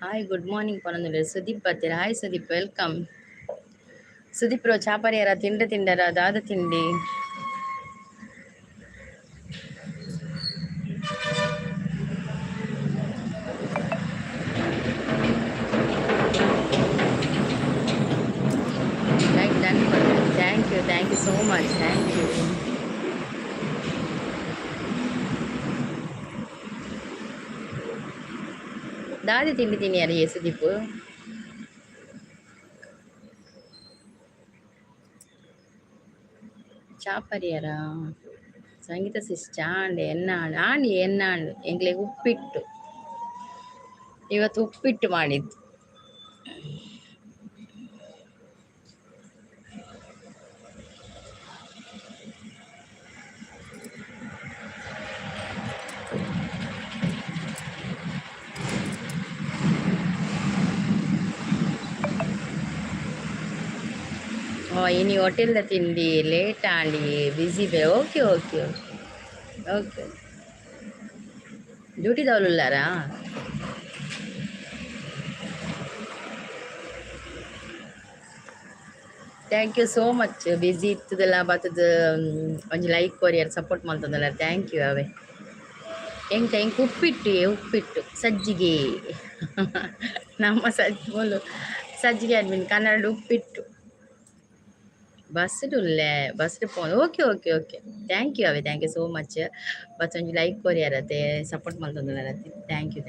Hi good morning ಪನಂದುಲೆ ಸುದೀಪ್ ಬರ್ತೀರಾ? Hi Sudeep, welcome. Sudeep ರೋ ಚಾಪರಿಯಾರ ತಿಂಡರ ದಾದ ತಿಂಡಿ. Like done. Thank you so much, thank you. ದಾದಿ ತಿಂಡಿ ತಿನ್ನಿಯಾರ ಸುದೀಪ್? ಚಾಪರಿಯಾರ ಸಂಗೀತ ಸಿಸ್ ಚಾಂಡೆ ಎನ್ನಾಂಡು ಎಂಗ್ಲಿಗೆ ಉಪ್ಪಿಟ್ಟು. ಇವತ್ತು ಉಪ್ಪಿಟ್ಟು ಮಾಡಿದ್ದು. ఇని హోటల్లో తిండి లేటా అండి? Busy okay okay okay okay. Duty తోలున్నారా? Thank you so much. ಬಿಸಿ ಇತ್ತದಲ್ಲ ಬತ್ತದ ಒಂಜಿ ಲೈಕ್ ಕೊರಿಯರ್ ಸಪೋರ್ಟ್ ಮಾಡ್ತದಲ್ಲ, ಥ್ಯಾಂಕ್ ಯು. ಅವೇ ಹೆಂಗೆ ಉಪ್ಪಿಟ್ಟು ಸಜ್ಜಿಗೆ ನಮ್ಮ ಸಜ್ಜಿಗೆ ಅಡ್ಮಿನ್ ಕನ್ನಡ ಉಪ್ಪಿಟ್ಟು ಬಸ್ಡ್ phone. Okay okay okay, thank you so much. ಬಸ್ ಒಂಜಿ ಲೈಕ್ ಕೊರಿಯರತ್ತೆ ಸಪೋರ್ಟ್ ಮಾಡ್ತದಲ್ಲ, thank you.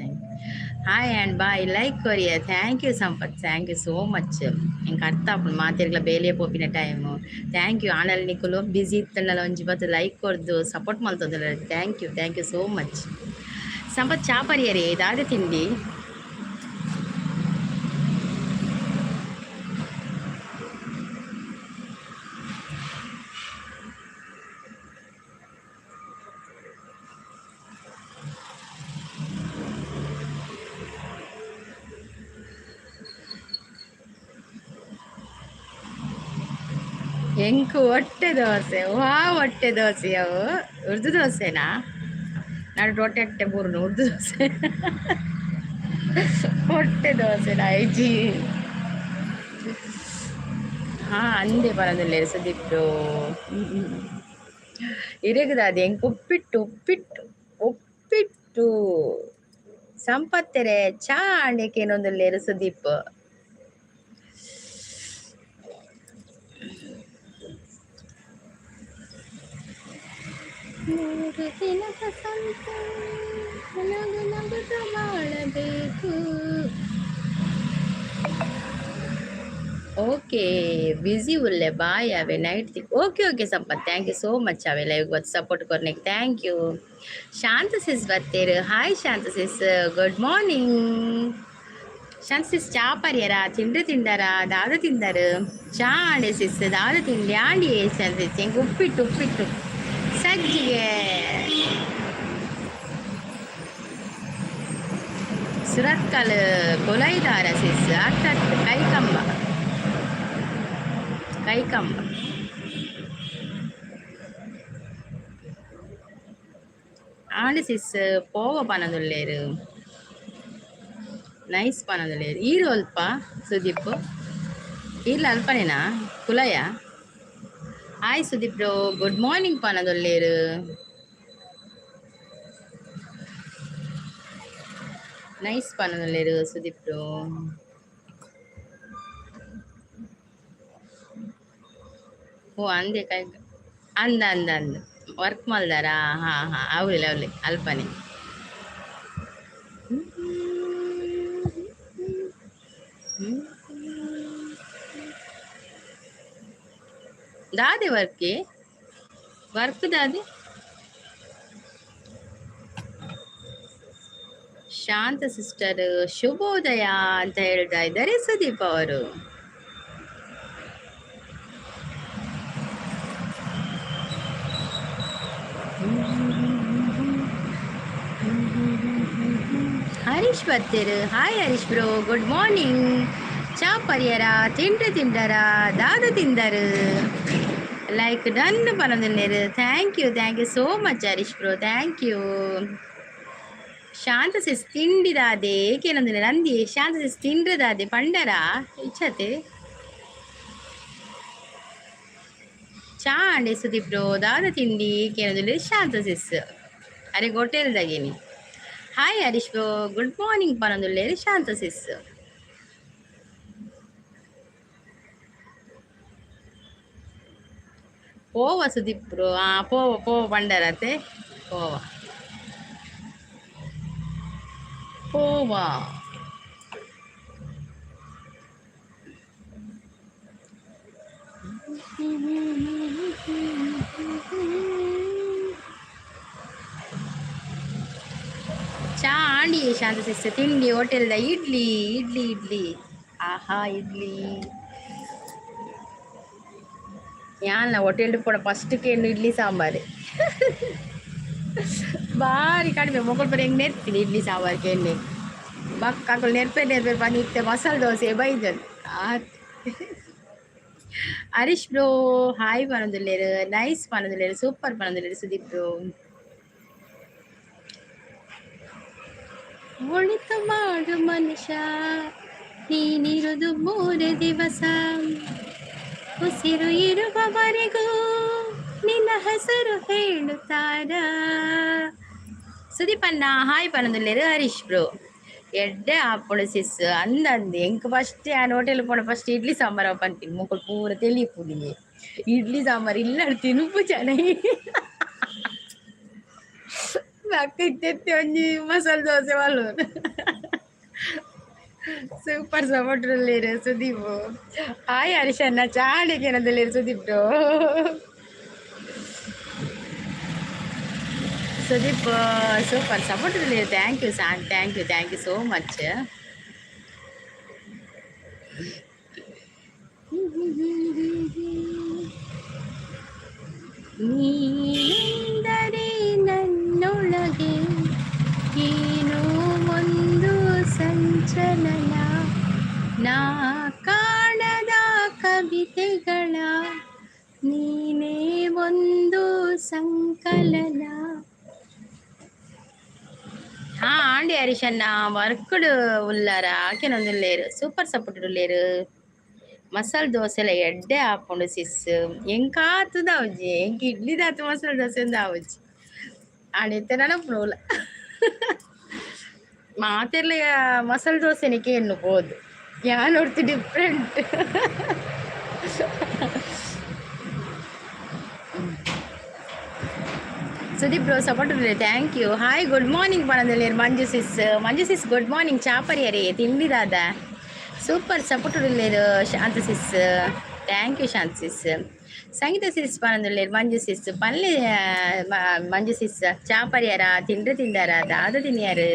Hi and bye like courier. Thank you Sampath, thank you so much. ಇಂಕ ಅರ್ಥ ಆಪುಂಡು ಮಾತೆರ್ಗ್ಲ ಬೇಲೆ ಪೋಪಿನ ಟೈಮು. Thank you. ಆನಲ್ ನಿಕುಲು ಬಿಸಿ ಇತ್ತಂಡಲ ಒಂಜಿ ಬತ್ತು ಲೈಕ್ ಕೊರ್ದು ಸಪೋರ್ಟ್ ಮಾಡ್ತದಲ್ಲ, thank you so much. Sampath ಚಾಪರಿಯರೇ ದಾದ ತಿಂಡಿ? ಎಂಕು ಹೊಟ್ಟೆ ದೋಸೆ. ಹೊಟ್ಟೆ ದೋಸೆ ಅವು ಉರ್ದು ದೋಸೆನಾ? ನಾಡು ರೊಟ್ಟೆ ಬೂರ್ನು ಉರ್ದು ದೋಸೆ ಹೊಟ್ಟೆ ದೋಸೆನಾ ಐಜಿ? ಅಂದೆ ಬರೋದಿಲ್ಲ ಸುದೀಪ್ರು ಇರೇಗದ ಅದು ಹೆಂಗೆ ಉಪ್ಪಿಟ್ಟು ಸಂಪತ್ತೆರೆ ಚಾ ಅಂಡಕ್ಕೆ ಏನೊಂದಿಲ್ಲ ಸುದೀಪ್. ಮಾಡಬೇಕು. ಓಕೆ बिजी उल्ले बाय आवे नाइट थी. Okay Sampath, thank you so much. आवे लाइव बहुत सपोर्ट करने की थैंक यू. शांत सिस बत्तेर हाय शांत सिस, गुड मॉर्निंग. ಶಾಂತ ಸಿಸ್ ಚಾ ಪರಿಯರ ತಿಂಡರ ದಾದ ತಿಂದರು ಚಾ ಆಂಡೆ ಸಿಸ್ ದಾದ ತಿಂಡಿ ಆಂಡಿ ಶಾಂತ ಸಿಸ್ ಹೆಂಗೆ ಉಪ್ಪಿಟ್ಟು ಸಜ್ಜಿಗೆ ಸುರತ್ಕಲ್ ಕೊಲೈದಾರ ಸಿಸ್ ಅರ್ಥ ಕೈಕಂಬ ಆಂಡೆ ಸಿಸ್ ಪೋವ ಪನದುಲ್ಲೇರು ನೈಸ್ ಪನದುಲ್ಲೇರು ಈರು ಅಲ್ಪ ಸುದೀಪ್ ಇಲ್ಲ ಅಲ್ಪನೇನಾ ಕುಲಯ. Hi Sudeep bro, good morning ಪನದುಲ್ಲೇರು. ನೈಸ್ ಪನದುಲ್ಲೇರು ಸುದೀಪ್ ಬ್ರೋ. ಓ ಅಂದೆ ಕೈ ಅಂದ ವರ್ಕ್ ಮಲ್ದಾರಾ? ಹಾಂ ಅವಳಿ ಅಲ್ಪನೆ. ದಾದೆ ವರ್ಕ್ ದಾದೆ. ಶಾಂತ ಸಿಸ್ಟರ್ ಶುಭೋದಯ ಅಂತ ಹೇಳ್ತಾ ಇದ್ದಾರೆ ಸುದೀಪ್ ಅವರು. ಹರೀಶ್ ಬತ್ತೇರು hi Harish bro, good morning. ಚಾ ಪರಿಯರ ತಿಂಡರ ದಾದ ತಿಂದರು ಲೈಕ್ ಡನ್ ಪನದಿಲ್ಲೇರು. Thank you so much Harish bro, thank you. Shanta sis ತಿಂಡಿದಾದೆ ಏಕೇನಂದಿಲ್ಲ ನಂದಿ ಶಾಂತ ಸಿಸ್ ತಿಂಡ್ರದಾದೆ ಪಂಡರ ಇಚ್ಛತೆ ಚಾ ಅಂಡೆ ಸುದೀಪ್ ಬ್ರೋ ದಾದ ತಿಂಡಿ ಏಕೇನಂದಿಲ್ಲ ಶಾಂತ ಸಿಸ್ ಅರೆ ಹೋಟೆಲ್ದಾಗೇನಿ hi Harish bro good morning ಪನಂದುಲ್ಲೇರಿ ಶಾಂತ ಸಿಸ್ పోవా సుదీప్ బ్రో పోవ పోవ పండరతే పోవా పోవా ಚಾ ಆಂಡಿ ಶಾಂತ ಸಿಸ್ಟರ್ ತಿಂಡಿ ಹೋಟೆಲ್ದ ಇಡ್ಲಿ ಇಡ್ಲಿ ಇಡ್ಲಿ ಆಹಾ ಇಡ್ಲಿ ಯಾನ ಹೋಟೆಲ್ ಕೂಡ ಫಸ್ಟ್ಗೆ ಇಡ್ಲಿ ಸಾಂಬಾರು ಭಾರಿ ಕಡಿಮೆ ಮೊಗಲ್ ಬರೀ ಹೆಂಗೆ ನೆರ್ತೀನಿ ಇಡ್ಲಿ ಸಾಂಬಾರ್ಗೆ ಎಣ್ಣೆ ಬಕ್ಕಾಕಲು ನೆರ್ಪೆ ಬಂದಿತ್ತೆ ಮಸಾಲೆ ದೋಸೆ ಬೈದನ್ ಹರೀಶ್ ಬ್ರೋ ಹಾಯ್ ಪನದುಲ್ಲೇರು ನೈಸ್ ಪನದುಲ್ಲೇರು ಸೂಪರ್ ಪನದುಲ್ಲೇರು ಸುದೀಪ್ ಬ್ರೋ ಒಳಿತ ಮಾಡು ಮನುಷ್ಯ ನೀನಿರುವುದು 3 ದಿವಸ ಉಸಿರು ಇರುವವರೆಗೂ ನಿನ್ನ ಹೆಸರು ಹೇಳುತ್ತಾರ ಸುದೀಪಣ್ಣ ಹಾಯ್ ಪನದುಲ್ಲೇರು ಹರೀಶ್ ಬ್ರೋ ಎಡ್ಡೆ ಆಪುಣ ಸಿಸ್ ಅಂದಂದು ಎಂಕ್ ಫಸ್ಟ್ ನಾನು ಹೋಟೆಲ್ ಪೋಣ ಫಸ್ಟ್ ಇಡ್ಲಿ ಸಾಂಬಾರು ಪಂತೀನಿ ಮುಕ್ಕಳು ಪೂರ ತೆಲಿಪುಡಿಗೆ ಇಡ್ಲಿ ಸಾಂಬಾರು ಇಲ್ಲ ತಿನುಪು ಚೆನ್ನಾಗಿ ಅಕ್ಕ ಇತ್ತೆ ಒಂಜಿ ಮಸಾಲೆ ದೋಸೆ ವಾಲು ಸೂಪರ್ ಸಪೋರ್ಟ್ರಲ್ಲಿರು ಸುದೀಪ್ ಹಾಯ್ ಹರೀಶಣ್ಣ ಚಾಡಿಗೆ ಏನದಲ್ಲಿರು ಸುದೀಪ್ ಸುದೀಪ್ ಸೂಪರ್ ಸಪೋರ್ಟ್ರಲ್ಲಿರು ಥ್ಯಾಂಕ್ ಯು ಸಾನ್ ಥ್ಯಾಂಕ್ ಯು ಸೋ ಮಚ್ ನೀನೆಂದರೆ ನನ್ನೊಳಗೆ ಏನೋ ಒಂದು ಸಂಚಲನ ನಾ ಕಾಣದ ಕವಿತೆಗಳ ನೀನೇ ಒಂದು ಸಂಕಲನ ఆండి హరీష్ అన్న వర్కుడు ఉల్లారా ఆకెనందు లేరు సూపర్ సపోర్ట్ లేరు ಮಸಾಲೆ ದೋಸೆಲ್ಲ ಎಡ್ಡೆ ಹಾಕೊಂಡು ಸಿಸ್ ಹೆಂಗ್ ಕಾತದ ಅವಜ್ಜಿ ಹೆಂಗ್ ಇಡ್ಲಿ ದಾತು ಮಸಾಲೆ ದೋಸೆ ಅಂದ ಅವಜ್ಜಿ ಆಣಿತ್ತೆ ನೆನಪುನೂಲ ಮಾತೆರ್ಲ ಮಸಾಲೆ ದೋಸೆನಿಕೆ ಎನ್ನು ಹೋದು ಯಾ ನೋಡ್ತಿ different Sudeep bro support thank you hi good morning ಪಣದಲ್ಲಿ ಮಂಜು ಸಿಸ್ ಗುಡ್ ಮಾರ್ನಿಂಗ್ ಚಾಪರಿಯರೇ ತಿಂಡಿದಾದ ಸೂಪರ್ ಸಪೋರ್ಟ್ ಉಳ್ಳೇರು Shanta sis thank you Shanta sis Sangeeta sis ಪನದುಳ್ಳೇರು ಮಂಜು ಸಿಸ್ ಪಲ್ಲೆ ಮಂಜು ಸಿಸ್ ಚಾಪರಿಯರ ತಿಂದಾರ ದಾದ ತಿನ್ಯಾರು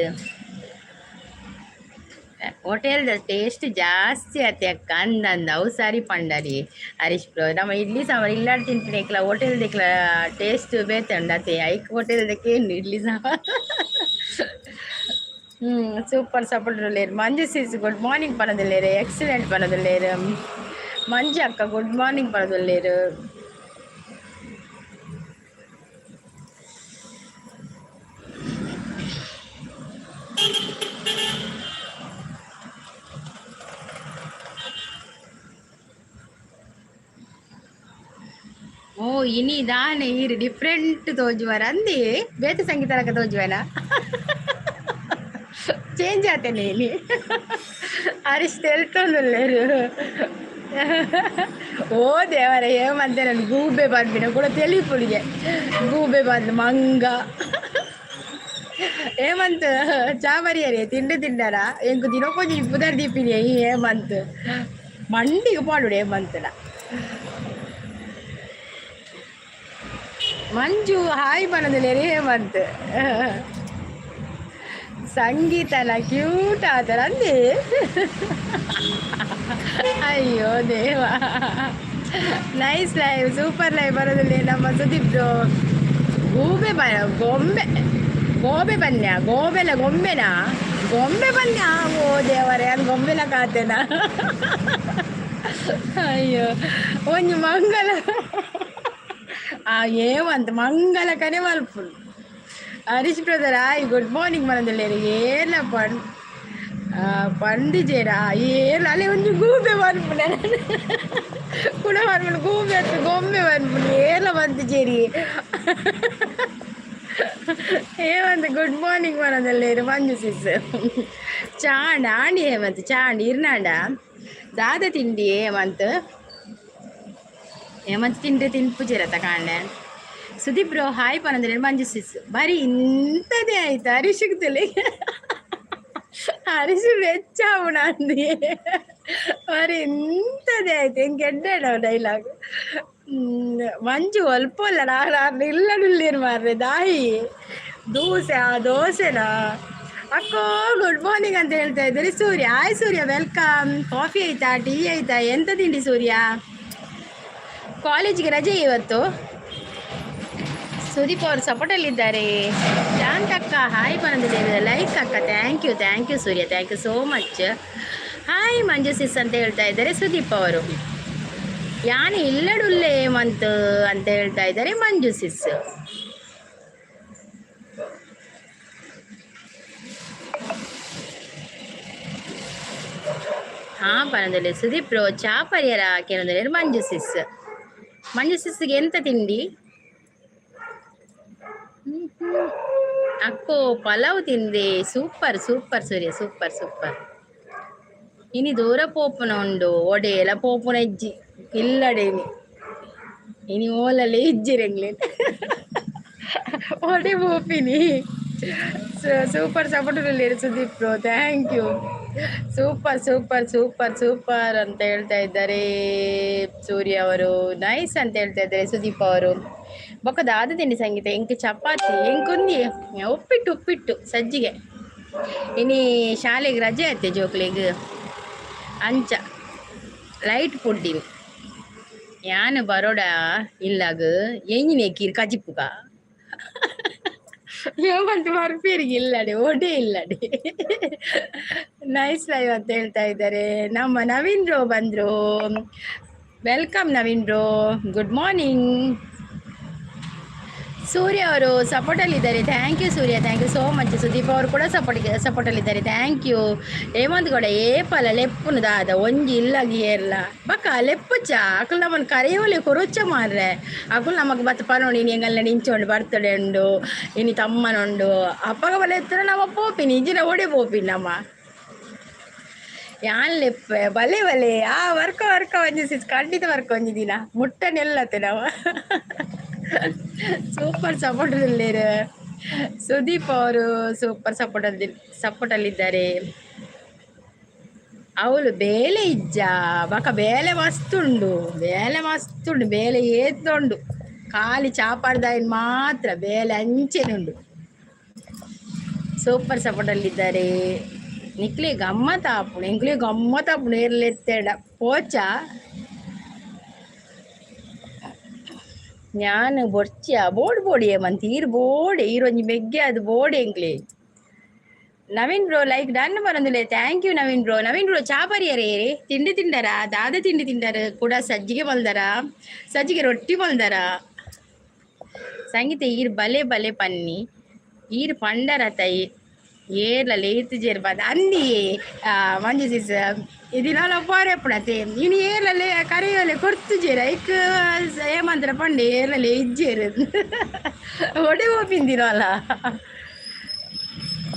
ಹೋಟೆಲ್ದ ಟೇಸ್ಟ್ ಜಾಸ್ತಿ ಆತಿ ಅಕ್ಕ ಅಂದಂದ ಅವು ಸಾರಿ ಪಂಡರಿ ಹರೀಶ್ ಬ್ರೋ ನಮ್ಮ ಇಡ್ಲಿ ಸಾಂಬಾರು ಇಲ್ಲಾಡ್ ತಿಂತೀನಿ ಇಕ್ಲ ಹೋಟೆಲ್ದಕ್ಲ ಟೇಸ್ಟ್ ಬೇತೆ ಉಂಡತೆ ಐಕ್ ಹೋಟೆಲ್ದಕ್ಕೆ ಏನು ಇಡ್ಲಿ ಸಾಂಬಾರು ಸೂಪರ್ ಸಪೋರ್ಟ್ లేరు మంజు సిస్ గుడ్ మార్నింగ్ పనదులేరు ఎక్సలెంట్ పనదులేరు మంజు అక్క గుడ్ మార్నింగ్ పనదులేరు ಓ ಇನಿ ದಾನೆ ಇರು ಡಿಫ್ರೆಂಟ್ ತೋಜುವರ ಅಂದಿ ಬೇತೆ ಸಂಗೀತಲಕ ತೋಜುವನ ಚೇಂಜ್ ಆತೇನೆ ಇಲ್ಲಿ ಹರೀಶ್ తెలుతోందులేరు ಓ ದೇವರ ಏಮಂತೆ ನಾನು ಗೂಬೆ ಬಂದ್ಬಿನ ಕೂಡ తెలిపుడిಗೆ ಗೂಬೆ ಬಂದು ಮಂಗ ఏమంత్ చామరియరే తిండారా ఇంకో దినొకొంచెం ఇప్పుదారు తీపిని ఏమంత్ మండికి పాడు ఏమంతుల ಮಂಜು ಹಾಯ್ ಬನ್ನದಿಲ್ಲೇರಿ ಹೇಮಂತ್ ಸಂಗೀತನ ಕ್ಯೂಟ್ ಆತರ ಅಂದಿ ಅಯ್ಯೋ ದೇವ ನೈಸ್ ಲೈವ್ ಸೂಪರ್ ಲೈವ್ ಬರೋದಿಲ್ಲ ನಮ್ಮ ಸುದೀಪ್ ಗೂಬೆ ಗೋಬೆ ಬನ್ಯ ಗೋಬೆಲ ಗೊಂಬೆನಾ ಗೊಂಬೆ ಬನ್ಯ ಓ ದೇವರೇ ಅದು ಗೊಂಬೆಲ ಕಾತೆನಾ ಅಯ್ಯೋ ಒಂಜಿ ಮಂಗಲ ఏమంత మంగళకనే మలుపులు Harish brother hi good morning ಮನದಲ್ಲಿ ಏನ ಪಂಡಿಜೇರಾ ಏನ ಅಲ್ಲೇ ಒಂದು ಗೂಬೆ ಬಂದ್ಬಿಡ ಕೂಡ ಬಂದ್ಬಿಡು ಗೂಬೆ ಅಂತ ಗೊಂಬೆ ಬಂದ್ಬಿಡು ಏನ ಬಂತು ಜೇರಿ ಹೇಮಂತ್ ಗುಡ್ ಮಾರ್ನಿಂಗ್ ಮನದಲ್ಲಿ ಮಂಜು ಸಿಸ್ ಚಾಂಡ್ ಆಂಡಿ ಹೇಮಂತ್ ಚಾಂಡ್ ಇರ್ನಾಂಡ ದಾದ ತಿಂಡಿ ಹೇಮಂತ್ ಹೇಮಂತ್ ತಿಂಡಿ ತಿನ್ಪುಜಿರತ್ತ ಕಾಂಡೆ ಸುದೀಪ್ ಬ್ರೋ ಹಾಯ್ ಪನಂದ್ರೆ ಮಂಜು ಸಿಸ್ ಬರೀ ಇಂಥದೇ ಆಯ್ತು ಹರೀಶಿಗೆ ತಲೆ ಹರೀಶ್ ವೆಚ್ಚಾವಣ ಅಂದಿ ಬರೀ ಇಂಥದೇ ಆಯ್ತು ಹೆಂಗೆ ಎಡ್ಡಾಡ ಡೈಲಾಗ್ ಮಂಜು ಅಲ್ಪ ಅಲ್ಲ ನಾನು ಇಲ್ಲಡಿಲ್ಲೇನು ಮಾರ್ರೆ ದಾಯಿ ದೋಸೆನಾ ಅಕ್ಕೋ ಗುಡ್ ಮಾರ್ನಿಂಗ್ ಅಂತ ಹೇಳ್ತಾ ಇದ್ದಾರೆ ಸೂರ್ಯ ಹಾಯ್ ಸೂರ್ಯ ವೆಲ್ಕಮ್ ಕಾಫಿ ಆಯ್ತಾ ಟೀ ಆಯ್ತಾ ಎಂತ ತಿಂಡಿ ಸೂರ್ಯ ಕಾಲೇಜಿಗೆ ರಜೆ ಇವತ್ತು ಸುದೀಪ್ ಅವರು ಸಪೋರ್ಟಲ್ಲಿದ್ದಾರೆ ಶಾಂತ್ ಅಕ್ಕ ಹಾಯ್ ಬಂದಿದೆ ಲೈಕ್ ಅಕ್ಕ thank you Surya thank you so much hi Manju sis ಅಂತ ಹೇಳ್ತಾ ಇದ್ದಾರೆ ಸುದೀಪ್ ಅವರು ಯಾನು ಇಲ್ಲಡುಲ್ಲೇ ಮಂತ್ ಅಂತ ಹೇಳ್ತಾ ಇದ್ದಾರೆ ಮಂಜು ಸಿಸ್ ಹಾಂ ಪನದಲ್ಲಿ ಸುದೀಪ್ ಬ್ರೋ ಚಾ ಪರಿಹಾರ ಕೇಳಿದ್ರೆ ಮಂಜು ಸಿಸ್ಗೆ ಎಂತ ತಿಂಡಿ ಅಕ್ಕೋ ಪಲಾವ್ ತಿಂದೆ ಸೂಪರ್ ಸೂರ್ಯ ಸೂಪರ್ ಇನಿ ದೂರ ಪೋಪುನ ಉಂಡು ಒಡೆಯಲ ಪೋಪುನ ಇಜ್ಜಿ ಇಲ್ಲಡೇನಿ ಇನಿ ಓಲಲ್ಲಿ ಇಜ್ಜಿರಂಗ್ಲಿ ಒಡೆ ಪೋಪಿನಿ ಸೂಪರ್ ಸಪೋರ್ಟಲ್ಲಿ Sudeep bro thank you super ಅಂತ ಹೇಳ್ತಾ ಇದ್ದಾರೆ ಸೂರ್ಯ ಅವರು ನೈಸ್ ಅಂತ ಹೇಳ್ತಾ ಇದ್ದಾರೆ ಸುದೀಪ್ ಅವರು ಬೊಕ್ಕ ದಾದ ತಿಂಡಿ ಸಂಗೀತ ಎಂಕ್ ಚಪಾತಿ ಎಂಕೊಂದಿ ಉಪ್ಪಿಟ್ಟು ಸಜ್ಜಿಗೆ ಇನಿ ಶಾಲೆಗೆ ರಜೆ ಐತೆ ಜೋಕ್ಲಿಗೆ ಅಂಚ ಲೈಟ್ ಪುಡ್ಡಿನಿ ಯಾನು ಬರೋಡ ಇಲ್ಲಾಗ ಎಂಜಿನ ಕೀರ್ ಕಜಿಪ್ಪುಗ ಹೇಮಂತ್ ಬರ್ಪೇರಿಗೆ ಇಲ್ಲಡೆ ಒಡೆ ಇಲ್ಲಡೆ ನೈಸ್ ಲೈವ್ ಅಂತ ಹೇಳ್ತಾ ಇದ್ದಾರೆ ನಮ್ಮ ನವೀನ್ ಬ್ರೋ ಬಂದರು welcome Naveen bro good morning Surya ಅವರು ಸಪೋರ್ಟಲ್ಲಿದ್ದಾರೆ thank you Surya thank you so much Sudeep ಅವರು ಕೂಡ ಸಪೋರ್ಟಲ್ಲಿದ್ದಾರೆ ಥ್ಯಾಂಕ್ ಯು ಹೇಮಂತ್ ಕೂಡ ಏಪಲ ಲೆಪ್ಪುನು ದಾದ ಒಂಜಿ ಇಲ್ಲಾಗಿ ಏರ್ಲ ಬಕ್ಕ ಲೆಪ್ಪುಚ್ಚ ಅಕಲ್ ನಮ್ಮನ್ನು ಕರೆಯೋಲಿ ಕೊರೊಚ್ಚ ಮಾರ್ರೆ ಅಕಲ್ ನಮಗೆ ಬತ್ತ ಪರೋಣಿ ಎಂಗಲ್ಲ ನಿಂಚೋಂಡು ಬರ್ತಡೆ ಉಂಡು ಇನಿ ತಮ್ಮನುಂಡು ಅಪ್ಪಗ ಬಲ ಎತ್ತರ ನಮ್ಮ ಪೋಪಿನಿ ಇಜ್ಜಿನ ಓಡೆ ಪೋಪಿನಿ ನಮ್ಮ ಯಾನ್ ಲೆಪ್ಪೆ ಬಲೆ ವರ್ಕ ಒಂಜಿಸಿಸ್ ಖಂಡಿತ ವರ್ಕ ಒಂಜಿದಿನ ಮುಟ್ಟನೆಲ್ಲತ್ತೆ ನಾವು ಸೂಪರ್ ಸಪೋರ್ಟಲ್ಲಿರು ಸುದೀಪ್ ಅವರು ಸೂಪರ್ ಸಪೋರ್ಟಲ್ಲಿದ್ದಾರೆ ಅವಳು ಬೇಲೆ ಇಜ್ಜ ಬಕ ಬೇಲೆ ಮಸ್ತುಂಡು ಬೇಲೆ ಏತ್ತುಂಡು ಖಾಲಿ ಚಾಪಾಡ್ದಾಯಿನ ಮಾತ್ರ ಬೇಲೆ ಅಂಚೆನುಂಡು ಸೂಪರ್ ಸಪೋರ್ಟಲ್ಲಿದ್ದಾರೆ ನಿಕ್ಲೆ ಗಮ್ಮತ್ತಾಪುಣು ಎಂಕ್ಲೆ ಗಮ್ಮತ್ತಾಪುಣು ಏರ್ಲೆತ್ತೇಡ ಪೋಚ ഞാൻ ബൊർച്ചിയ ബോടിയേ ಮಂತ್ ಈರೊಂಜಿ ಮೆಗ್ಗೆ ಅದು ಬೋಡೆ ಎಂಕ್ಲೆ ನವೀನ್ ಬ್ರೋ ಲೈಕ್ ಡನ್ ಬರಂದಿಲ್ಲ ಥ್ಯಾಂಕ್ ಯು ನವೀನ್ ಬ್ರೋ ಚಾಪರಿಯರೇ ತಿಂಡಿ ತಿಂಡಾರ ದಾದ ತಿಂಡಿ ತಿಂಡಾರ ಕೂಡ ಸಜ್ಜಿಗೆ ಮಲ್ದಾರ ಸಜ್ಜಿಗೆ ರೊಟ್ಟಿ ಮಲ್ದಾರ ಸಂಗೀತ ಈರ್ ಬಲೆ ಪನ್ನಿ ಈರ್ ಪಂಡರ ತೈ ಏರ್ಲ ಲೇತು ಜೇರ್ಬಾದ ಅಂದಿ ಮಂಜು ಸಿಸ್ ಇದಿನಾಲ ಪಾರೆಪ್ಪಡತೆ ಇನ್ನು ಏರ್ಲಲ್ಲೇ ಕರೆಯೋಲೆ ಕೊರ್ತು ಜೇರ ಐಕ್ ಏಮಂತ್ರ ಪಂಡೆ ಏರ್ಲಲ್ಲೇ ಇಜ್ಜೇರು ಒಡೆ ಹೋಪಿಂದಿನಲ್ಲ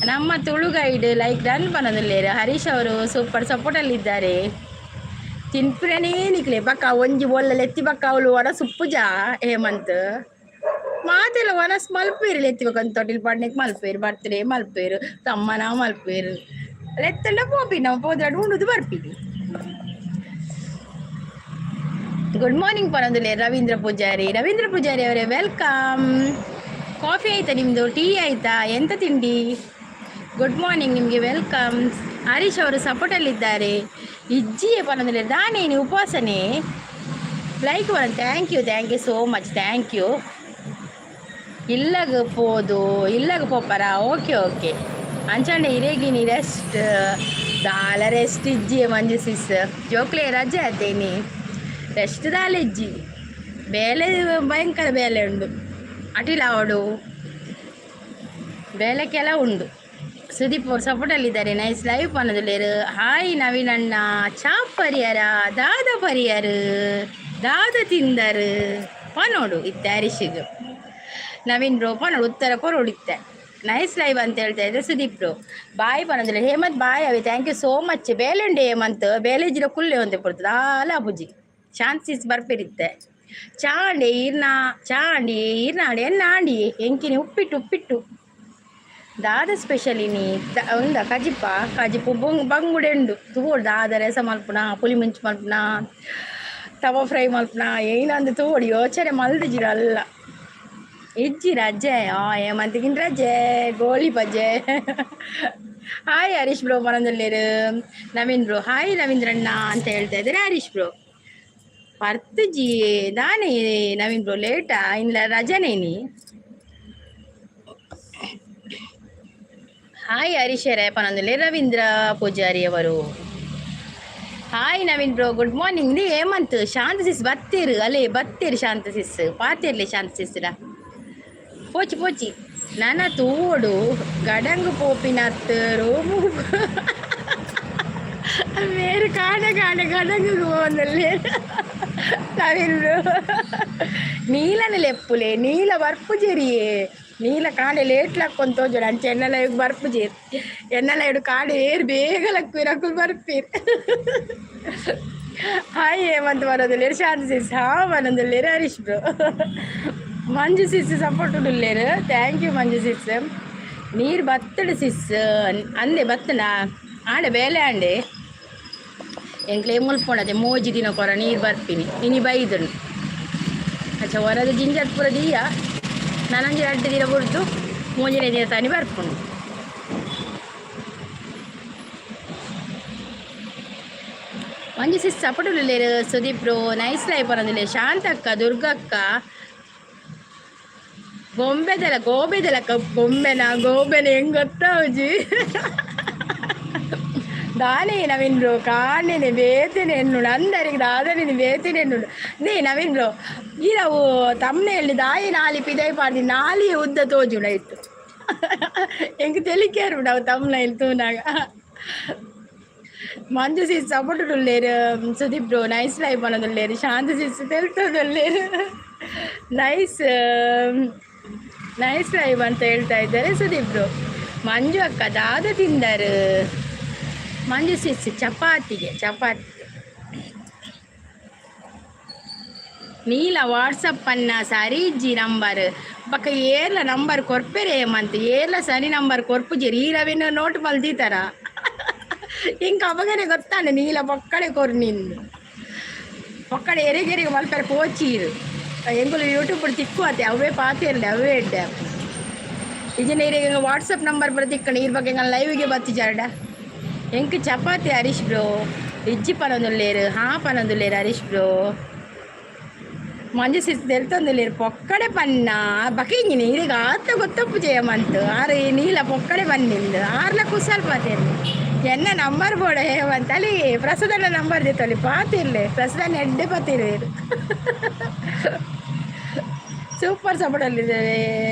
ನಮ್ಮ ತುಳು ಗೈಡ್ ಲೈಕ್ ಡನ್ ಬನ್ನೋದಿಲ್ಲೇರು ಹರೀಶ್ ಅವರು ಸೂಪರ್ ಸಪೋರ್ಟಲ್ಲಿದ್ದಾರೆ ತಿನ್ಪುರನೇ ನಿಕ್ಲೆ ಬಕ್ಕ ಒಂಜಿ ಒಲ್ಲಲ್ಲಿ ಎತ್ತಿ ಬಕ್ಕ ಅವಳು ಒಡ ಸುಪ್ಪುಜಾ ಹೇಮಂತ್ ಮಾತೆಲ್ಲ ಒನಸ್ ಮಲ್ಪೇರು ಎತ್ತಿಬೇಕಂತ ತೊಟ್ಟಿಲ್ ಪಡ್ನೆಕ್ ಮಲ್ಪೇರು ಬರ್ತ್ಡೇ ಮಲ್ಪೇರು ತಮ್ಮನ ಮಲ್ಪೇರು ಎತ್ತಲ್ಲ ಪೋಪಿ ನಾವು ಪೋದಾಡು ಉಂಡುದು ಬರ್ಪಿನಿ ಗುಡ್ ಮಾರ್ನಿಂಗ್ ಪರೊಂದುಲೆ ರವೀಂದ್ರ ಪೂಜಾರಿ ಅವರೇ ವೆಲ್ಕಮ್ ಕಾಫಿ ಆಯ್ತಾ ನಿಮ್ಮದು ಟೀ ಆಯ್ತಾ ಎಂತ ತಿಂಡಿ ಗುಡ್ ಮಾರ್ನಿಂಗ್ ನಿಮಗೆ ವೆಲ್ಕಮ್ ಹರೀಶ್ ಅವರು ಸಪೋರ್ಟಲ್ಲಿದ್ದಾರೆ ಇಜ್ಜಿಯೇ ಪರೊಂದುಲೆ ದಾನೇನಿ ಉಪವಾಸನೆ ಲೈಕ್ ಬರ thank you so much thank you ಇಲ್ಲಗ ಪೋಪರ ಓಕೆ ಅಂಚಂಡೆ ಇರೇಗಿನಿ ರೆಸ್ಟ್ ದಾಲ ರೆಸ್ಟ್ ಇಜ್ಜಿ ಮಂಜು ಸಿಸ್ ಜೋಕ್ಲೆ ರಜೆ ಅದೇನಿ ರೆಸ್ಟ್ ದಾಲ ಇಜ್ಜಿ ಬೇಲೆ ಭಯಂಕರ ಬೇಲೆ ಉಂಡು ಅಟಿಲ ಅವಡು ಬೇಲೆಕ್ಕೆಲ್ಲ ಉಂಡು. ಸುದೀಪ್ ಅವ್ರು ಸಪೋರ್ಟಲ್ಲಿದ್ದಾರೆ. ನೈಸ್ ಲೈವ್ ಪನ್ನದುಲ್ಲೇರು. ಹಾಯ್ ನವೀನ್ ಅಣ್ಣ ಚಾಪ್ ಪರಿಯರ ದಾದ ಪರಿಯರು ದಾದ ತಿಂದರು ಪನೋಡು ಇತ್ತೆ ಹರೀಶಿಗೆ. ನವೀನ್ ಬ್ರೋ ಪನೋಡು ಉತ್ತರ ಕೊರೊಡಿತ್ತೆ. ನೈಸ್ ಲೈವ್ ಅಂತ ಹೇಳ್ತಾ ಇದ್ರೆ ಸುದೀಪ್ ಬ್ರೋ ಬಾಯ್ ಪನ್ನದಿಲ್ಲ. ಹೇಮಂತ್ ಬಾಯ್ ಅವಿ ಥ್ಯಾಂಕ್ ಯು ಸೋ ಮಚ್. ಬೇಲೆಂಡೆ ಹೇಮಂತ್ ಬೇಲೆಜಿರ ಕುಲ್ಲೆ ಒಂತೆ ಕೊಡ್ತದೆ ಆಲ ಅಬುಜಿ ಚಾನ್ಸಸ್ ಬರ್ಪಿರುತ್ತೆ. ಚಾಂಡಿ ಈರ್ನಾಡಿ ಎನ್ನಾಡಿ ಎಂಕಿನಿ ಉಪ್ಪಿಟ್ಟು ದಾದ ಸ್ಪೆಷಲ್ ಇನಿ ಉಂದ ಕಜಿಪ್ಪು ಬಂಗುಡೆಂಡು ತೂಡು ದಾದ ರಸ ಮಲ್ಪುನ ಪುಲಿ ಮುಂಚು ಮಲ್ಪುನ ತವ ಫ್ರೈ ಮಲ್ಪುನ ಏನಂದು ತೂಡು ಯೋಚನೆ ಮಲ್ದಿಜಿರ ಅಲ್ಲ ಇಜ್ಜಿ ರಜೆ ಏಮಂತಿಗಿನ ರಜೆ ಗೋಳಿ ಬಜ್ಜೆ. ಹಾಯ್ ಹರೀಶ್ ಬ್ರೋ ಮನದಲ್ಲಿರು. ನವೀನ್ ಬ್ರೋ ಹಾಯ್ ರವೀಂದ್ರಣ್ಣ ಅಂತ ಹೇಳ್ತಾ ಇದ್ದಾರೆ ಹರೀಶ್ ಬ್ರೋ. ಪರ್ತಜಿ ದಾನೆ ನವೀನ್ ಬ್ರೋ ಲೇಟಾ ಇಲ್ಲ ರಜನೇನಿ. ಹಾಯ್ ಹರೀಶರೇ ಪನೊಂದಲ್ಲಿ ರವೀಂದ್ರ ಪೂಜಾರಿ ಅವರು. Hi Naveen bro good morning. ನೀ ಹೇಮಂತ್ ಶಾಂತಸಿಸ್ ಬತ್ತೀರು ಅಲ್ಲೇ ಬತ್ತೀರು ಶಾಂತಸಿಸ್ ಪಾತಿರ್ಲಿ ಶಾಂತಸಿಸ್ರ போச்சு நானா தூடு கடங்கு போப்பினத்து ரோமு வேறு காட கடங்கு போந்தல்லே నవీన్ నీళ్ళని లెప్పులే నీళ్ళ వర్పు చెరియే నీళ్ళ ಕಾಡೆ ಲೇಟ್ಲಾಕೊಂಡು ತೋಜೋಡು ಅಂಚೆ ಎಣ್ಣೆಲ ಬರ್ಪು ಜೇರು ಎಣ್ಣೆಲ ಇಡು ಕಾಡೆ ಏರು ಬೇಗ ಲಕ್ಕಿರಕ್ಕೂ ಬರ್ಪೀರು. ಹಾಯ್ ಹೇಮಂತ್ ಬರೋದಿಲ್ಲ ಶಾಂತ ಸಿಸ್ ಹಾ ಬರೋದಿಲ್ಲ Harish bro. Manju sis support ಉಳ್ಳೇರು ಥ್ಯಾಂಕ್ ಯು ಮಂಜು ಸಿಸ್. ನೀರು ಬತ್ತಡು ಸಿಸ್ ಅಂದೆ ಬತ್ತನ ಆಂಡೆ ಬೇಲೆ ಆಂಡೆ ಎಂಕ್ಲೆ ಮುಲ್ಪೊಂಡದೆ ಮೋಜಿ ದಿನ ಕೊರ ನೀರು ಬರ್ತೀನಿ ಇನಿ ಬೈದನು ಅಚ್ಚ ಹೊರದು ಜಿಂಜತ್ ಪೂರ ದೀಯ ನಾನಂಜಿ 2 ದಿನ ಬುಡ್ದು 3ನೇ ದಿನ ತಾನಿ ಬರ್ಪುಂಡು. ಮಂಜು ಸಿಸ್ ಸಪೋರ್ಟ್ ಉಳ್ಳೇರು ಸುದೀಪ್ ಬ್ರೋ ನೈಸ್ ಲೈಫ್ ಅನ್ನೋದಿಲ್ಲ. ಶಾಂತಕ್ಕ ದುರ್ಗಕ್ಕ ಗೋಬೆದಲ ಗೋಬೆನ ಹೆಂಗ್ ಗೊತ್ತಾವುಜಿ దాని నవీన్ బ్రో కానీ వేతిని ఎన్నుడు అందరికి దాదని వేతిని ఎన్నుడు నీ నవీన్ బ్రో ఈ ನಾವು ತಮ್ಮನೆಯಲ್ಲಿ ದಾಯಿ ನಾಲಿ ಪಿದೈ ಪಾಡಿ ನಾಲಿ ಉದ್ದ ತೋಜುಡ ಇತ್ತು ಎಂಗೆ ತೆಲಿಕೇರು ನಾವು ತಮ್ಮನೆಯಲ್ಲಿ ತೂನಾಗ. ಮಂಜು ಸಿಸ್ ಸಪೋರ್ಟುಳ್ಳೇರು ಸುದೀಪ್ ಬ್ರೋ ನೈಸ್ ಲೈಫ್ ಅನ್ನೋದುಳ್ಳೇರು. ಶಾಂತ ಸಿಸ್ ತೆಲ್ತದುಳ್ಳೇರು ನೈಸ್ ಲೈವ್ ಅಂತ ಹೇಳ್ತಾ ಇದ್ದಾರೆ ಸುದೀಪ್ ಬ್ರೋ. ಮಂಜು ಅಕ್ಕ ದಾದ ತಿಂದರು. ಮಂಜು ಸಿಸ್ ಚಪಾತಿ ನೀಲ ವಾಟ್ಸಪ್ ಅನ್ನ ಸರಿಜ್ಜಿ ನಂಬರ್ ಬಕ್ಕ ಏರ್ಲ ನಂಬರ್ ಕೊರ್ಪೆರೆ ಹೇಮಂತ್ ಏರ್ಲ ಸರಿ ನಂಬರ್ ಕೊರ್ಪುಜಿರಿ ಈ ರವಿನ ನೋಟ್ ಮಲ್ದಿತಾರ ಇಂಕ ಅವಾಗನೇ ಗೊತ್ತಾಂಡೆ ನೀಲ ಪೊಕ್ಕಡೆ ಕೊರ್ನಿಂದು ಪೊಕ್ಕಡೆ ಎರೆಗೆರೆಗೆ ಮಲ್ಪರೆ ಕೋಚೀರು ಎಂಗುಲು ಯೂಟ್ಯೂಬ್ ತಿಕ್ಕುವತ್ತೆ ಅವೇ ಪಾತಿರ್ಲೆ ಅವೇ ಇಡ್ಡೆ ಇದನ್ನ ಈಗ ವಾಟ್ಸಪ್ ನಂಬರ್ ಬರ ತಿಕ್ಕಣಿ ಇರ್ ಬಗ್ಗೆ ಲೈವ್ಗೆ ಬತ್ತಿಜಾರ್ಡ ಎಂಕ್ ಚಪಾತಿ ಹರೀಶ್ ಬ್ರೋ ಇಜ್ಜಿ ಪನೊಂದುಲ್ಲೇರು ಹಾ ಪನೊಂದುಲ್ಲೇರು ಹರೀಶ್ ಬ್ರೋ. ಮಂಜು ಸಿಸ್ ತೆಲ್ತೊಂದುಲ್ಲೇರು ಪೊಕ್ಕಡೆ ಪನ್ನ ಬಕಿಂಗಿ ನೀರಿಗೆ ಆತ ಗೊತ್ತಪ್ಪು చేయమంತು ಆರು ನೀಲ ಪೊಕ್ಕಡೆ ಪನ್ನಿಂದು ಆರ್ಲ ಕುಸಲ್ ಪಾತಿರ್ಲಿ ಎನ್ನ ನಂಬರ್ ಬೋಡ ಹೇವಂತಲಿ ಪ್ರಸದನ ನಂಬರ್ ದಿತ್ತಲಿ ಪಾತಿರ್ಲಿ ಪ್ರಸದನ ಎಡ್ಡೆ ಪಾತಿರ್ಲೇರು. ಸೂಪರ್ ಸಪೋರ್ಟಲ್ಲಿದ್ದಾರೆ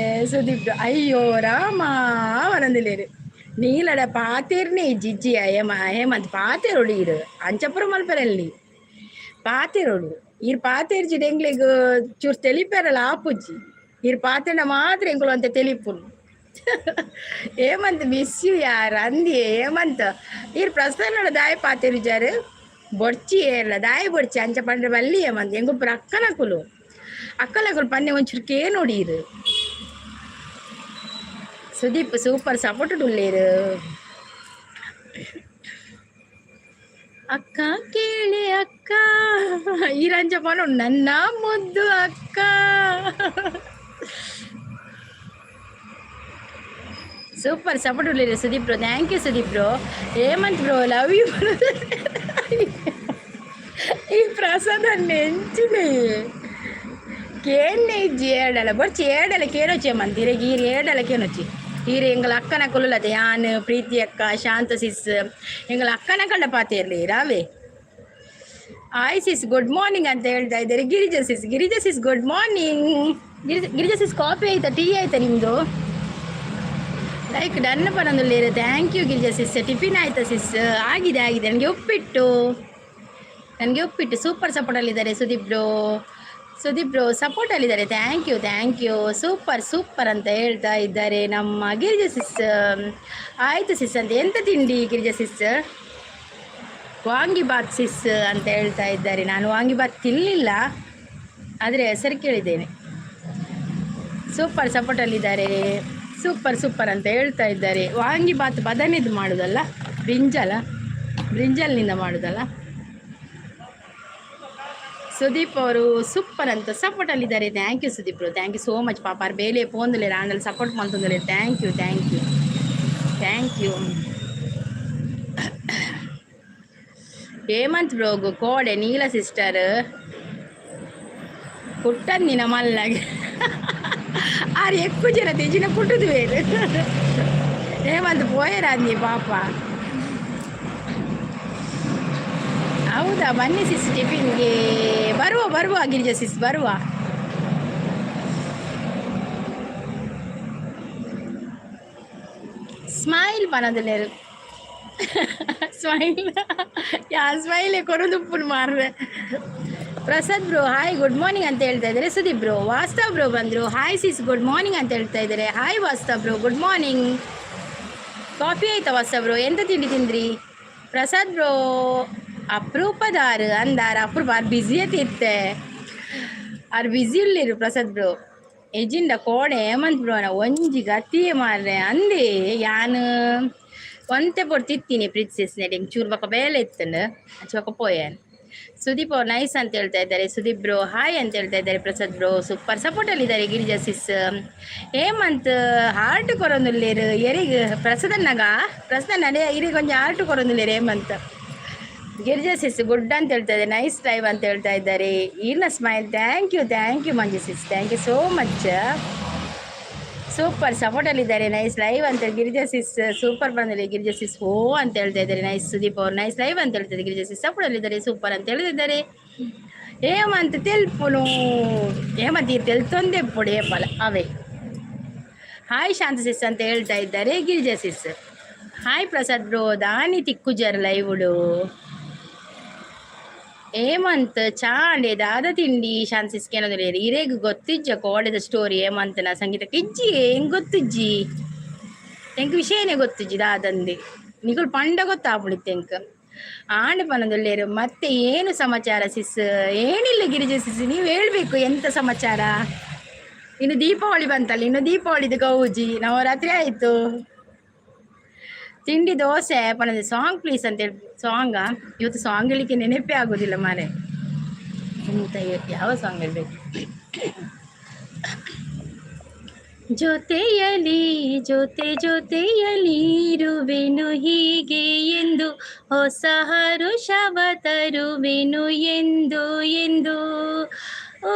ಸುದೀಪ್. ಅಯ್ಯೋ ರಾಮ ಅವನೊಂದಿಲ್ಲೇರು ನೀಲಡ ಪಾತಿರ್ನಿ ಜಿಜ್ಜಿ ಹೇಮಂತ್ ಪಾತಿರೋಡು ಇರು ಅಂಚಪುರ ಮಲ್ಪರಲ್ಲಿ ಪಾತಿರೋಡು ಇರ್ ಪಾತಿರ್ಜಿ ಎಂಗ್ಲಿಗೆ ಚೂರು ತೆಲಿಪಾರಲ್ಲ ಆಪುಜ್ಜಿ ಇರ್ ಪಾತಿರ್ನ ಮಾತ್ರ ಎಂಗ್ಳು ಅಂತ ತೆಲಿಪುನು ಹೇಮಂತ್ ಮಿಸ್ ಯು ಯಾರು ಅಂದಿ ಹೇಮಂತ್ ಇರ್ ಪ್ರಸ್ತುತ ದಾಯಿ ಪಾತಿರ್ಜಾರು ಬೊಡ್ಚಿ ಏರ್ಲ ದಾಯಿ ಬೊಡ್ಚಿ ಅಂಚ ಪಂಡ್ರೆ ಬಲ್ಲಿ ಹೇಮಂತ್ ಎಂಗೊಬ್ಬರು ಅಕ್ಕಲಕುಲು ಪನ್ನೆ ಒಂಚೂರು ಕೇ ನೋಡಿ ಇರು. ಸುದೀಪ್ ಸೂಪರ್ ಸಪೋರ್ಟ್ ಉಳ್ಳೇರು. ಅಕ್ಕ ಕೇಳಿ ಅಕ್ಕ ಈ ರಂಜಪಾನು ನನ್ನ ಮುದ್ದು ಅಕ್ಕ. ಸೂಪರ್ ಸಪೋರ್ಟ್ ಉಳ್ಳೇರು Sudeep bro thank you Sudeep bro. Hemanth bro love you ಈ ಪ್ರಸಾದ ನೆಂಚಿನೇ ಕೇನೆ ಇಜ್ಜಿ ಏಡಲ ಬರ್ಚಿ ಏಡಲ ಕೇನೊಚ್ಚಿ ಮಂತ್ ಇರೆಗೆ ಈರು ಏಡಲ ಕೇನೊಚ್ಚಿ ಈರು ಎಂಗಳ ಅಕ್ಕನ ಕೊಲ್ಲದೆ ಯಾನ್ ಪ್ರೀತಿ ಅಕ್ಕ ಶಾಂತ ಸಿಸ್ ಎಂಗಳ ಅಕ್ಕನ ಕಂಡ ಪಾತಿರ್ಲಿ ರಾವೇ. ಆಯ್ ಸಿಸ್ ಗುಡ್ ಮಾರ್ನಿಂಗ್ ಅಂತ ಹೇಳ್ತಾ ಇದ್ದಾರೆ Girija sis good morning. Girija sis coffee ಆಯ್ತಾ ಟೀ ಆಯ್ತಾ ನಿಮ್ಮದು? ಲೈಕ್ ಡನ್ ಪರಂದುಲ್ಲೇರು. Thank you Girija sis. Tiffin ಆಯ್ತಾ ಸಿಸ್? ಆಗಿದೆ ಆಗಿದೆ. ನನಗೆ ಒಪ್ಪಿಟ್ಟು ಸೂಪರ್ ಸಪೋರ್ಟಲ್ಲಿದ್ದಾರೆ ಸುದೀಪ್ ಬ್ರೋ ಸಪೋರ್ಟಲ್ಲಿದ್ದಾರೆ. ಥ್ಯಾಂಕ್ ಯು ಸೂಪರ್ ಅಂತ ಹೇಳ್ತಾ ಇದ್ದಾರೆ ನಮ್ಮ ಗಿರಿಜಾ ಸಿಸ್. ಆಯಿತು ಸಿಸ್ ಅಂತ. ಎಂತ ತಿಂಡಿ ಗಿರಿಜಾ ಸಿಸ್? ವಾಂಗಿಬಾತ್ ಸಿಸ್ ಅಂತ ಹೇಳ್ತಾ ಇದ್ದಾರೆ. ನಾನು ವಾಂಗಿಬಾತ್ ತಿನ್ನಲಿಲ್ಲ, ಆದರೆ ಹೆಸರು ಕೇಳಿದ್ದೇನೆ. ಸೂಪರ್ ಸಪೋರ್ಟಲ್ಲಿದ್ದಾರೆ. ಸೂಪರ್ ಅಂತ ಹೇಳ್ತಾ ಇದ್ದಾರೆ. ವಾಂಗಿಬಾತ್ ಬದನೆದು ಮಾಡೋದಲ್ಲ, ಬ್ರಿಂಜಲ್ನಿಂದ ಮಾಡೋದಲ್ಲ. ಸುದೀಪ್ ಅವರು ಸೂಪರ್ ಅಂತ ಸಪೋರ್ಟಲ್ಲಿದ್ದಾರೆ. Thank you Sudeep bro. Thank you so much. ಪಾಪ ಅವ್ರು ಬೇಲೆ ಪೋಂದಲೆ ರಾಂಡಲ್ಲಿ ಸಪೋರ್ಟ್ ಮಾಡ್ತಂದ್ರೆ ಥ್ಯಾಂಕ್ ಯು. ಹೇಮಂತ್ ಬ್ರೋಗು ಕೋಡೆ ನೀಲ ಸಿಸ್ಟರ್ ಕುಟ್ಟಂದಿನ ಮಲ್ಲಾಗೆ ಆರು ఎక్కువ ಜನ ತೆಜಿನ ಕುಟ್ಟುದು ಬೇರೆ. ಹೇಮಂತ್ ಪೋಯರಾದ್ನಿ ಪಾಪ. ಹೌದಾ, ಬನ್ನಿ ಸಿಸ್ ಟಿಫಿನ್ಗೆ. ಬರುವ ಗಿರಿಜಾ ಸಿಸ್ ಬರುವ. ಸ್ಮೈಲ್ ಬನದಲ್ಲೇರು. ಸ್ಮೈಲೇ ಕೊರೋದುಪ್ಪು ಮಾರ್ರೆ. Prasad bro hi good morning ಅಂತ ಹೇಳ್ತಾ ಇದ್ದಾರೆ. ಸುದೀಪ್ ಬ್ರೋ. ವಾಸ್ತವ್ ಬ್ರೋ ಬಂದರು. ಹಾಯ್ ಸಿಸ್ ಗುಡ್ ಮಾರ್ನಿಂಗ್ ಅಂತ ಹೇಳ್ತಾ ಇದ್ದಾರೆ. Hi Vastav bro good morning. Coffee ಆಯ್ತಾ ವಾಸ್ತವ್ ಬ್ರೋ? ಎಂತ ತಿಂಡಿ ತಿಂದ್ರಿ? ಪ್ರಸಾದ್ ಬ್ರೋ ಅಪರೂಪದಾರು ಅಂದಾರ. ಅಪರೂಪ ಅವ್ರು ಬ್ಯುಸಿ ಇತ್ತೆ. ಅವ್ರು ಬ್ಯುಸಿ ಇಲ್ಲಿರು ಪ್ರಸಾದ್ ಬ್ರೋ. ಎಜಿಂಡ ಕೋಡೆ ಹೇಮಂತ್ ಬ್ರೋನ ಒಂಜಿ ಗತಿಯೇ ಮಾರ್ರೆ ಅಂದೆ. ಯಾನು ಒಂತೆ ಪೊಡ್ತಿತ್ತೀನಿ ಪ್ರಿನ್ಸೆಸ್ ನೆಡಿಂಗ್ ಚೂರು ಬಕ್ಕ ಬೇಲೆ ಇತ್ತಂಡು ಚೊಕ್ಕ ಪೋಯನ್. ಸುದೀಪ್ ಅವ್ರು ನೈಸ್ ಅಂತ ಹೇಳ್ತಾ ಇದ್ದಾರೆ. ಸುದೀಪ್ ಬ್ರೋ ಹಾಯ್ ಅಂತ ಹೇಳ್ತಾ ಇದ್ದಾರೆ. ಪ್ರಸಾದ್ ಬ್ರೋ ಸೂಪರ್ ಸಪೋರ್ಟಲ್ಲಿದ್ದಾರೆ. ಗಿರಿಜಾ ಸಿಸ್ ಹೇಮಂತ್ ಹಾರ್ಟ್ ಕೊರೊಂದುಲ್ಲೇರು ಎರಿಗೆ ಪ್ರಸನ್ನ ನಡೆ ಇರಿಗೆ ಕೊಂಚ ಹಾರ್ಟ್ ಕೊರೊಂದುಲ್ಲೇರು ಹೇಮಂತ್. ಗಿರಿಜಾ ಸಿಸ್ ಗುಡ್ ಅಂತ ಹೇಳ್ತಾ ಇದ್ದಾರೆ. ನೈಸ್ ಲೈವ್ ಅಂತ ಹೇಳ್ತಾ ಇದ್ದಾರೆ. ಈರ್ನ smile. Thank you Manju sis. Thank you so much. Super ಸಪೋರ್ಟಲ್ಲಿದ್ದಾರೆ. ನೈಸ್ ಲೈವ್ ಅಂತ ಗಿರಿಜಾ ಸಿಸ್ ಸೂಪರ್ ಬಂದಿದೆ. ಗಿರಿಜಾ ಸಿಸ್ ಓ ಅಂತ ಹೇಳ್ತಾ ಇದ್ದಾರೆ. ನೈಸ್ ಸುದೀಪ್ ಅವ್ರು ನೈಸ್ ಲೈವ್ ಅಂತ ಹೇಳ್ತಾ ಇದ್ದಾರೆ. ಗಿರಿಜಾ ಸಿಸ್ ಸಪೋರ್ಟಲ್ಲಿದ್ದಾರೆ. ಸೂಪರ್ ಅಂತ ಹೇಳ್ತಿದ್ದಾರೆ. ಹೇಮಂತ್ ತೆಲ್ಪುನು ಹೇಮಂತ್ ತೆಲ್ತೊಂದೆ ಪುಡಿ ಏಪಲ ಅವೇ. ಹಾಯ್ ಶಾಂತ ಸಿಸ್ ಅಂತ ಹೇಳ್ತಾ ಇದ್ದಾರೆ ಗಿರಿಜಾ ಸಿಸ್. ಹಾಯ್ ಪ್ರಸಾದ್ ಬ್ರೋ ದಾನಿ ತಿಕ್ಕುಜರ್ ಲೈವ್ಡು. ಹೇಮಂತ್ ಚಾಂಡೆ ದಾದ ತಿಂಡಿ ಶಾಂತಿಸ್ಕೆ ಏನಂದ್ರೆ ಇರೇಗ್ ಗೊತ್ತಿಜ್ಜ ಕೋಡೆದ ಸ್ಟೋರಿ ಹೇಮಂತನ ಸಂಗೀತಕ್ಕೆ ಇಜ್ಜಿ ಹೆಂಗ್ ಗೊತ್ತಿಜ್ಜಿ ಎಂಕ್ ವಿಷಯನೇ ಗೊತ್ತಿಜ್ಜಿ ದಾದಂದಿ ನಿಗುಳು ಪಂಡ ಗೊತ್ತಾಗ್ಬಿಡುತ್ತೆ ಎಂಕ್ ಆಂಡ್ ಪನದೊಳ್ಳೇರು. ಮತ್ತೆ ಏನು ಸಮಾಚಾರ ಸಿಸ್? ಏನಿಲ್ಲ ಗಿರಿಜಾ ಸಿಸ್, ನೀವು ಹೇಳ್ಬೇಕು ಎಂತ ಸಮಾಚಾರ. ಇನ್ನು ದೀಪಾವಳಿ ಬಂತಲ್ಲ, ಇನ್ನು ದೀಪಾವಳಿದು ಗೌಜಿ ನವರಾತ್ರಿ ಆಯಿತು. ತಿಂಡಿ ದೋಸೆ ಪನದ ಸಾಂಗ್ ಪ್ಲೀಸ್ ಅಂತೇಳಿ. ಸಾಂಗ ಇವತ್ತು ಸಾಂಗ್ ಹೇಳಲಿಕ್ಕೆ ನೆನಪೇ ಆಗೋದಿಲ್ಲ ಮಾರೆ. ಎಂತ ಯಾವ ಸಾಂಗ್ ಹೇಳ್ಬೇಕು? ಜೊತೆಯಲಿ ಇರುವೆನು ಹೀಗೆ ಎಂದು ಹೊಸ ಹರುಷವ ತರುವೆನು ಎಂದು ಓ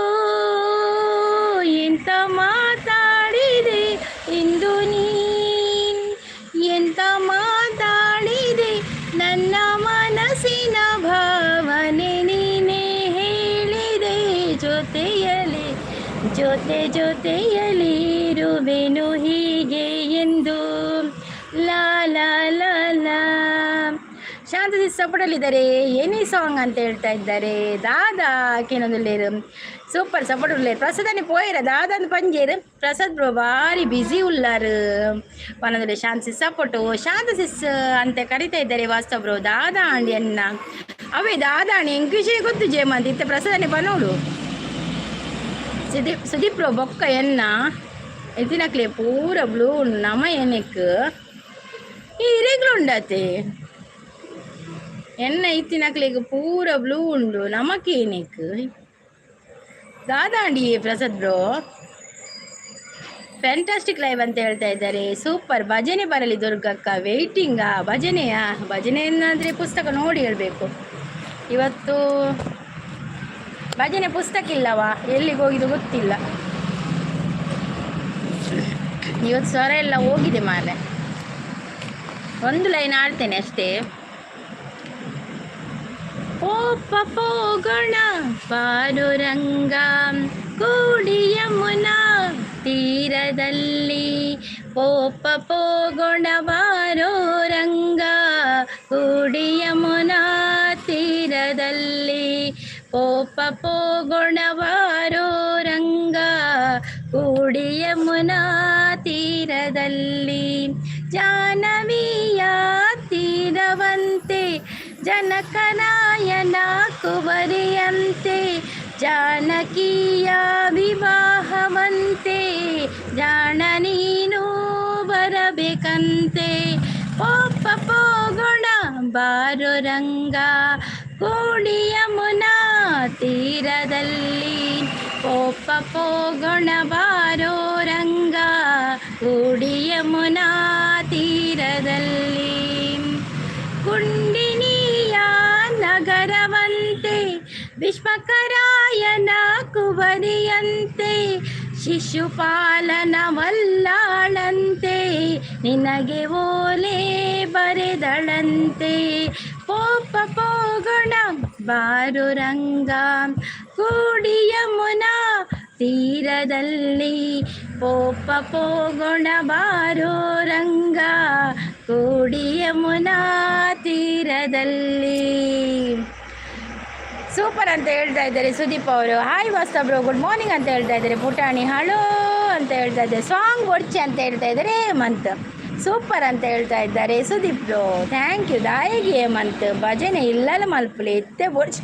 ಎಂತ ಮಾತಾಡಿದೆ ಇಂದು ನೀ, ಎಂತ ಮಾತಾಡಿದೆ ನನ್ನ ಮನಸ್ಸಿನ ಭಾವನೆ ನೀನೇ ಹೇಳಿದೆ. ಜೊತೆಯಲಿ ಇರುವೆನು ಹೀಗೆ ಎಂದು ಲಾ ಲಾ ಲಾ ಲಾ. ಶಾಂತಿ ಸಪೋರ್ಟಲ್ಲಿದ್ದಾರೆ. ಏನೇ ಸಾಂಗ್ ಅಂತ ಹೇಳ್ತಾ ಇದ್ದಾರೆ. ದಾದಾ ಕೇನೊಂದುಲ್ಲೇರು ಸೂಪರ್ ಸಪೋರ್ಟ್ ಉಳ್ಳೇರು. ಪ್ರಸಾದನೇ ಪೋಯಿರ ದಾದಂದು ಪಂಜೇರು. ಪ್ರಸಾದ್ ಬ್ರೋ ಭಾರಿ ಬ್ಯುಸಿ ಉಳ್ಳಾರು ಪನದಲ್ಲಿ. ಶಾಂತಿ ಸಪೋರ್ಟು ಶಾಂತ ಸಿಸ್ ಅಂತ ಕರಿತಾ ಇದ್ದಾರೆ. ವಾಸ್ತವ್ ಬ್ರೋ ದಾದಾ ಅಂಡಿ ಅನ್ನ ಅವೇ ದಾದಾ ಅಣಿ ಎಂಕ್ ವಿಷಯ ಗೊತ್ತು ಜೇಮಂತ ಇತ್ತೆ ಪ್ರಸಾದನೇ ಪನೋಡು. ಸುದೀಪ್ ಬ್ರೋ ಬೊಕ್ಕ ಎನ್ನ ಎತ್ತಿನಕ್ಲೆ ಪೂರ ಬ್ಲೂ ನಮ ಏನಕ್ಕೆ ಇರೆಗ್ಲು ಉಂಡತೆ ಎನ್ನ ಇತ್ತಿನಕ್ಲೆಗ್ ಪೂರ ಬ್ಲೂ ಉಂಡು ನಮಕೇನೆಕ್ ದಾದಾಂಡಿ ಪ್ರಸಾದ್ ಬ್ರೋ. ಫ್ಯಾಂಟಾಸ್ಟಿಕ್ ಲೈವ್ ಅಂತ ಹೇಳ್ತಾ ಇದ್ದಾರೆ. ಸೂಪರ್. ಭಜನೆ ಬರಲಿ ದುರ್ಗಕ್ಕ. ವೆಯ್ಟಿಂಗಾ? ಭಜನೆ ಏನಾದರೆ ಪುಸ್ತಕ ನೋಡಿ ಹೇಳಬೇಕು. ಇವತ್ತು ಭಜನೆ ಪುಸ್ತಕ ಇಲ್ಲವಾ, ಎಲ್ಲಿಗೆ ಹೋಗಿದ್ದು ಗೊತ್ತಿಲ್ಲ. ಇವತ್ತು ಸ್ವರ ಎಲ್ಲ ಹೋಗಿದೆ ಮಾರೆ. ಒಂದು ಲೈನ್ ಆಡ್ತೇನೆ ಅಷ್ಟೇ. ಓ ಪೋಗೋಣ ಪಾರುರಂಗ ಕೂಡಿ ಯಮುನಾ ತೀರದಲ್ಲಿ ಪೋಪ ಪೋಗೊಣ ಬಾರೋ ರಂಗ ಕೂಡಿ ಯಮುನಾ ತೀರದಲ್ಲಿ. ಪೋಪ ಪೋಗೊಣ ಬಾರೋ ರಂಗ ಕೂಡಿ ಯಮುನಾ ತೀರದಲ್ಲಿ. ಜಾನವಿಯ ತೀರವಂತೆ ಜನಕರಾಯನ ಕುವರಿಯಂತೆ. ಜಾನಕಿಯ ವಿವಾಹವಂತೆ ಜಾಣ ನೀನು ಬರಬೇಕಂತೆ. ಪೋಪ ಪೋಗೊಣ ಬಾರೋ ರಂಗ ಕೂಡಿ ಯಮುನಾ ತೀರದಲ್ಲಿ. ಪೋಪ ಪೋಗೊಣ ಬಾರೋ ರಂಗ ಕೂಡಿ ಯಮುನಾ ತೀರದಲ್ಲಿ. ಕುಂಡಿನಿಯ ನಗರವಂತೆ ಭೀಷ್ಮಕರಾಯನ ಕುವರಿಯಂತೆ. ಶಿಶುಪಾಲನ ವಲ್ಲಾಳಂತೆ ನಿನಗೆ ಓಲೆ ಬರೆದಳಂತೆ. ಪೋಪ ಪೋಗೊಣ ಬಾರೋ ರಂಗ ಕೂಡಿ ಯಮುನಾ ತೀರದಲ್ಲಿ. ಪೋಪ ಪೋಗೊಣ ಬಾರೋ ರಂಗ ಕೂಡಿ ಯಮುನಾ ತೀರದಲ್ಲಿ. ಸೂಪರ್ ಅಂತ ಹೇಳ್ತಾ ಇದ್ದಾರೆ ಸುದೀಪ್ ಅವರು. ಹಾಯ್ ವಾಸ್ತಬ್ರು ಗುಡ್ ಮಾರ್ನಿಂಗ್ ಅಂತ ಹೇಳ್ತಾ ಇದ್ದಾರೆ. ಪುಟಾಣಿ ಹಲೋ ಅಂತ ಹೇಳ್ತಾ ಇದ್ದಾರೆ. ಸಾಂಗ್ ಒಡ್ಚೆ ಅಂತ ಹೇಳ್ತಾ ಇದ್ದಾರೆ ಹೇಮಂತ್. ಸೂಪರ್ ಅಂತ ಹೇಳ್ತಾ ಇದ್ದಾರೆ ಸುದೀಪ್ ಬ್ರೋ. ಥ್ಯಾಂಕ್ ಯು ದಾಯಿಗೆ ಹೇಮಂತ್. ಭಜನೆ ಇಲ್ಲಲ್ಲ ಮಲ್ಪಲೆ ಎತ್ತೆ ಬೊಡ್ಚೆ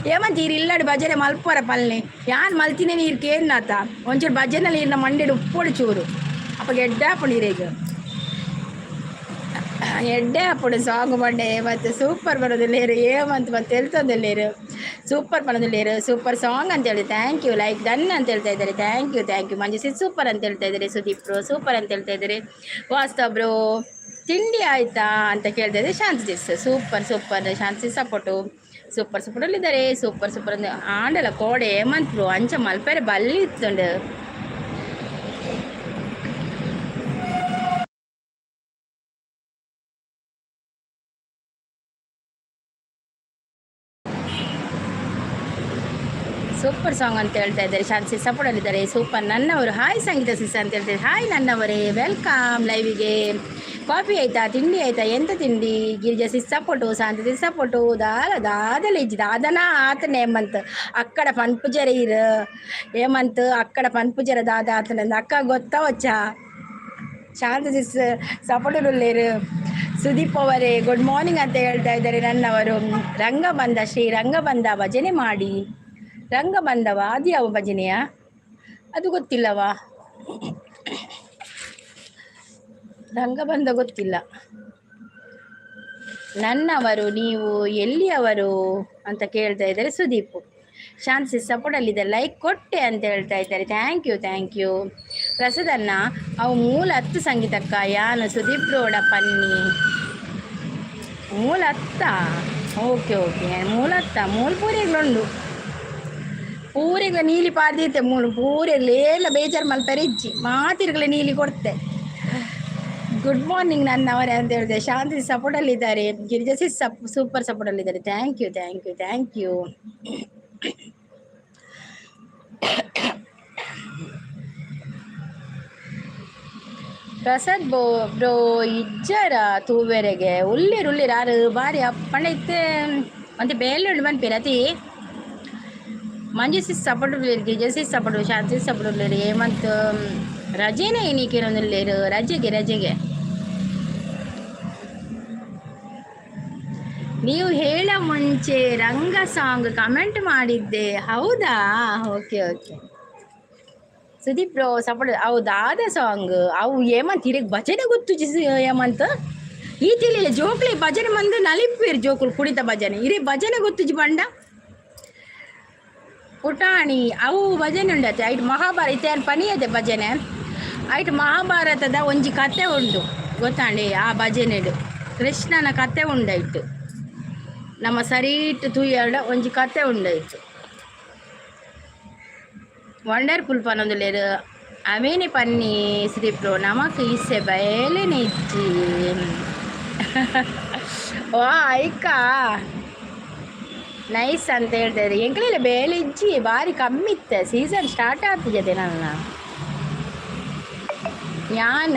ಹೇಮಂತ್ ಈರು ಇಲ್ಲಡು ಭಜನೆ ಮಲ್ಪರ ಪಲ್ನೆ ಯಾನ್ ಮಲ್ತಿನೇ ನೀರು ಕೇನ್ನಾತ ಒಂಚೂರು ಭಜನೆಯಲ್ಲಿ ಇರ್ನ ಮಂಡೆಡು ಉಪ್ಪೊಡು ಚೂರು ಅಪ್ಪ ಗೆಡ್ಡ ಹಾಕೊಂಡಿರೀಗ ಎಡ್ಡೆ ಅಪ್ಪಡು ಸಾಂಗ್ ಬಂಡೆ ಮತ್ತು ಸೂಪರ್ ಬರೋದಿಲ್ಲೇರು ಹೇಮಂತ್ ಮತ್ತು ಎಲ್ತೊಂದಿಲ್ಲೇರು ಸೂಪರ್ ಬರೋದಿಲ್ಲೇರು ಸೂಪರ್ ಸಾಂಗ್ ಅಂತ ಹೇಳಿ ಥ್ಯಾಂಕ್ ಯು ಲೈಕ್ ಡನ್ ಅಂತ ಹೇಳ್ತಾ ಇದ್ದಾರೆ. ಥ್ಯಾಂಕ್ ಯು ಮಂಜುಸಿ ಸೂಪರ್ ಅಂತ ಹೇಳ್ತಾ ಇದ್ದಾರೆ. ಸುದೀಪ್ ಬ್ರೋ ಸೂಪರ್ ಅಂತ ಹೇಳ್ತಾ ಇದ್ದಾರೆ. ವಾಸ್ತವ್ ಬ್ರೋ ತಿಂಡಿ ಆಯಿತಾ ಅಂತ ಕೇಳ್ತಾ ಇದ್ದಾರೆ. ಶಾಂತಿಸ್ ಸೂಪರ್ ಶಾಂತಿ ಸಪೋರ್ಟು ಸೂಪರಲ್ಲಿದ್ದಾರೆ. ಸೂಪರ್ ಅಂದ್ರೆ ಆಂಡಲ್ಲ ಕೋಡೆ ಹೇಮಂತ್ ಬ್ರೋ ಅಂಚ ಮಲ್ಪೆರೆ ಬಲ್ಲಿ ಇತ್ತುಂಡು. ಸೂಪರ್ ಸಾಂಗ್ ಅಂತ ಹೇಳ್ತಾ ಇದ್ದಾರೆ. ಶಾಂತಿ ಸಪೋರ್ಟಲ್ಲಿದ್ದಾರೆ. ಸೂಪರ್ ನನ್ನವರು ಹಾಯ್ ಸಂಗೀತ ಸಿಸ್ ಅಂತ ಹೇಳ್ತಾರೆ. ಹಾಯ್ ನನ್ನವರೇ ವೆಲ್ಕಮ್ ಲೈವಿಗೆ. ಕಾಫಿ ಆಯಿತಾ ತಿಂಡಿ ಆಯಿತಾ ಎಂತ ತಿಂಡಿ? Girija sis support Shanti sis support దాదలు ఇచ్చి దాదనా ఆతనే హేమంత్ అక్కడ పన్పుజర ఇరు హేమంత్ అక్కడ పన్పుజర దాదా ఆతనంది అక్క ಗೊತ್ತಾ వచ్చా ಶಾಂತಿ ಸಿಸ್ ಸಪೋರ್ಟು లేరు. ಸುದೀಪ್ ಅವರೇ ಗುಡ್ ಮಾರ್ನಿಂಗ್ ಅಂತ ಹೇಳ್ತಾ ಇದ್ದಾರೆ ನನ್ನವರು. ರಂಗಬಂಧ ಶ್ರೀ ರಂಗಬಂಧ ಭಜನೆ ಮಾಡಿ. ರಂಗಬಂಧವ ಅದು ಯಾವ ಭಜನೆಯ ಅದು ಗೊತ್ತಿಲ್ಲವಾ? ರಂಗಬಂಧ ಗೊತ್ತಿಲ್ಲ. ನನ್ನವರು ನೀವು ಎಲ್ಲಿಯವರು ಅಂತ ಕೇಳ್ತಾ ಇದ್ದಾರೆ ಸುದೀಪ್. ಶಾಂತಿ ಸಪೋರ್ಟಲ್ಲಿದೆ ಲೈಕ್ ಕೊಟ್ಟೆ ಅಂತ ಹೇಳ್ತಾ ಇದ್ದಾರೆ. ಥ್ಯಾಂಕ್ ಯು ಪ್ರಸಾದನ್ನ ಅವು ಮೂಲ 10 ಸಂಗೀತಕ್ಕ ಯಾನು ಸುದೀಪ್ ರೋಡ ಪನ್ನಿ ಮೂಲ 10 ಓಕೆ ಮೂಲ 10 ಮೂಲ ಪೂರಿಗಳುಂಡು ಪೂರಿಗಳ ನೀಲಿ ಪಾರ್ದಿತ್ತೆ ಮೂಳು ಪೂರಿಗಳು ಎಲ್ಲ ಬೇಜಾರು ಮಲ್ಪರೆ ಇಜ್ಜಿ ಮಾತಿರ್ಗಳೆ ನೀಲಿ ಕೊಡ್ತೆ. ಗುಡ್ ಮಾರ್ನಿಂಗ್ ನನ್ನವರೇ ಅಂತ ಹೇಳಿದೆ. ಶಾಂತಿ ಸಪೋರ್ಟಲ್ಲಿದ್ದಾರೆ. ಗಿರಿಜಸಿ ಸೂಪರ್ ಸಪೋರ್ಟಲ್ಲಿದ್ದಾರೆ. ಥ್ಯಾಂಕ್ ಯು ಪ್ರಸಾದ್ ಬ್ರೋ ಇಜ್ಜರ ತೂವೆರೆಗೆ ಉಳ್ಳಿರು ಆರು ಬಾರಿ ಅಪ್ಪಣ ಇತ್ತೆ ಮತ್ತೆ ಬೇಲೆ ಬನ್ಪಿರತಿ ಮಂಜು ಸಪೋರ್ಟ್ ಗಿರಿಜಸಿ ಸಪೋರ್ಟ್ ಶಾಂತಿ ಸಪೋರ್ಟ್ ಹೇಮಂತ್ ರಜೆನೇ ಏನಕ್ಕೇನೊಂದಿಲ್ಲೇರು ರಜೆಗೆ ನೀವು ಹೇಳ ಮುಂಚೆ ರಂಗ ಸಾಂಗ್ ಕಮೆಂಟ್ ಮಾಡಿದ್ದೆ ಹೌದಾ? ಓಕೆ ಸುದೀಪ್ ಬ್ರೋ ಸಪೋರ್ಟ್ ಹೌದಾದ ಸಾಂಗ್ ಅವು ಹೇಮಂತ್ ಹಿರಿಗ್ ಭಜನೆ ಗೊತ್ತು ಹೇಮಂತ್ ಈ ತಿಳಿಲ್ಲ ಜೋಕ್ಲಿ ಭಜನೆ ಮಂದು ನಲಿಪೇರು ಜೋಕುಲು ಕುಣಿತ ಭಜನೆ ಹಿರಿ ಭಜನೆ ಗೊತ್ತು ಬಂಡ ಪುಟಾಣಿ ಅವು ಭಜನೆ ಉಂಡತ್ತೆ ಐಟ್ ಮಹಾಭಾರತ ಏನು ಪನಿಯದೆ ಭಜನೆ ಐಟ್ ಮಹಾಭಾರತದ ಒಂಜಿ ಕತೆ ಉಂಡು ಗೊತ್ತಾಂಡಿ ಆ ಭಜನೆಡು ಕೃಷ್ಣನ ಕತೆ ಉಂಡಾಯ್ತು ನಮ್ಮ ಸರೀಟ್ ತೂಯಡ ಒಂಜಿ ಕತೆ ಉಂಡಾಯ್ತು ವಂಡರ್ಫುಲ್ ಪನ್ನೊಂದುಲ್ಲೇರು ಅವೇನೆ ಪನ್ನಿ ಶ್ರೀಪ್ರೋ ನಮಕ್ ಇಸ್ಸೆ ಬಯಲೇನೆ ಇಜ್ಜಿ ಓ ಐಕಾ ನೈಸ್ ಅಂತ ಹೇಳ್ತಾಯಿದ್ರು ಎಂಕ್ಲೆಲ್ಲ ಬೇಳೆ ಇಜ್ಜಿ ಭಾರಿ ಕಮ್ಮಿ ಇತ್ತೆ ಸೀಸನ್ ಸ್ಟಾರ್ಟ್ ಆಗ್ತಿದೆ ನನ್ನ ಯಾನ್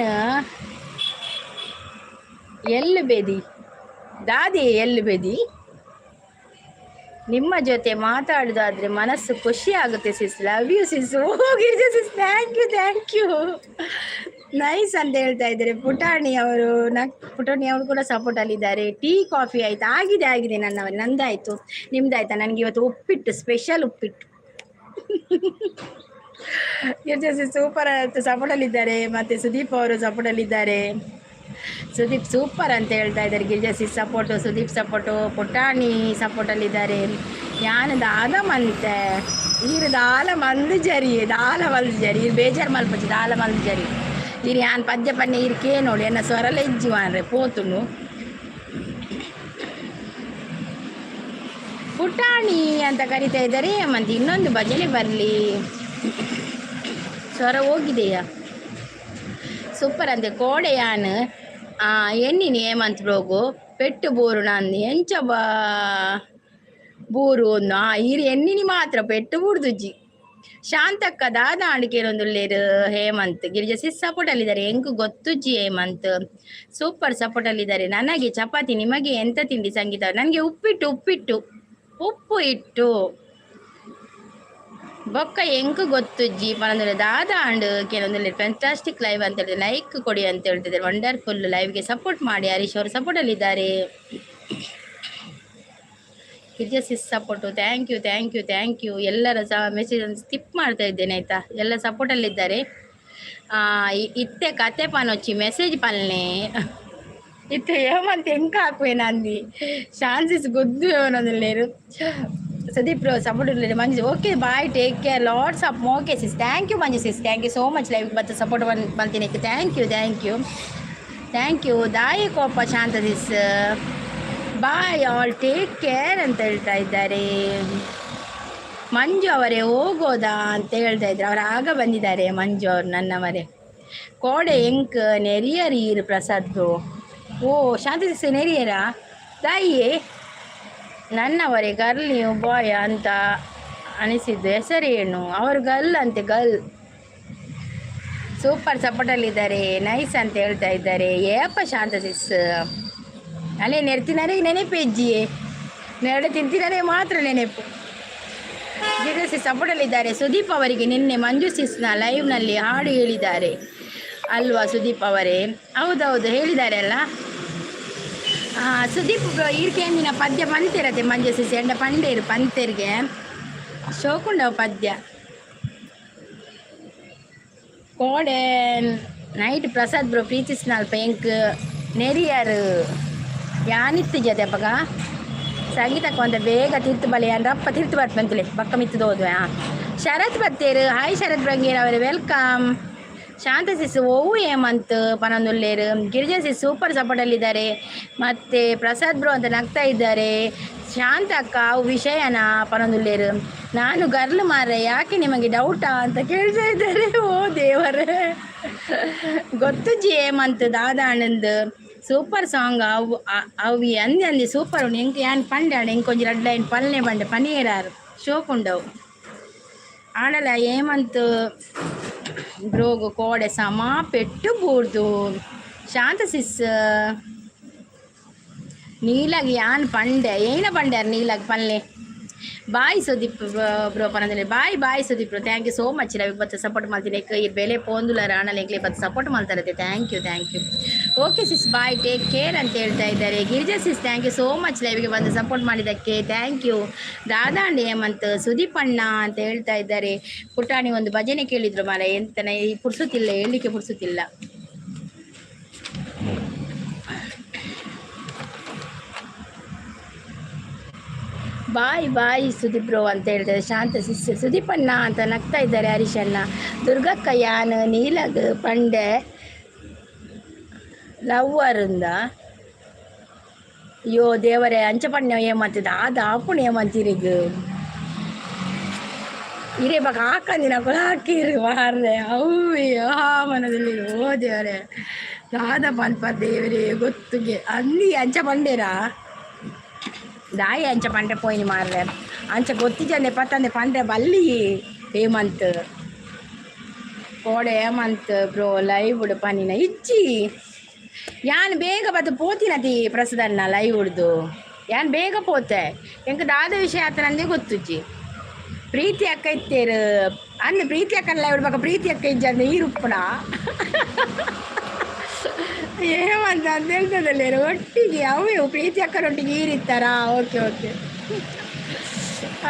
ಎಲ್ಲಿ ಬೇದಿ ದಾದಿ ಎಲ್ಲಿ ಬೇದಿ ನಿಮ್ಮ ಜೊತೆ ಮಾತಾಡೋದಾದ್ರೆ ಮನಸ್ಸು ಖುಷಿ ಆಗುತ್ತೆ ಸಿಸ್. Love you sis. ಹೋಗಿರ್ಜ ಸಿಸ್. ಥ್ಯಾಂಕ್ ಯು ನೈಸ್ ಅಂತ ಹೇಳ್ತಾ ಇದ್ದಾರೆ ಪುಟಾಣಿ ಅವರು. ಪುಟಾಣಿ ಅವರು ಕೂಡ ಸಪೋರ್ಟ್ ಅಲ್ಲಿದ್ದಾರೆ. ಟೀ ಕಾಫಿ ಆಯ್ತಾ? ಆಗಿದೆ ನಂದಾಯ್ತು. ನಿಮ್ದಾಯ್ತಾ? ನನಗೆ ಇವತ್ತು ಉಪ್ಪಿಟ್ಟು, ಸ್ಪೆಷಲ್ ಉಪ್ಪಿಟ್ಟು. ಸೂಪರ್ ಸಪೋರ್ಟ್ ಅಲ್ಲಿದ್ದಾರೆ. ಮತ್ತೆ ಸುದೀಪ್ ಅವರು ಸಪೋರ್ಟ್ ಅಲ್ಲಿದ್ದಾರೆ. ಸುದೀಪ್ ಸೂಪರ್ ಅಂತ ಹೇಳ್ತಾ ಇದ್ದಾರೆ. ಗಿರಿಜಾಸಿ ಸಪೋರ್ಟು, ಸುದೀಪ್ ಸಪೋರ್ಟು, ಪುಟಾಣಿ ಸಪೋರ್ಟಲ್ಲಿದ್ದಾರೆ. ಯಾನ್ ದಾದ ಮಂತೆ ಈರು ದಾಲ ಮಂದು ಜರಿ ಈರು ಬೇಜಾರು ಮಲ್ಪಚ್ಚಿ ದಾಲ ಮಂದು ಜರಿ ಈರು ಯಾನ್ ಪದ್ಯ ಪನ್ನೆ ಈರು ಕೇನೋಡು ಎನ್ನ ಸ್ವರಲ ಇಜ್ಜಿವಾನ್ರೆ ಪೋತುನು. ಪುಟಾಣಿ ಅಂತ ಕರಿತಾ ಇದ್ದಾರೆ. ಮತ್ತೆ ಇನ್ನೊಂದು ಭಜನೆ ಬರಲಿ. ಸ್ವರ ಹೋಗಿದೆಯಾ? ಸೂಪರ್ ಅಂತೆ ಕೋಡೆಯಾನ್ ಎಣ್ಣಿನಿ ಏಮಂತ ಬ್ರೋಗು ಪೆಟ್ಟು ಬೂರು ನಂದು ಎಂಚ ಬೂರು ಈರು ಎಣ್ಣಿನಿ ಮಾತ್ರ ಪೆಟ್ಟು ಬೂರ್ದುಜ್ಜಿ. ಶಾಂತಕ್ಕ ದಾದ ಆಡಿಕೆರೊಂದುಲ್ಲೇರು ಹೇಮಂತ್. ಗಿರಿಜಾ ಸಪೋರ್ಟ್ ಅಲ್ಲಿದ್ದಾರೆ. ಹೆಂಗ್ ಗೊತ್ತುಜ್ಜಿ ಹೇಮಂತ್ ಸೂಪರ್ ಸಪೋರ್ಟ್ ಅಲ್ಲಿದ್ದಾರೆ. ನನಗೆ ಚಪಾತಿ, ನಿಮಗೆ ಎಂತ ತಿಂಡಿ ಸಂಗೀತ? ನನಗೆ ಉಪ್ಪಿಟ್ಟು ಉಪ್ಪು ಇಟ್ಟು ಬೊಕ್ಕ ಹೆಂಗ್ ಗೊತ್ತುಜ್ಜಿ ಪನಂದ್ರೆ ದಾದ ಆಂಡ್ ಕೆಲವೊಂದು ಫ್ಯಾಂಟಾಸ್ಟಿಕ್ ಲೈವ್ ಅಂತ ಹೇಳಿದ್ರೆ ಲೈಕ್ ಕೊಡಿ ಅಂತ ಹೇಳ್ತಿದ್ದಾರೆ. ವಂಡರ್ಫುಲ್ ಲೈವ್ಗೆ ಸಪೋರ್ಟ್ ಮಾಡಿ. ಹರೀಶ್ ಅವರು support ಅಲ್ಲಿದ್ದಾರೆ. Sis support. Thank you ಎಲ್ಲರ ಮೆಸೇಜ್ ಸ್ಕಿಪ್ ಮಾಡ್ತಾ ಇದ್ದೇನೆ ಆಯ್ತಾ. ಎಲ್ಲ ಸಪೋರ್ಟ್ ಅಲ್ಲಿದ್ದಾರೆ. ಇತ್ತೆ ಕತೆ ಪನೊಚ್ಚಿ ಮೆಸೇಜ್ ಪಲ್ನೆ ಇತ್ತೆ ಏಮಂತ ಹೆಂಗೆ ಹಾಕುವೇನಂದು ಚಾನ್ಸಸ್ ಗೊದ್ದು ಅನ್ನೋದಿಲ್ಲೇರು. ಸುದೀಪ್ ಬ್ರೋ ಸಪೋರ್ಟ್ ಇರಲಿಲ್ಲ. Manju okay bye, take care, lots of okay sis. Thank you Manju sis. Thank you so much live ಮತ್ತು ಸಪೋರ್ಟ್ ಬಂತೀನಿ. ಥ್ಯಾಂಕ್ ಯು ದಾಯಿ ಕೋಪ Shanta sis. Bye all, take care ಅಂತ ಹೇಳ್ತಾ ಇದ್ದಾರೆ. ಮಂಜು ಅವರೇ ಹೋಗೋದಾ ಅಂತ ಹೇಳ್ತಾ ಇದ್ದಾರೆ. ಅವರು ಆಗ ಬಂದಿದ್ದಾರೆ ಮಂಜು ಅವರು ನನ್ನವರೇ. ಕೋಡೆ ಎಂಕ್ ನೆರಿಯರೀರು ಪ್ರಸಾದ್ ಬ್ರೋ. ಓ ಶಾಂತ ಸಿಸ್ ನೆರಿಯರಾ ತಾಯಿಯೇ? ನನ್ನವರೇ ಗರ್ಲ್ ನೀವು ಬಾಯ್ ಅಂತ ಅನಿಸಿದ್ದು ಹೆಸರೇನು? ಅವರು ಗರ್ಲ್ ಅಂತೆ. ಸೂಪರ್ ಸಪೋರ್ಟಲ್ಲಿದ್ದಾರೆ. ನೈಸ್ ಅಂತ ಹೇಳ್ತಾ ಇದ್ದಾರೆ. ಏಪ್ಪ ಶಾಂತ ಸಿಸ್ ಅಲ್ಲೇ ನೆರ್ತಿನಾರೆ ನೆನಪೆಜ್ಜಿಯೇ ನೆರಳು ತಿಂತಿನಾರೆ ಮಾತ್ರ ನೆನಪು. ಗಿರಿಜಾ ಸಪೋರ್ಟಲ್ಲಿದ್ದಾರೆ. ಸುದೀಪ್ ಅವರಿಗೆ ನಿನ್ನೆ ಮಂಜು ಸಿಸ್ನ ಲೈವ್ನಲ್ಲಿ ಹಾಡು ಹೇಳಿದ್ದಾರೆ ಅಲ್ವಾ ಸುದೀಪ್ ಅವರೇ? ಹೌದೌದು ಹೇಳಿದ್ದಾರೆ ಅಲ್ಲ. ಸುದೀಪ್ ಈರ್ಕೆಂದಿನ ಪದ್ಯ ಪಂತಿರತ್ತೆ ಮಂಜು ಸಿಸಿ ಎಂಡ ಪಂಡೇರು ಪಂತೆರ್ಗೆ ಶೋಕುಂಡವ ಪದ್ಯ ಕೋಡೆ ನೈಟ್ ಪ್ರಸಾದ್ ಬ್ರೋ ಪ್ರೀತಿಸ್ನಾಲ್ ಪೆಂಕ್ ನೆರಿಯರು ಯಾನಿತ್ತು ಜತೆ ಪಗ ಸಂಗೀತಕ್ಕೆ ಒಂದು ಬೇಗ ತಿರ್ತು ಬಲಿ ಅಂದ್ರಪ್ಪ ತಿರ್ತು ಬರ್ಪಂತಲೇ ಪಕ್ಕ ಮಿತ್ತದು ಹೋದ್ವೆ. ಶರತ್ ಬತ್ತೇರು. ಹಾಯ್ ಶರತ್ ಬ್ರಂಗೇರ್ ಅವರೇ, ವೆಲ್ಕಮ್. ಶಾಂತ ಸಿಸ್ ಓವು ಹೇಮಂತ್ ಪನೊಂದುಲ್ಲೇರು. ಗಿರಿಜಾ ಸಿಸ್ ಸೂಪರ್ ಸಪೋರ್ಟಲ್ಲಿದ್ದಾರೆ. ಮತ್ತು ಪ್ರಸಾದ್ ಬ್ರೋ ಅಂತ ನಗ್ತಾ ಇದ್ದಾರೆ. ಶಾಂತ ಅಕ್ಕ ಅವು ವಿಷಯನ ಪನೊಂದುಲ್ಲೇರು. ನಾನು ಗರ್ಲ್ ಮಾರ್ರೆ ಯಾಕೆ ನಿಮಗೆ ಡೌಟಾ ಅಂತ ಕೇಳ್ತಾ ಇದ್ದಾರೆ. ಓ ದೇವರೇ ಗೊತ್ತುಜ್ಜಿ ಹೇಮಂತ್ ದಾದ ಅಣ್ಣಂದು ಸೂಪರ್ ಸಾಂಗ್ ಅವು ಅಂದಿ ಸೂಪರ್ ಉಂಡು. ಎಂಕ್ ಯಾನ್ ಪಂಡೆ ಆಡ ಎಂಕೊಂಜಿ ರಡ್ಡ ಏನು ಪಲ್ನೆ ಬಂಡೆ ಪನೀರಾರು ಶೋಕುಂಡವು ಆಡಲ್ಲ. ಹೇಮಂತ್ ಬ್ರೋಗು ಕೋಡೆ ಸಮ ಪೆಟ್ಟು ಬೂರ್ದು. ಶಾಂತ ಸಿಸ್ ನೀಲಾಗಿ ಯಾನ್ ಪಂಡೆ ಏನ ಪಂಡ್ಯಾರ ನೀಲಾಗಿ ಪಲ್ಲೆ. ಬಾಯ್ ಸುದೀಪ್ ಬ್ರೋ ಪನದಲ್ಲಿ bye Sudeep bro. Thank you so much live ಬತ್ತು ಸಪೋರ್ಟ್ ಮಾಡ್ತೀನಿ. ಈ ಬೆಲೆ ಪೋಂದುಲಾರ ಆಣಲೆಂಗ್ಲಿ ಬತ್ತು ಸಪೋರ್ಟ್ ಮಾಡ್ತಾರತ್ತೆ. Thank you okay sis bye, take care ಅಂತ ಹೇಳ್ತಾ ಇದ್ದಾರೆ. Girija sis thank you so much ಲೈವ್ಗೆ ಬಂದು ಸಪೋರ್ಟ್ ಮಾಡಿದ್ದಕ್ಕೆ. Thank you. ದಾದಾಂಡಿ ಹೇಮಂತ್ ಸುದೀಪ್ ಅಣ್ಣ ಅಂತ ಹೇಳ್ತಾ ಇದ್ದಾರೆ. ಪುಟಾಣಿ ಒಂದು ಭಜನೆ ಕೇಳಿದ್ರು ಮಾರ ಎಂತನೇ ಪುಡ್ಸುತ್ತಿಲ್ಲ, ಹೇಳಲಿಕ್ಕೆ ಪುಡ್ಸುತ್ತಿಲ್ಲ. ಬಾಯ್ ಸುದೀಪ್ ಬ್ರೋ ಅಂತ ಹೇಳ್ತಾರೆ. ಶಾಂತ ಸಿಸ್ ಸುದೀಪಣ್ಣ ಅಂತ ನಗ್ತಾ ಇದ್ದಾರೆ. ಹರೀಶಣ್ಣ ದುರ್ಗಕ್ಕ ಯಾನ್ ನೀಲಗ್ ಪಂಡೆ ಲವ್ವರಿಂದ. ಅಯ್ಯೋ ದೇವರೇ ಅಂಚಪಣ್ಣ ಏಮಂತಿದ್ದ ಆದ ಆಪುಣ ಏಮಂತಿರಿಗು ಇರೇ ಬಾಗ ಹಾಕಂದಿನ ಕೂಡ ಹಾಕಿರಿ ಮಾರ್ರೆ ಅವ್ಯೋ ಮನದಲ್ಲಿ. ಓ ದೇವರೇ ದಾದ ಪನ್ಪ ದೇವರೇ ಗೊತ್ತುಗೆ ಅಂದಿ ಅಂಚ ಪಂಡೇರಾ ದಾಯಿ ಅಂಚ ಪಂಡೆ ಪೋಯಿನಿ ಮಾರ್ರೆ ಅಂಚ ಗೊತ್ತಿಜಂದೆ ಪತ್ತಂದೆ ಪಂಡೆ ಬಲ್ಲಿ ಹೇಮಂತ್ ಕೋಡೆ ಹೇಮಂತ್ ಬ್ರೋ ಲೈವ್ ಉಡು ಪನಿನ ಇಜ್ಜಿ ಯಾನ್ ಬೇಗ ಬತ್ತು ಪೋತಿನತಿ ಪ್ರಸದನ್ನ ಲೈವ್ ಉಡ್ದು ಯಾನ್ ಬೇಗ ಪೋತೆ ಎಂಕ ದಾದ ವಿಷಯ ಆತ ನಂದೇ ಗೊತ್ತುಜ್ಜಿ ಪ್ರೀತಿ ಅಕ್ಕ ಇತ್ತೇರು ಅಂದ್ ಪ್ರೀತಿ ಅಕ್ಕನ ಲೈವ್ ಉಡ್ಬೇಕ ಪ್ರೀತಿ ಅಕ್ಕ ಇಜ್ಜ ಅಂದ ಈ ರೂಪಣ ಹೇಮಂತ ಅಂತ ಹೇಳ್ತದಲ್ಲ ಒಟ್ಟಿಗೆ ಅವು ಪ್ರೀತಿ ಅಕ್ಕನೊಟ್ಟಿಗೆ ಈರಿತ್ತಾರ ಓಕೆ ಓಕೆ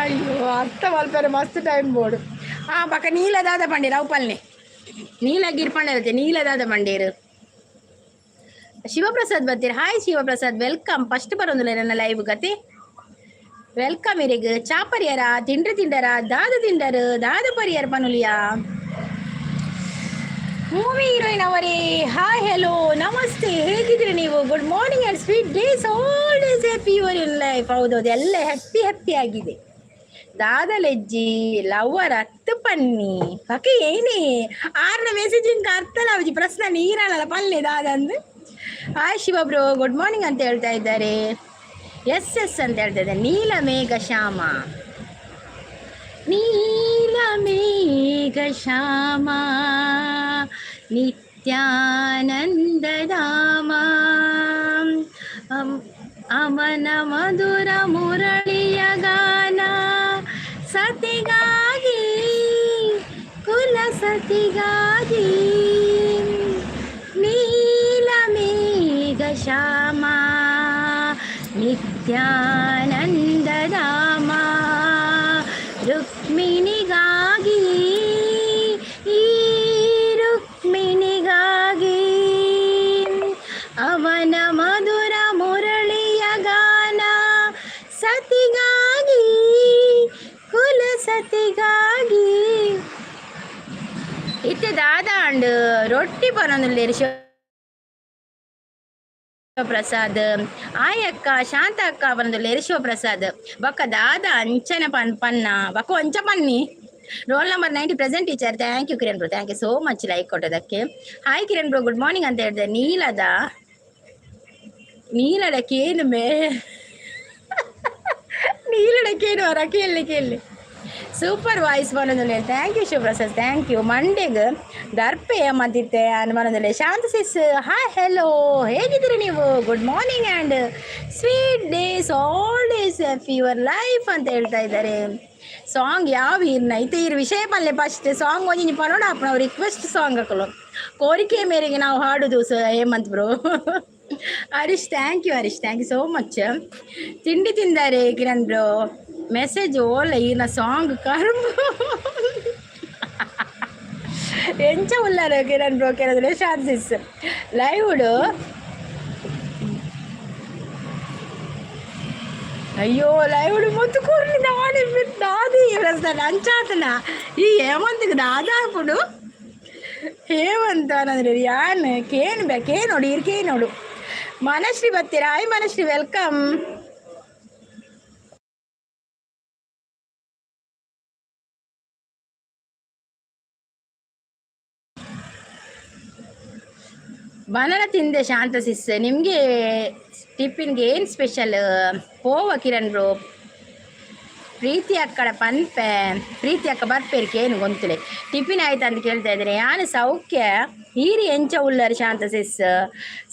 ಅಯ್ಯೋ ಅರ್ಥ ಮಲ್ಪರೆ ಮಸ್ತ್ ಟೈಮ್ ಬೋರ್ಡು ಪಕ್ಕ ನೀಲದಾದ ಪಂಡೇರು ಅವು ಪಲ್ಲೆ ನೀಲಗಿರ್ ಪಂಡೇರತ್ತೆ ನೀಲದಾದ ಪಂಡೇರು ಶಿವಪ್ರಸಾದ್ ಬರ್ತೀರ ಹಾಯ್ ಶಿವಪ್ರಸಾದ್ ವೆಲ್ಕಮ್ ಫಸ್ಟ್ ಬರೋದಿಲ್ಲ ನನ್ನ ಲೈವ್ ಗತಿ ವೆಲ್ಕಮ್ ಇರಿಗ ಚಾಪರಿಯರ ತಿಂಡರ ದಾದ ತಿಂಡರು ದಾದ ಪರಿಯರ್ ಪನುಲಿಯಾ ಮೂವಿ ಹೀರೋಯಿನ್ ಅವರೇ ಹಾಯ್ ಹೆಲೋ ನಮಸ್ತೆ ಹೇಗಿದ್ದೀರಿ ನೀವು good morning and sweet days all days happy your in life ಹೌದು ಎಲ್ಲ ಹ್ಯಾಪಿ ಆಗಿದೆ ದಾದಲೆಜ್ಜಿ ಲವ್ವರ್ ಹತ್ತು ಪನ್ನಿ ಪಕ್ಕ ಏನೇ ಆರ್ನ ಮೆಸೇಜ್ ಇಂಕ ಅರ್ಥ ನಾವಜಿ ಪ್ರಶ್ನೆ ನೀರಲ್ಲ ಪಲ್ಲೆ ದಾದ ಅಂದು hi Shiva bro good morning ಅಂತ ಹೇಳ್ತಾ ಇದ್ದಾರೆ ಎಸ್ ಅಂತ ಹೇಳ್ತಾ ಇದ್ದಾರೆ ನೀಲ ಮೇಘ ಶ್ಯಾಮ ನೀಲ ಮೇಘ ಶ್ಯಾಮ ನಿತ್ಯಾನಂದ ಧಾಮ ಅವನ ಮಧುರ ಮುರಳಿಯ ಗಾನ ಸತಿಗಾಗಿ ಕುಲ ಸತಿಗಾಗಿ ನೀಲ ಮೇಘ ಶ್ಯಾಮ ನಿತ್ಯಾನಂದ ಧಾಮ ರುಕ್ಮಿಣಿಗಾಗಿ ಈ ರುಕ್ಮಿಣಿಗಾಗಿ ಅವನ ಮಧುರ ಮುರಳಿಯ ಗಾನ ಸತಿಗಾಗಿ ಕುಲ ಸತಿಗಾಗಿ ಇತ್ತೆ ದಾದ ಅಂಡ್ ರೊಟ್ಟಿ ಬರೋದಿಲ್ಲ ಶಿವಪ್ರಸಾದ್ ಆಯಕ್ಕ ಶಾಂತ ಅಕ್ಕ ಬಂದು ಶಿವಪ್ರಸಾದ್ ಬಕ್ಕ ದಾದ ಅಂಚನ ಪನ್ನ ಬಕ್ಕ ಒಂಚ ಪನ್ನಿ roll number 90 present teacher thank you Kiran bro thank you so much like ಕೊಟ್ಟೋದಕ್ಕೆ hi Kiran bro good morning ಅಂತ ಹೇಳಿದೆ ನೀಲದ ಕೇನು ನೀಲದ ಕೇನು ಅವರ ಕೇಳಿ ಸೂಪರ್ ವಾಯ್ಸ್ ಬರೋದಿಲ್ಲ thank you Shivaprasad thank you ಮಂಡೆಗೆ ದರ್ಪೆ ಮತ್ತಿತ್ತೆ ಅನ್ನು ಬರೋದಿಲ್ಲ ಶಾಂತ ಸಿಸ್ ಹಾಯ್ ಹೆಲೋ ಹೇಗಿದ್ದೀರಿ ನೀವು good morning and sweet days all days your life ಅಂತ ಹೇಳ್ತಾ ಇದ್ದಾರೆ ಸಾಂಗ್ ಯಾವ ಇರ್ನ ಐತೆ ಇರ್ ವಿಷಯ ಪಲ್ಲೆ ಫಸ್ಟ್ ಸಾಂಗ್ ಒಂಜಿ ಪನೋಡ ನಾವು ರಿಕ್ವೆಸ್ಟ್ ಸಾಂಗ್ ಹಾಕಲು ಕೋರಿಕೆ ಮೇರೆಗೆ ನಾವು ಹಾಡುದು Hemanth bro Harish thank you so much ತಿಂಡಿ ತಿಂದಾರೆ ಕಿರಣ್ ಬ್ರೋ ಮೆಸೇಜ್ ಓಲ್ಲ ಈನ ಸಾಂಗ್ ಕರ್ಮ ಎಂಚ ಉಲ್ಲಾರ ಕಿರಣ್ ಬ್ರೋ ಕೇಳಿದ್ರೆ ಶಾನ್ಸಿಸ್ ಲೈವ್ ಉಡು ಅಯ್ಯೋ ಲೈವ್ ಉಡು ಮುತ್ತು ಕೂರ್ಲಿ ದಾದಿ ಅಂಚಾತನ ಈ ಹೇಮಂತಿಗೆ ದಾದ ಹಾಕ್ಬಿಡು ಹೇಮಂತ ಅನ್ನಂದ್ರೆ ಯಾನ್ ಕೇನೋಡು ಇರ್ಕೇನೋಡು ಮನಶ್ರೀ ಬರ್ತೀರಾ ಹಾಯ್ ಮನಶ್ರೀ ವೆಲ್ಕಮ್ ಬನಾನ ತಿಂದೆ ಶಾಂತ ಸಿಸ್ ನಿಮಗೆ ಟಿಫಿನ್ಗೆ ಏನು ಸ್ಪೆಷಲ್ ಹೋವ ಕಿರಣ್ ಬ್ರೋ ಪ್ರೀತಿ ಅಕ್ಕಡ ಪನ್ಪೆ ಪ್ರೀತಿ ಅಕ್ಕ ಬರ್ಪೇರಿಕೆ ಏನು ಗೊಂತಿಲೆ ಟಿಫಿನ್ ಆಯ್ತು ಅಂತ ಕೇಳ್ತಾ ಇದ್ದಾರೆ ಯಾನು ಸೌಖ್ಯ ಹೀರಿ ಎಂಚ ಉಳ್ಳಾರ ಶಾಂತ ಸಿಸ್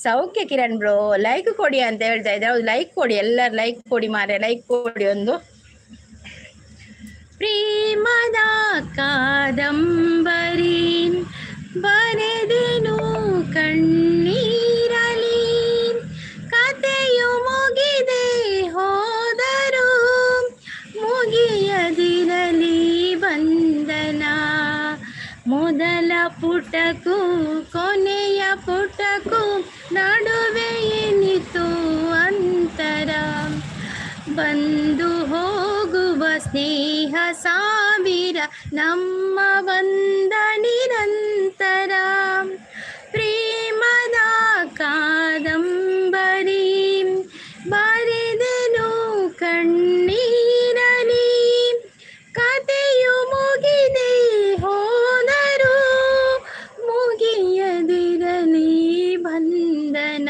ಸೌಖ್ಯ ಕಿರಣ್ ಬ್ರೋ ಲೈಕ್ ಕೊಡಿ ಅಂತ ಹೇಳ್ತಾ ಇದ್ದಾರೆ ಹೌದು ಲೈಕ್ ಕೊಡಿ ಎಲ್ಲರೂ ಲೈಕ್ ಕೊಡಿ ಮಾರೆ ಲೈಕ್ ಕೊಡಿ ಒಂದು ಪ್ರೇಮದ ಕಾದಂಬರಿ ಬರೆದೆನು ಕಣ್ಣೀರಲಿ ಕತೆಯು ಮುಗಿದೆ ಹೋದರು ಮುಗಿಯದಿರಲಿ ಬಂಧನ ಮೊದಲ ಪುಟಕ್ಕೂ ಕೊನೆಯ ಪುಟಕ್ಕೂ ನಡುವೆ ಏನಿತು ಅಂತರ ಬಂದು ಹೋಗುವ ಸ್ನೇಹ ಸಾವಿರ ನಮ್ಮ ಬಂದ ನಿರಂತರ ಪ್ರೇಮದ ಕಾದಂಬರಿ ಬರೆದೆನು ಕಣ್ಣೀರಲಿ ಕತೆಯು ಮುಗಿದೆ ಹೋದರು ಮುಗಿಯದಿರಲಿ ಬಂಧನ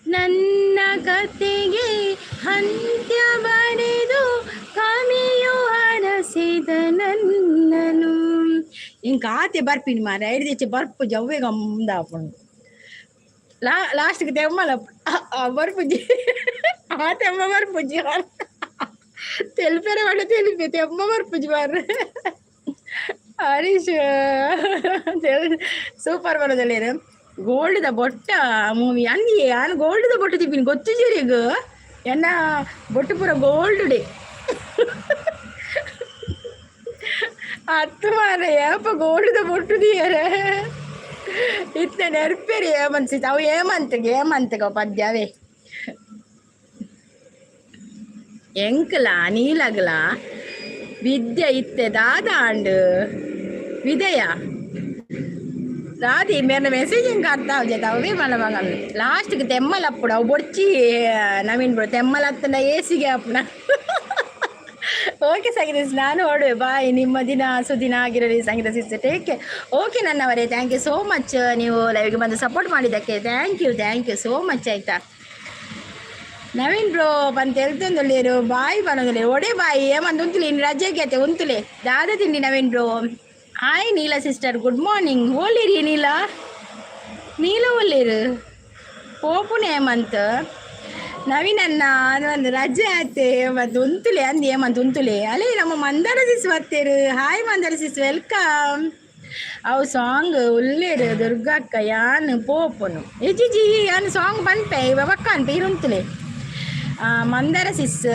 ನನ್ನ ಕತೆಗೆ ಅಂತ್ಯ ಬರೆದು ಕವಿಯು ಹರಸಿದ ನನ್ನನು ಇಂಕ ಆತೆ ಬರ್ಪಿನಿ ಮಾರ ಹಿಡಿದೆಚ್ಚೆ ಬರ್ಪು ಜವ್ವೆ ಗಮ್ದ ಆಪುಂಡು ಲಾಸ್ಟ್ಗೆ ತೆಮ್ಮಲ ಬರ್ಪುಜಿ ಆ ತೆಮ್ಮ ಬರ್ಪುಜಿ ತೆಲ್ಪೆರೆ ಮಾಡ ತೆಲಿಪೆ ತೆಮ್ಮ ಬರ್ಪುಜಿ ಮಾರ ಹರೀಶ್ ಸೂಪರ್ ಬರೋದಲ್ಲ ಗೋಲ್ಡ್ ದ ಬೊಟ್ಟ ಮೂವಿ ಅಂದಿ ನಾನು ಗೋಲ್ಡ್ ದ ಬೊಟ್ಟ ತಿಪ್ಪಿನಿ ಗೊತ್ತು ಜೀರಿಗ ಎನ್ನ ಬೊಟ್ಟು ಪೂರ ಗೋಲ್ಡ್ ಡೇ ಹತ್ತು ಮಾರ ಏಪ ಗೋಲ್ಡ್ ದ ಬೊಟ್ಟು ದಿಯರ ಇತ್ತ ನೆರ್ಪೇರಿ ಏಮನ್ಸಿತ್ತು ಅವು ಏಮಂತಗ ಪದ್ಯವೇ ಎಂಕಲ ನೀಲಗಲ ವಿದ್ಯೆ ಇತ್ತೆ ದಾದಾಂಡು ವಿದಯ దాది మీరు మెసేజ్ ఇంకా అర్థం చేద్దావి మన లాస్ట్కి తెమ్మలు అప్పుడు అవి పొడిచి నవీన్ బ్రో తెమ్మలు వస్తున్నా ఏసిಗೆ ಅಪ್ಪನ ಓಕೆ ಸಂಗೀತ ನಾನು ಹೊಡುವೆ ಬಾಯ್ ನಿಮ್ಮ ದಿನ ಸುದಿನ ಆಗಿರಲಿ ಸಂಗೀತ ಸಿಸ್ಟರ್ ಟೇಕ್ ಓಕೆ ನನ್ನವರೇ ಥ್ಯಾಂಕ್ ಯು ಸೋ ಮಚ್ ನೀವು ಲೈವ್ಗೆ ಬಂದು ಸಪೋರ್ಟ್ ಮಾಡಿದ್ದಕ್ಕೆ ಥ್ಯಾಂಕ್ ಯು ಸೋ ಮಚ್ ಆಯಿತಾ ನವೀನ್ ಬ್ರೋ ಬಂತ ಹೇಳ್ತಂದುಳ್ಳೇರು ಬಾಯ್ ಬರೋದಿಲ್ಲ ಒಡೆ ಬಾಯಿ ಏಮಂತ ಉಂತುಲಿ ಇನ್ನು ರಜೆಗೆ ಐತೆ ಉಂತುಲೆ ದಾದ ತಿಂಡಿ Naveen bro hi Neela sister good morning ಓಲಿರಿ ನೀಲ ಓಲಿರು ಪೋಪುನೆ ಹೇಮಂತ್ ನವೀನ್ ಅನ್ನ ಒಂದು ರಜೆ ಆಯ್ತೆ ಮತ್ತು ಉಂತುಲೆ ಅಂದು ಹೇಮಂತ್ ಉಂತುಲೆ ಅಲ್ಲೇ ನಮ್ಮ ಮಂದಾರ ಸಿಸ್ ಬರ್ತೇರು ಹಾಯ್ ಮಂದಾರ ಸಿಸ್ ವೆಲ್ಕಮ್ ಅವು ಸಾಂಗ್ ಉಳ್ಳೇರು ದುರ್ಗಕ್ಕ ಯಾನ್ ಪೋಪುನು ಎಜಿಜಿ ಯಾನ್ ಸಾಂಗ್ ಪನ್ಪೆ ಇವಕ್ಕ ಅನ್ಪೆ ಇರುಂತುಲೆ ಮಂದಾರ ಸಿಸ್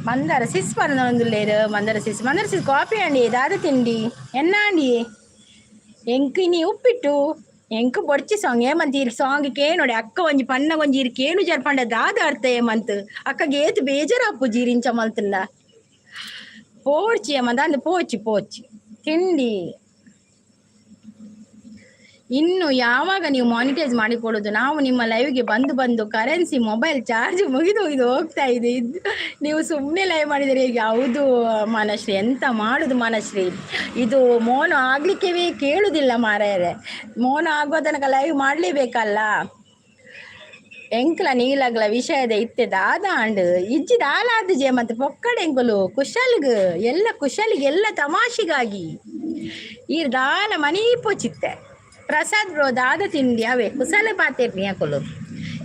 ಮಂದಾರ ಸಿಸ್ ಪನ್ನೊಂದುಲ್ಲೇರು ಮಂದಾರ ಸಿಸ್ ಕಾಫಿ ಅಂಡಿ ದಾದ ತಿಂಡಿ ಎನ್ನ ಅಂಡಿ ಎಂಕಿನಿ ಉಪ್ಪಿಟ್ಟು ಎಂಕ ಬೊಡ್ಚಿ ಸಾಂಗ್ ಏಮಂತ ಇರ್ ಸಾಂಗ್ ಕೇನೋಡಿ ಅಕ್ಕ ಒಂಜಿ ಪನ್ನ ಒಂಜಿ ಇರ್ ಕೇನು ಜರ್ಪಂಡ ದಾದ ಅರ್ಥ ಏಮಂತ್ ಅಕ್ಕಗೆ ಏತು ಬೇಜಾರಪ್ಪು ಜೀರಿಂಚ ಮಲ್ತಲ್ಲ ಪೋಡ್ಚಿ ಏಮಂತ ಅಂದು ಪೋಚಿ ತಿಂಡಿ ಇನ್ನು ಯಾವಾಗ ನೀವು ಮಾನಿಟೈಸ್ ಮಾಡಿಕೊಡೋದು ನಾವು ನಿಮ್ಮ ಲೈವ್ಗೆ ಬಂದು ಕರೆನ್ಸಿ ಮೊಬೈಲ್ ಚಾರ್ಜ್ ಮುಗಿದು ಹೋಗ್ತಾ ಇದೆ ನೀವು ಸುಮ್ಮನೆ ಲೈವ್ ಮಾಡಿದರೆ ಹೌದು ಮನಶ್ರೀ ಎಂತ ಮಾಡೋದು ಮನಶ್ರೀ ಇದು ಮೋನ ಆಗ್ಲಿಕ್ಕೆ ಕೇಳುವುದಿಲ್ಲ ಮಾರಾಯರೆ ಮೋನ ಆಗೋ ತನಕ ಲೈವ್ ಮಾಡಲೇಬೇಕಲ್ಲ ಎಂಕ್ಲ ನೀಲಗ್ಲ ವಿಷಯದ ಇತ್ತೆ ದಾದ ಅಂಡ್ ಇಜ್ಜಿದ ಆಲಾದ ಜೆ ಮತ್ತೆ ಪೊಕ್ಕಡೆಂಕುಲು ಕುಶಲಿಗೆ ಎಲ್ಲ ತಮಾಷೆಗಾಗಿ ಈ ದಾಲ ಮನಿ ಪೋಚಿತ್ತೆ ಪ್ರಸಾದ್ ಬ್ರೋ ದಾದ ತಿಂಡಿ ಅವೇ ಕುಸಲ ಪಾತೇರ್ನಿ ಹಾಕೊಲು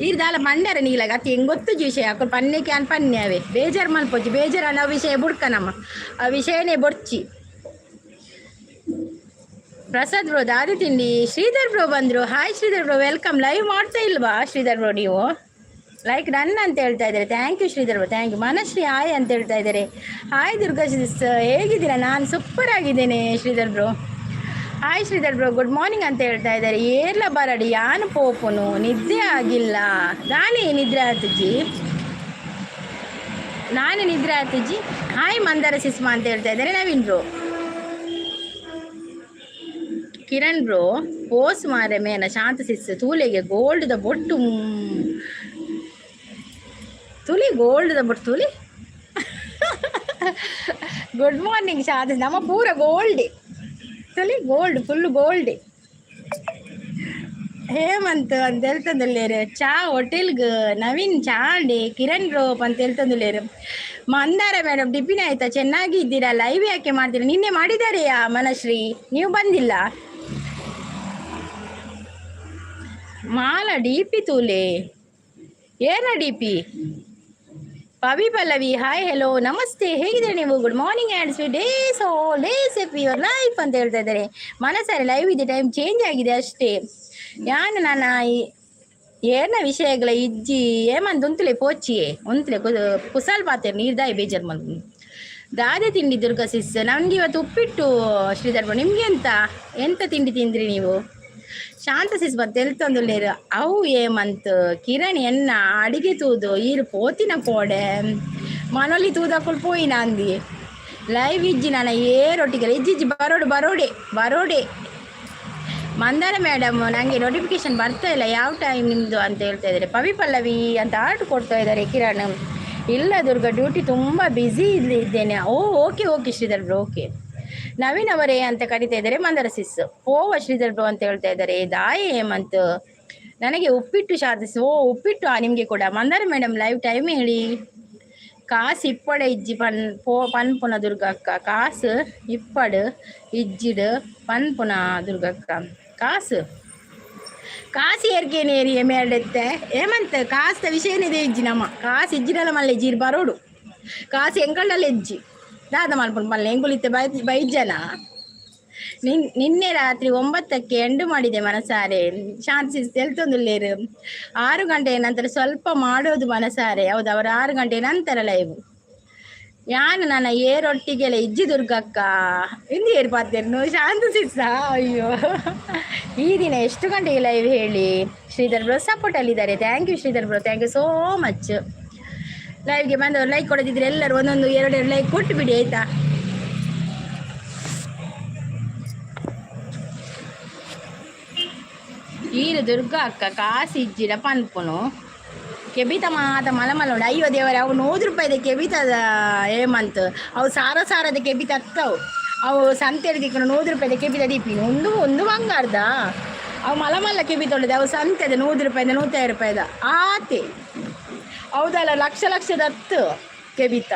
ಈರ್ದಾಲ ಮಂಡ್ಯರ ನೀಲಾಗ ಅತಿ ಹೆಂಗೆ ಗೊತ್ತು ವಿಷಯ ಹಾಕೊಂಡು ಪನ್ನೆಕ್ಕೆ ಅನ್ ಪನ್ನೆ ಅವೇ ಬೇಜಾರು ಮಲ್ಪೊಚ್ಚಿ ಬೇಜಾರು ಅನ್ನೋ ವಿಷಯ ಬುಡ್ಕನಮ್ಮ ಆ ವಿಷಯನೇ ಬೊಡ್ಚಿ ಪ್ರಸಾದ್ ಬ್ರೋ ದಾದ ತಿಂಡಿ ಶ್ರೀಧರ್ ಬ್ರೋ ಬಂದರು hi Sridhar bro welcome live ಮಾಡ್ತಾ ಇಲ್ವಾ ಶ್ರೀಧರ್ ಬ್ರೋ ನೀವು ಲೈಕ್ ಡನ್ ಅಂತ ಹೇಳ್ತಾ ಇದ್ದಾರೆ thank you Sridhar bro thank you Manashree hi ಅಂತ ಹೇಳ್ತಾ ಇದ್ದಾರೆ ಹಾಯ್ ದುರ್ಗಾ ಹೇಗಿದ್ದೀರಾ ನಾನು ಸೂಪರ್ ಆಗಿದ್ದೇನೆ Sridhar bro hi Sridhar bro good morning ಅಂತ ಹೇಳ್ತಾ ಇದ್ದಾರೆ ಏರ್ಲ ಬರಡಿ ಯಾನು ಪೋಪುನು ನಿದ್ದೆ ಆಗಿಲ್ಲ ನಾನೇ ನಿದ್ರೆ ಆತಜ್ಜಿ ಹಾಯ್ ಮಂದಾರ ಸಿಸ್ಮಾ ಅಂತ ಹೇಳ್ತಾ ಇದ್ದಾರೆ ನವೀನ್ ಬ್ರೋ ಕಿರಣ್ ಬ್ರೋ ಪೋಸ್ ಮಾರೆ ಮೇನ ಶಾಂತ ಸಿಸ್ ತೂಲೆಗೆ ಗೋಲ್ಡ್ ದ ಬೊಟ್ಟು ಗೋಲ್ಡ್ ದ ಬೊಟ್ಟು ಗುಡ್ ಮಾರ್ನಿಂಗ್ ಶಾಂತ ನಮ್ಮ ಪೂರ gold gold full gold Hemanth ಅಂತ ಹೇಳ್ತಂದುಲ್ಲೇರು ಚಾ ಹೋಟೆಲ್ಗೆ ನವೀನ್ ಚಾ ಅಂಡಿ ಕಿರಣ್ ರೋಪ್ ಅಂತ ಹೇಳ್ತಂದುಲ್ಲೇರು ಮಂದಾರ ಮೇಡಮ್ ಟಿಫಿನ್ ಆಯ್ತಾ ಚೆನ್ನಾಗಿ ಇದ್ದೀರಾ ಲೈವ್ ಯಾಕೆ ಮಾಡ್ತೀರಾ ನಿನ್ನೆ ಮಾಡಿದಾರೆಯಾ ಮನಶ್ರೀ ನೀವು ಬಂದಿಲ್ಲ ಮಾಲ ಡಿ ಪಿ ತೂಲೆ ಏನ D P Pavi Pallavi hi hello ನಮಸ್ತೆ ಹೇಗಿದ್ದಾರೆ ನೀವು good morning and sweet days all days F your life ಅಂತ ಹೇಳ್ತಾ ಇದ್ದಾರೆ ಮನಸ್ಸಾರೆ ಲೈವ್ ಇದೆ ಟೈಮ್ ಚೇಂಜ್ ಆಗಿದೆ ಅಷ್ಟೇ ಯಾನು ನನ್ನ ಏನ ವಿಷಯಗಳ ಇಜ್ಜಿ ಏಮಂತ ಉಂತಲೆ ಪೋಚಿಯೇ ಉಂತಲೆ ಕುಸಲ್ ಪಾತೇರು ನೀರ್ದಾಯಿ ಬೇಜಾರು ಮಲ್ ದಾದೆ ತಿಂಡಿ ದುರ್ಗಾ ಸಿಸ್ ನನಗೆ ಇವತ್ತು ಉಪ್ಪಿಟ್ಟು ಶ್ರೀಧರ್ ನಿಮಗೆ ಎಂತ ತಿಂಡಿ ತಿಂದ್ರಿ ನೀವು ಶಾಂತ ಸಿಸ್ ಬಂತ ಎಲ್ತಂದುಲ್ಲೇರು ಅವು ಏಮಂತ್ ಕಿರಣ್ ಎನ್ನ ಅಡಿಗೆ ತೂದು ಈರು ಪೋತಿನ ಪೋಡೆ ಮನೊಲಿ ತೂದಕ್ಕಳು ಪೋಯಿನ ಅಂದಿ ಲೈವ್ ಇಜ್ಜಿ ನಾನು ರೊಟ್ಟಿಗೆ ಇಜ್ಜಿಜ್ಜಿ ಬರೋಡೆ ಮಂದಾರ ಮೇಡಮ್ ನನಗೆ ನೋಟಿಫಿಕೇಶನ್ ಬರ್ತಾ ಇಲ್ಲ ಯಾವ ಟೈಮ್ ನಿಮ್ಮದು ಅಂತ ಹೇಳ್ತಾ ಇದ್ದಾರೆ ಪವಿ ಪಲ್ಲವಿ ಅಂತ ಆರ್ಟ್ ಕೊಡ್ತಾ ಇದ್ದಾರೆ ಕಿರಣ್ ಇಲ್ಲ ದುರ್ಗಾ ಡ್ಯೂಟಿ ತುಂಬ ಬ್ಯುಸಿ ಇದ್ದೇನೆ okay Sridhar bro okay Naveen ಅವರೇ ಅಂತ ಕರಿತಾ ಇದ್ದಾರೆ ಮಂದಾರ ಸಿಸ್ ಶ್ರೀಧರ್ ಬ್ರೋ ಅಂತ ಹೇಳ್ತಾ ಇದ್ದಾರೆ ದಾಯ ಹೇಮಂತ್ ನನಗೆ ಉಪ್ಪಿಟ್ಟು ಶಾದಿಸಿ ಉಪ್ಪಿಟ್ಟು ನಿಮಗೆ ಕೂಡ ಮಂದಾರ ಮೇಡಮ್ ಲೈವ್ ಟೈಮ್ ಹೇಳಿ ಕಾಸು ಇಪ್ಪಡೆ ಇಜ್ಜಿ ಪನ್ಪುನ ದುರ್ಗಕ್ಕ ಕಾಸು ಇಪ್ಪಡು ಇಜ್ಜಿಡು ಪನ್ಪುನ ದುರ್ಗಕ್ಕ ಕಾಸು ಕಾಸು ಏರ್ಗೇನೇರಿಯ ಮೇಲೆತ್ತೆ ಏಮಂತ ಕಾಸ್ತ ವಿಷಯನಿದೆ ಇಜ್ಜಿ ನಮ್ಮ ಕಾಸು ಇಜ್ಜಿನಲ್ಲ ಮಲ್ಲ ಇಜ್ಜಿರು ಬರೋಡು ಕಾಸು ಎಂಕಳ್ಳಲ್ಲಿ ಇಜ್ಜಿ ದಾದ ಮಲ್ಪುಂಡು ಮಲ್ಲ ಎಂಗುಲಿತ್ತೆ ಬೈಜ್ಜನ ನಿನ್ನೆ ರಾತ್ರಿ 9ಕ್ಕೆ ಎಂಡು ಮಾಡಿದೆ ಮನಸಾರೆ ಶಾಂತಿ ತೆಲ್ತೊಂದುಲ್ಲೇರು 6 ಗಂಟೆಯ ನಂತರ ಸ್ವಲ್ಪ ಮಾಡೋದು ಮನಸಾರೆ ಹೌದು ಅವರು 6 ಗಂಟೆ ನಂತರ ಲೈವ್ ಯಾನು ನನ್ನ ಏರೊಟ್ಟಿಗೆಲ್ಲ ಇಜ್ಜಿ ದುರ್ಗಕ್ಕ ಇಂದು ಏರು ಪಾತೇನು ಶಾಂತಿ ಸಿಸ್ಸ ಅಯ್ಯೋ ಈ ದಿನ ಎಷ್ಟು ಗಂಟೆಗೆ ಲೈವ್ ಹೇಳಿ ಶ್ರೀಧರ್ ಬ್ರೋ ಸಪೋರ್ಟ್ ಅಲ್ಲಿದ್ದಾರೆ thank you Sridhar bro thank you so much ಲೈವ್ಗೆ ಬಂದವರು ಲೈಕ್ ಕೊಡೋದಿದ್ರೆ ಎಲ್ಲರೂ ಒಂದೊಂದು 2 ಲೈಕ್ ಕೊಟ್ಟು ಬಿಡಿ ಆಯ್ತಾ ಈರು ದುರ್ಗ ಅಕ್ಕ ಕಾಸು ಇಜ್ಜಿಡ ಪನ್ಪುನು ಕೆಬಿತ ಮಾತ ಮಲಮಲೋಡು ಅಯ್ಯೋ ದೇವರೇ ಅವು 100 ರೂಪಾಯಿದ ಕೆಬಿತದ ಏಮಂತ ಅವು ಸಾರದ ಕೆಬಿತ ಹತ್ತವು ಅವು ಸಂತೆಯಲ್ಲಿ ದಿಕ್ಕನು 100 ರೂಪಾಯಿದ ಕೆಬಿತ ದೀಪಿನ ಒಂದು ಬಂಗಾರದ ಅವು ಮಲಮಲ್ಲ ಕೆಬಿತೊಳ್ಳಿದೆ ಅವು ಸಂತೆದ 100 ರೂಪಾಯಿದ 150 ರೂಪಾಯಿದ ಆತೆ ಹೌದಲ್ಲ ಲಕ್ಷದ ಹತ್ತು ಕೆಬಿತ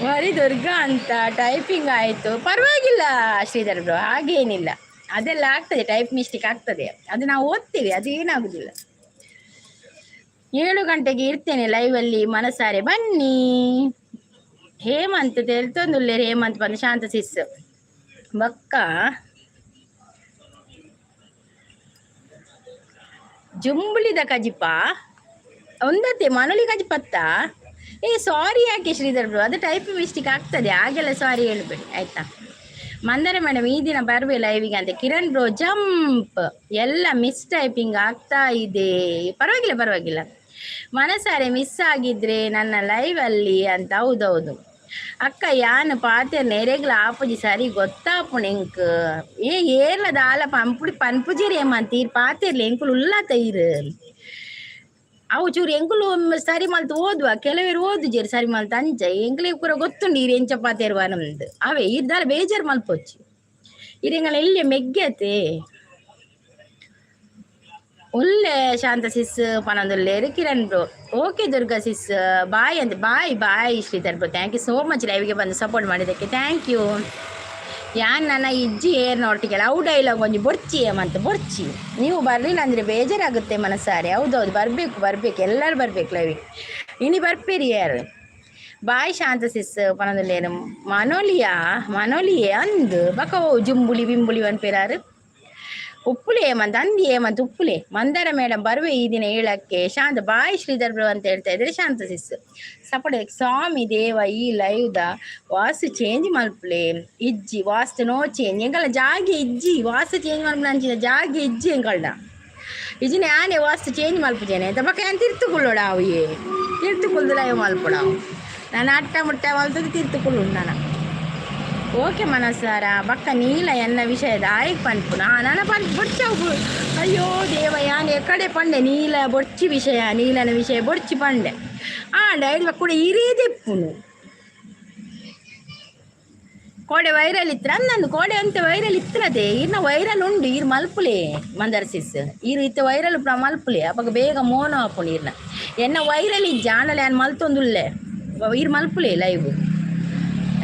ವರಿ ದುರ್ಗ ಅಂತ ಟೈಪಿಂಗ್ ಆಯಿತು ಪರವಾಗಿಲ್ಲ ಶ್ರೀಧರ್ ಬ್ರೋ ಹಾಗೇನಿಲ್ಲ ಅದೆಲ್ಲ ಆಗ್ತದೆ ಟೈಪ್ ಮಿಸ್ಟೇಕ್ ಆಗ್ತದೆ ಅದು ನಾವು ಓದ್ತೀವಿ ಅದೇನಾಗುದಿಲ್ಲ 7 ಗಂಟೆಗೆ ಇರ್ತೇನೆ ಲೈವಲ್ಲಿ ಮನಸಾರೆ ಬನ್ನಿ ಹೇಮಂತ್ ತೆಲ್ತೊಂದುಲ್ಲೇರು ಹೇಮಂತ್ ಬಂದು ಶಾಂತ ಸಿಸ್ ಬಕ್ಕ ಜುಂಬುಳಿದ ಕಜಿಪ ಒಂದತ್ತೆ ಮನಲಿ ಕಜಿಪತ್ತ ಸಾರಿ ಯಾಕೆ ಶ್ರೀಧರ್ ಬ್ರೋ ಅದು ಟೈಪ್ ಮಿಸ್ಟೇಕ್ ಆಗ್ತದೆ ಹಾಗೆಲ್ಲ ಸಾರಿ ಹೇಳ್ಬೇಡಿ ಆಯ್ತಾ ಮಂದರ ಮೇಡಮ್ ಈ ದಿನ ಬರ್ಬೇ ಲೈವಿಗೆ ಅಂತ ಕಿರಣ್ ಬ್ರೋ ಜಂಪ್ ಎಲ್ಲ ಮಿಸ್ ಟೈಪಿಂಗ್ ಆಗ್ತಾ ಇದೆ ಪರವಾಗಿಲ್ಲ ಮನಸಾರೆ ಮಿಸ್ ಆಗಿದ್ರೆ ನನ್ನ ಲೈವಲ್ಲಿ ಅಂತ ಹೌದೌದು ಅಕ್ಕ ಯಾನು ಪಾತೆರ್ ನೆರೆಗ್ಲ ಆಪುಜಿ ಸರಿ ಗೊತ್ತಾಪುಣ ಎಂಕ್ ಏರ್ಲದ ಆಲ ಪನ್ಪುಜಿರಿ ಏಮಂತೀರ್ ಪಾತೆರ್ಲಿ ಎಂಕುಲು ಉಲ್ಲಾತ ಇರು ಅವು ಚೂರು ಎಂಕುಲು ಸರಿ ಮಲ್ತು ಓದುವ ಕೆಲವರು ಓದುಜೇರು ಸರಿ ಮಲ್ತು ಅಂಚ ಎಂಕ್ಲಿಗೆ ಪೂರ ಗೊತ್ತುಂಡು ಈರು ಎಂಚ ಪಾತೆರ್ವ ನಮ್ದು ಅವೇ ಇದ್ದಾರ ಬೇಜಾರು ಮಲ್ಪೊಚ್ಚಿ ಇರೆಂಗಳ ಎಲ್ಲಿ ಮೆಗ್ಗತೆ ಒಳ್ಳೆ ಶಾಂತ ಸಿಸ್ ಪನೊಂದುಲ್ಲೇರು Kiran bro okay Durga sis bye ಅಂತ bye Sridhar bro thank you so much ಲೈವ್ಗೆ ಬಂದು ಸಪೋರ್ಟ್ ಮಾಡಿದ್ದಕ್ಕೆ ಥ್ಯಾಂಕ್ ಯು ಯಾನ್ ನನ್ನ ಇಜ್ಜಿ ಏರ್ನೊಟ್ಟಿಗೆಲ್ಲ ಅವು ಡೈಲಾಗ್ ಒಂಜಿ ಬೊರ್ಚಿ ಏಮಂತ ಬೊರ್ಚಿ ನೀವು ಬರಲಿಲ್ಲ ಅಂದರೆ ಬೇಜಾರಾಗುತ್ತೆ ಮನಸಾರೆ ಹೌದೌದು ಬರಬೇಕು ಎಲ್ಲರೂ ಬರಬೇಕು ಲೈವಿಗೆ ಇನಿ ಬರ್ಪೇರಿ ಯಾರು ಬಾಯ್ ಶಾಂತ ಸಿಸ್ ಪನೊಂದುಲ್ಲೇರು ಮನೋಲಿಯೇ ಅಂದು ಬಕ ಜುಂಬುಳಿ ಬಿಂಬುಳಿ ಅನ್ಪೇರಾರು ಉಪ್ಪುಲೆ ಏಮಂತ ಅಂದಿ ಏಮಂತ ಉಪ್ಪುಲೆ ಮಂದಾರ ಮೇಡಮ್ ಬರುವೆ ಈ ದಿನ 7ಕ್ಕೆ ಶಾಂತ ಬಾಯ್ ಶ್ರೀಧರ್ ಬ್ರೋ ಅಂತ ಹೇಳ್ತಾ ಇದ್ರೆ ಶಾಂತ ಸಿಸ್ ಸಪೋರ್ಟ್ ಸ್ವಾಮಿ ದೇವ ಈ ಲೈವ್ದ ವಾಸ್ತು ಚೇಂಜ್ ಮಲ್ಪುಲೆ ಇಜ್ಜಿ ವಾಸ್ತು ನೋ ಚೇಂಜ್ ಎಂಗಲ್ಲ ಜಾಗೆ ಇಜ್ಜಿ ವಾಸ್ತು ಚೇಂಜ್ ಮಲ್ಪುನ ಅಂಚಿನ ಜಾಗೆ ಇಜ್ಜಿ ಎಂಗಳ್ನ ಇಜಿನ ಆನೆ ವಾಸ್ತು ಚೇಂಜ್ ಮಲ್ಪುಜೇನೆ ಅಂತ ಬಕ್ಕ ಏನು ತಿರ್ತುಕೊಳ್ಳೋಡ ಅವು ತಿರ್ತುಕೊಳ್ದು ಲೈವ್ ಮಲ್ಪುಡ ನಾನು ಅಟ್ಟ ಮುಟ್ಟ ಮಲ್ತದ್ದು ತಿರ್ತುಕೊಳ್ಳು ನಾನು ಓಕೆ ಮನಸಾರ ಬಕ್ಕ ನೀಲ ಎನ್ನ ವಿಷಯದ ಆಯ್ಕೆ ಪನ್ಪುನ ನನ್ನ ಬೊಡ್ಚವು ಅಯ್ಯೋ ದೇವ ಯಾನ್ ಎಕಡೆ ಪಂಡೆ ನೀಲ ಬೊಡ್ಚಿ ವಿಷಯ ನೀಲನ ವಿಷಯ ಬೊಡ್ಚಿ ಪಂಡೆ ಡೈರಿ ಕೂಡ ಇರೇದೆಪ್ಪುನು ಕೋಡೆ ವೈರಲ್ ಇತ್ರ ಅಂದಂದು ಕೋಡೆ ಅಂತ ವೈರಲ್ ಇತ್ರದೆ ಇನ್ನು ವೈರಲ್ ಉಂಡು ಈರು ಮಲ್ಪುಲೆ ಮಂದರ್ ಸಿಸ್ ಈರು ಇತ್ತ ವೈರಲ್ ಮಲ್ಪುಲೆ ಅವಾಗ ಬೇಗ ಮೋನ ಹಾಪುಂಡು ಈರ್ನ ಎನ್ನ ವೈರಲ್ ಇಜ್ಜ ಆಂಡಲೆ ನಾನು ಮಲ್ತೊಂದುಲ್ಲೆ ಈರು ಮಲ್ಪುಲೆ ಲೈವ್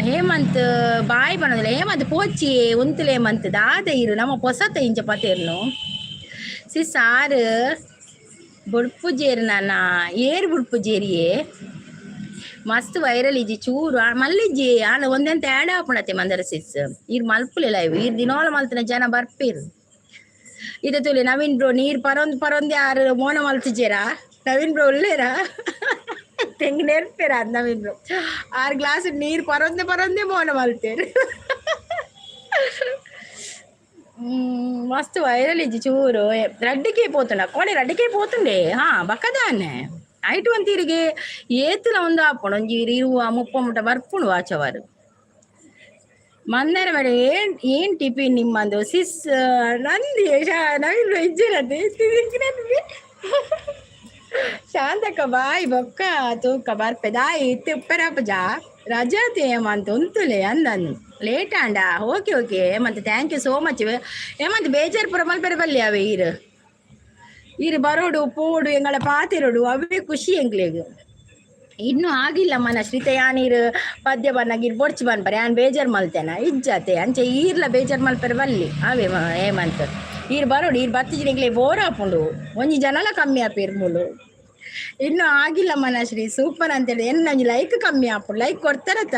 ಹೇಮಂತ್ ಬಾಯ್ ಬನ್ನೋದಿಲ್ಲ ಹೇಮಂತ್ ಪೋಚಿ ಉಂತುಲೆ ಹೇಮಂತ್ ದಾದ ಇರು ನಮ್ಮ ಪೊಸತ ಇಂಚ ಪತೇರ್ನು ಸಿಸ್ ಆರು ಬುಡ್ಪುಜೇರು ನನ್ನ ಏರು ಬುಡ್ಪುಜೇರಿಯೇ ಮಸ್ತ್ ವೈರಲ್ ಇಜ್ಜಿ ಚೂರು ಮಲ್ಲಿಜ್ಜಿ ಆನ ಒಂದೆಂತ ಆ್ಯಡ್ ಹಾಪುಣತೆ ಮಂದರ ಸಿಸ್ ಈರು ಮಲ್ಪುಲೆ ಲೈವ್ ಈರು ದಿನೋಳ ಮಲ್ತಿನ ಜನ ಬರ್ಪೇರು ಇದು ತುಳಿ ನವೀನ್ ಬ್ರೋ ನೀರು ಪರೊಂದು ಯಾರು ಮೋನ ಮಲ್ತಿಜೇರಾ ನವೀನ್ ಬ್ರೋ ಒಳ್ಳೇರಾ ತೆಂಗಿ ನೆರ್ಪೇರ ಅದು ನವೀನ್ ಬ್ರೋ 6 ಗ್ಲಾಸ್ ನೀರು ಪರೊಂದೆ ಮೋನ ಮಲ್ತೇರು ಮಸ್ತ್ ವೈರಲ್ ಇಜ್ಜಿ ಚೂರು ರಡ್ಡಿಕೆ పోతుండ ಕೋಡೆ ರಡ್ಡಿಕೆ పోతుండే ಬಕ್ಕದಾನೆ ಐಟು ಅಂತೀರಿಗೆ ಏತುಲ ಒಂದು ಹಾಪುಂಡು ಒಂಜಿ ಇರುವ 30 ಮುಟ ಬರ್ಪುಂಡು ವಾಚವರು ಮಂದಾರ ಮೇಡ ಏನ್ ಟಿಫಿನ್ ನಿಮ್ಮಂದು ಸಿಸ್ ನಂದಿ ನವೀನ್ ಬ್ರೋ ಇಜ್ಜೇನಂತೆ ಶಾಂತಕ್ಕ ಬಾಯ್ ಬೊಕ್ಕ ತೂಕ ಬರ್ಪೆ ದಾಯಿ ತಿಪ್ಪರಪ್ಪಜ ರಜಾತಿ ಏಮಂತ ಉಂತುಲೆ ಅಂದನು ಲೇಟ್ ಆಂಡ ಓಕೆ ಏಮಂತ ಥ್ಯಾಂಕ್ ಯು ಸೋ ಮಚ್ ಏಮಂತ ಬೇಜಾರು ಪುರ ಮಲ್ಪೆರೆ ಬಲ್ಲಿ ಅವೇ ಈರು ಬರೋಡು ಪೋಡು ಎಂಗಳ ಪಾತಿರೋಡು ಅವೇ ಖುಷಿ ಎಂಗ್ಲೆಗ್ ಇನ್ನೂ ಆಗಿಲ್ಲ ಮನ ಶ್ರೀತಯ್ಯ ನೀರು ಪದ್ಯ ಬನ್ನಾಗಿರ್ ಬೊಡ್ಚಿ ಬನ್ಪರೆ ನಾನು ಬೇಜಾರು ಮಲ್ತೇನ ಇಜ್ಜತೆ ಅಂಚೆ ಈರ್ಲ ಬೇಜಾರು ಮಲ್ಪರೆ ಬಲ್ಲಿ ಅವೇ ಹೇಮಂತ್ ಈರು ಬರೋಡು ಈರು ಬತ್ತಿಜಿನಿಗ್ಲೇ ಬೋರ್ ಹಾಪುಂಡು ಒಂಜಿ ಜನಲ ಕಮ್ಮಿ ಆಪೇರು ಮೂಲು ಇನ್ನೂ ಆಗಿಲ್ಲ ಮನಶ್ರೀ ಸೂಪರ್ ಅಂತೇಳಿ ನಂಜಿ ಲೈಕ್ ಕಮ್ಮಿ ಆಪುಂಡು ಲೈಕ್ ಕೊಡ್ತಾರತ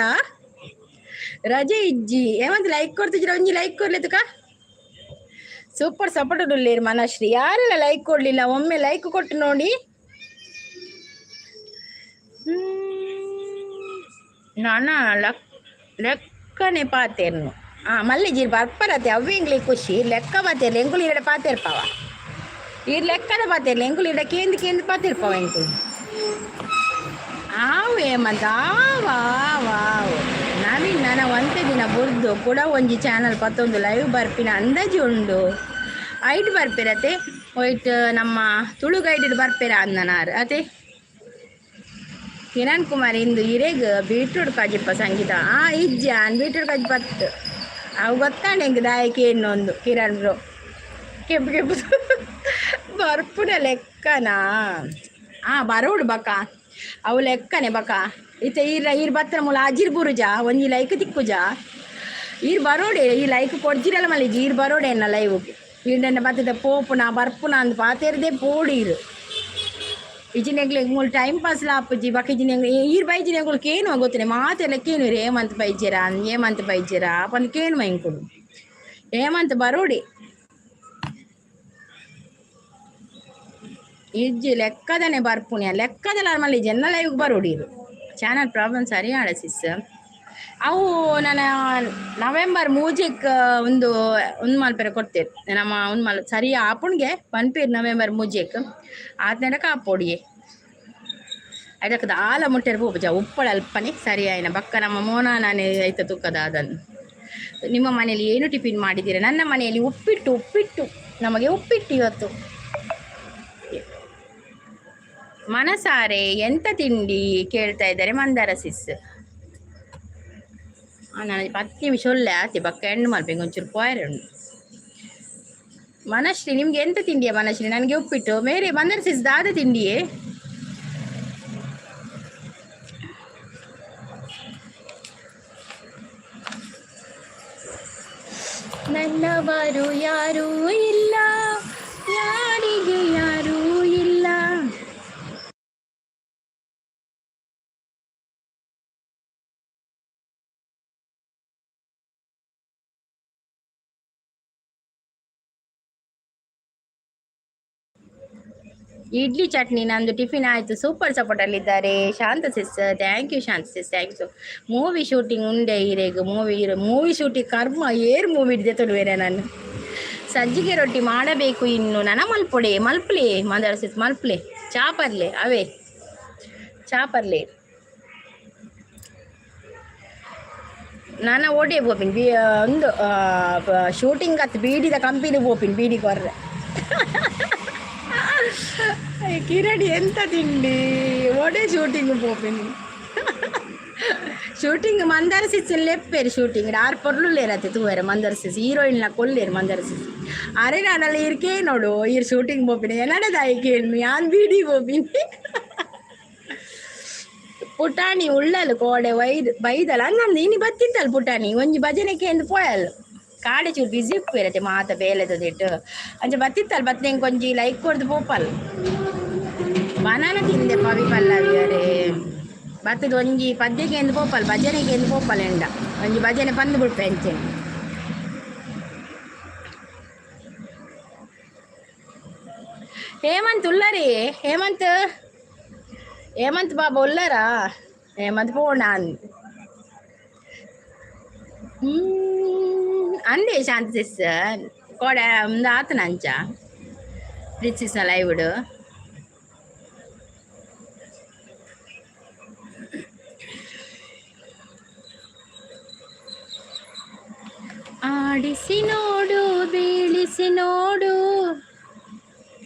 ರಜೆ ಇಜ್ಜಿ ಹೇಮಂತ್ ಲೈಕ್ ಕೊಡ್ತಿದ್ರ ಒಂಜಿ ಲೈಕ್ ಕೊಡ್ಲೇತಕ ಸೂಪರ್ ಸಪೋರ್ಟ್ ಉಳ್ಳೇರು ಮನಶ್ರೀ ಯಾರೆಲ್ಲ ಲೈಕ್ ಕೊಡ್ಲಿಲ್ಲ ಒಮ್ಮೆ ಲೈಕ್ ಕೊಟ್ಟು ನೋಡಿ ನಾನು ಲೆಕ್ಕನೆ ಪಾತೇರ್ನು ಮಲ್ಲಿ ಜೀರ್ ಬರ್ಪರತ್ತೆ ಅವ್ವಿಂಗ್ಲಿ ಖುಷಿ ಲೆಕ್ಕ ಪಾತೇರ್ಲಿ ಎಂಕುಲು ಇರಡೆ ಪಾತೇರ್ಪಾವ ಇರ್ ಲೆಕ್ಕದ ಪಾತೇರ್ಲಿ ಎಂಕುಲು ಇರಡೆ ಕೇಂದು ಪಾತೇರ್ಪಾವ ಎಂಕುಲು ಆವು ಹೇಮಂತ ವಾವ್ ನವೀನ್ ನನ್ನ ಒಂದೇ ದಿನ ಬುರ್ದು ಕೂಡ ಒಂಜಿ ಚಾನಲ್ ಪತ್ತೊಂದು ಲೈವ್ ಬರ್ಪಿನ ಅಂದಾಜು ಉಂಡು ಐಟ್ ಬರ್ಪಿರತ್ತೆ ಒಯ್ಟ್ ನಮ್ಮ ತುಳು ಗೈಡ್ ಬರ್ಪೇರ ಅಂದನಾರು ಅದೇ ಕಿರಣ್ ಕುಮಾರ್ ಇಂದು ಇರೇಗ ಬೀಟ್ರೂಟ್ ಕಾಜಿಪ್ಪ ಸಂಗೀತ ಇಜ್ಜಾನ್ ಬೀಟ್ರೂಟ್ ಕಾಜಿ ಪತ್ತು ಅವು ಗೊತ್ತಾಂಡೆ ಹೆಂಗೆ ದಾಯಕ್ಕೆ ಇನ್ನೊಂದು ಕಿರಣ್ ಬ್ರೋ ಕೆಂಪು ಬರ್ಪುನ ಲೆಕ್ಕನಾ ಬರೋಡು ಬಕ ಅವು ಲೆಕ್ಕನೆ ಬಕ ಈತ ಈರ್ ಬತ್ತರ ಮೂಲ ಅಜಿರ್ ಬುರುಜ ಒಂಜಿ ಲೈಕ್ ತಿಕ್ಕುಜ ಈರ್ ಬರೋಡೆ ಈ ಲೈಕ್ ಕೊಡ್ಜಿರಲ್ಲ ಮಲ್ಲಿಜಿ ಈರ್ ಬರೋಡೆ ಎನ್ನ ಲೈವ್ಗೆ ಈಂಡನ್ನ ಬತ್ತದ ಪೋಪುನ ಬರ್ಪುನ ಅಂದ್ ಪಾತೇರದೆ ಪೋಡೀರು ಇಜಿನೆಗ್ಲೆ ಮೂಲ್ ಟೈಮ್ ಪಾಸ್ ಲಾಪುಜಿ ಬಾಕಿ ಜಿನೆಗ್ ಈರ್ ಬೈಜಿನೆಗಳು ಕೇನು ಗೊತ್ತನೆ ಮಾತೆಲ್ಲ ಕೇನು ಹೇಮಂತ್ ಬೈಜರ ಪಂದ್ ಕೇನು ಇಂಕುಡು ಹೇಮಂತ್ ಬರೋಡಿ ಇಜ್ಜಿ ಲೆಕ್ಕದನೆ ಬರ್ಪುಣ್ಯ ಲೆಕ್ಕದಲ್ಲ ಮಲ್ಲಿ ಜನ ಲೈವ್ ಬರೋಡಿರು ಚಾನಲ್ ಪ್ರಾಬ್ಲಮ್ ಸರಿ ಆಡಸಿಸ್ ಅವು ನಾನು ನವೆಂಬರ್ ಮೂಜಿಕ್ ಒಂದು ಮಲ್ಪೆರೆ ಕೊಡ್ತೇವೆ ನಮ್ಮ ಒಂದು ಸರಿ ಆಪುಣ್ಗೆ ಪನ್ಪೇರು ನವೆಂಬರ್ ಮೂಜಿಕ್ ಆತನಕ ಆಪೋಡಿಯೇ ಅದಕ್ಕದ ಆಲ ಮುಟ್ಟೆರು ಪೂಜ ಉಪ್ಪಳ ಅಲ್ಪನೆ ಸರಿ ಆಯ್ನ ಬಕ್ಕ ನಮ್ಮ ಮೋನ ನಾನು ಐತ ತುಕ್ಕದ ಅದನ್ನು ನಿಮ್ಮ ಮನೆಯಲ್ಲಿ ಏನು ಟಿಫಿನ್ ಮಾಡಿದ್ದೀರಾ ನನ್ನ ಮನೆಯಲ್ಲಿ ಉಪ್ಪಿಟ್ಟು ನಮಗೆ ಉಪ್ಪಿಟ್ಟು ಇವತ್ತು ಮನಸಾರೆ ಎಂತ ತಿಂಡಿ ಕೇಳ್ತಾ ಇದ್ದಾರೆ ಮಂದಾರ ಸಿಸ್ ನಾನು 10 ನಿಮಿಷ ಒಳ್ಳೆ ಆತಿ ಬಕ್ಕ ಹೆಣ್ಣು ಮಲ್ಪೆಂಗೆ ಒಂಚೂರು ಪಾಯರ್ ಉಂಡು ಮನಶ್ರೀ ನಿಮ್ಗೆ ಎಂತ ತಿಂಡಿಯಾ ಮನಶ್ರೀ ನನಗೆ ಉಪ್ಪಿಟ್ಟು ಮೇರೆ ಮಂದಾರ ಸಿಸ್ ದಾದ ತಿಂಡಿಯೇ ನನ್ನವರು ಯಾರೂ ಇಲ್ಲ ಯಾರಿಗೆ ಯಾರೂ ಇಲ್ಲ ಇಡ್ಲಿ ಚಟ್ನಿ ನಂದು ಟಿಫಿನ್ ಆಯಿತು ಸೂಪರ್ ಸಪೋರ್ಟಲ್ಲಿದ್ದಾರೆ Shanta sis thank you Shanta sis thank you movie shooting ಉಂಡೆ ಈರೆಗ್ ಮೂವಿ ಶೂಟಿಂಗ್ ಕರ್ಮ ಏರ್ ಮೂವಿ ಹಿಡಿದೆ ತೊಡುವೇನೆ ನಾನು ಸಜ್ಜಿಗೆ ರೊಟ್ಟಿ ಮಾಡಬೇಕು ಇನ್ನು ನನ್ನ ಮಲ್ಪಲೆ ಮಂದಾರ ಸಿಸ್ ಮಲ್ಪಲೆ ಚಾಪರ್ಲೆ ಅವೇ ಚಾಪರ್ಲೆ ನಾನು ಓಡೇ ಪೋಪಿನ್ ಒಂದು ಶೂಟಿಂಗ್ ಅತ್ತು ಬೀಡಿದ ಕಂಪನಿ ಪೋಪಿನ್ ಬೀಡಿ ಕೊರ್ರೆ ಕಿರಣಿ ಎಂತ ತಿಂಡಿ ಒಡೆ ಶೂಟಿಂಗ್ ಪೋಪಿನಿ ಶೂಟಿಂಗ್ ಮಂದಾರ ಸಿಸ್ ಲೆಪ್ಪೇರು ಶೂಟಿಂಗ್ ಆರು ಪೊರ್ಲುಲ್ಲೇರತ್ತೆ ತೂವೇರೆ ಮಂದಾರ ಸಿಸ್ ಹೀರೋಯಿನ್ನ ಕೊಲ್ಲೇರು ಮಂದಾರ ಸಿಸ್ ಅರೆ ನಾನಲ್ಲ ಇರ್ಕೇ ನೋಡು ಈರ್ ಶೂಟಿಂಗ್ ಪೋಪಿನಿ ಏನಡದಾಯಿ ಕೇಳು ಯಾನ್ ಬೀಡಿ ಪೋಪಿನಿ ಪುಟಾಣಿ ಉಳ್ಳಲು ಕೋಡೆ ಬೈದಲ್ಲ ಹಂಗಂದು ಇನಿ ಬತ್ತಿತ್ತಲ್ಲ ಪುಟಾಣಿ ಒಂಜಿ ಭಜನೆಗೆ ಎಂದು ಪೋಯಲ್ ಕಾಡೆ ಚೂರು ಬಿಸಿ ಉಪ್ಪಿರತ್ತೆ ಮಾತ ಬೇಲೆದಿಟ್ಟು ಅಂಚೆ ಬತ್ತಿತ್ತಲ್ಲ ಬತ್ತಂಗೆ ಕೊಂಚಿ ಲೈಕ್ ಕೊಡ್ದು ಪೋಪಲ್ ಬನಾನ ತಿಂದೆ ಪವಿ ಪಲ್ಲವಿಯರೇ ಬತ್ತದ ಒಂಜಿ ಪದ್ಯಕ್ಕೆ ಎಂದು ಪೋಪಲ್ ಭಜನೆಗೆ ಎಂದು ಪೋಪಲ್ ಎಂಡ ಒಂಜಿ ಭಜನೆ ಪಂದು ಬಿಡ್ಪೆ ಅಂಚೆ ಹೇಮಂತ್ ಉಲ್ಲರಿ ಹೇಮಂತ್ ಬಾಬಾ ಉಲ್ಲರಾ ಹೇಮಂತ್ ಪೋಣ ಅಂದೆ ಶಾಂತ ಸಿಸ್ ಕೋಡೆ ಒಂದು ಆತನ ಅಂಚ ಪ್ರಿನ್ಸಿಸ್ ಲೈವ್ಡು ಆಡಿಸಿ ನೋಡು ಬೀಳಿಸಿ ನೋಡು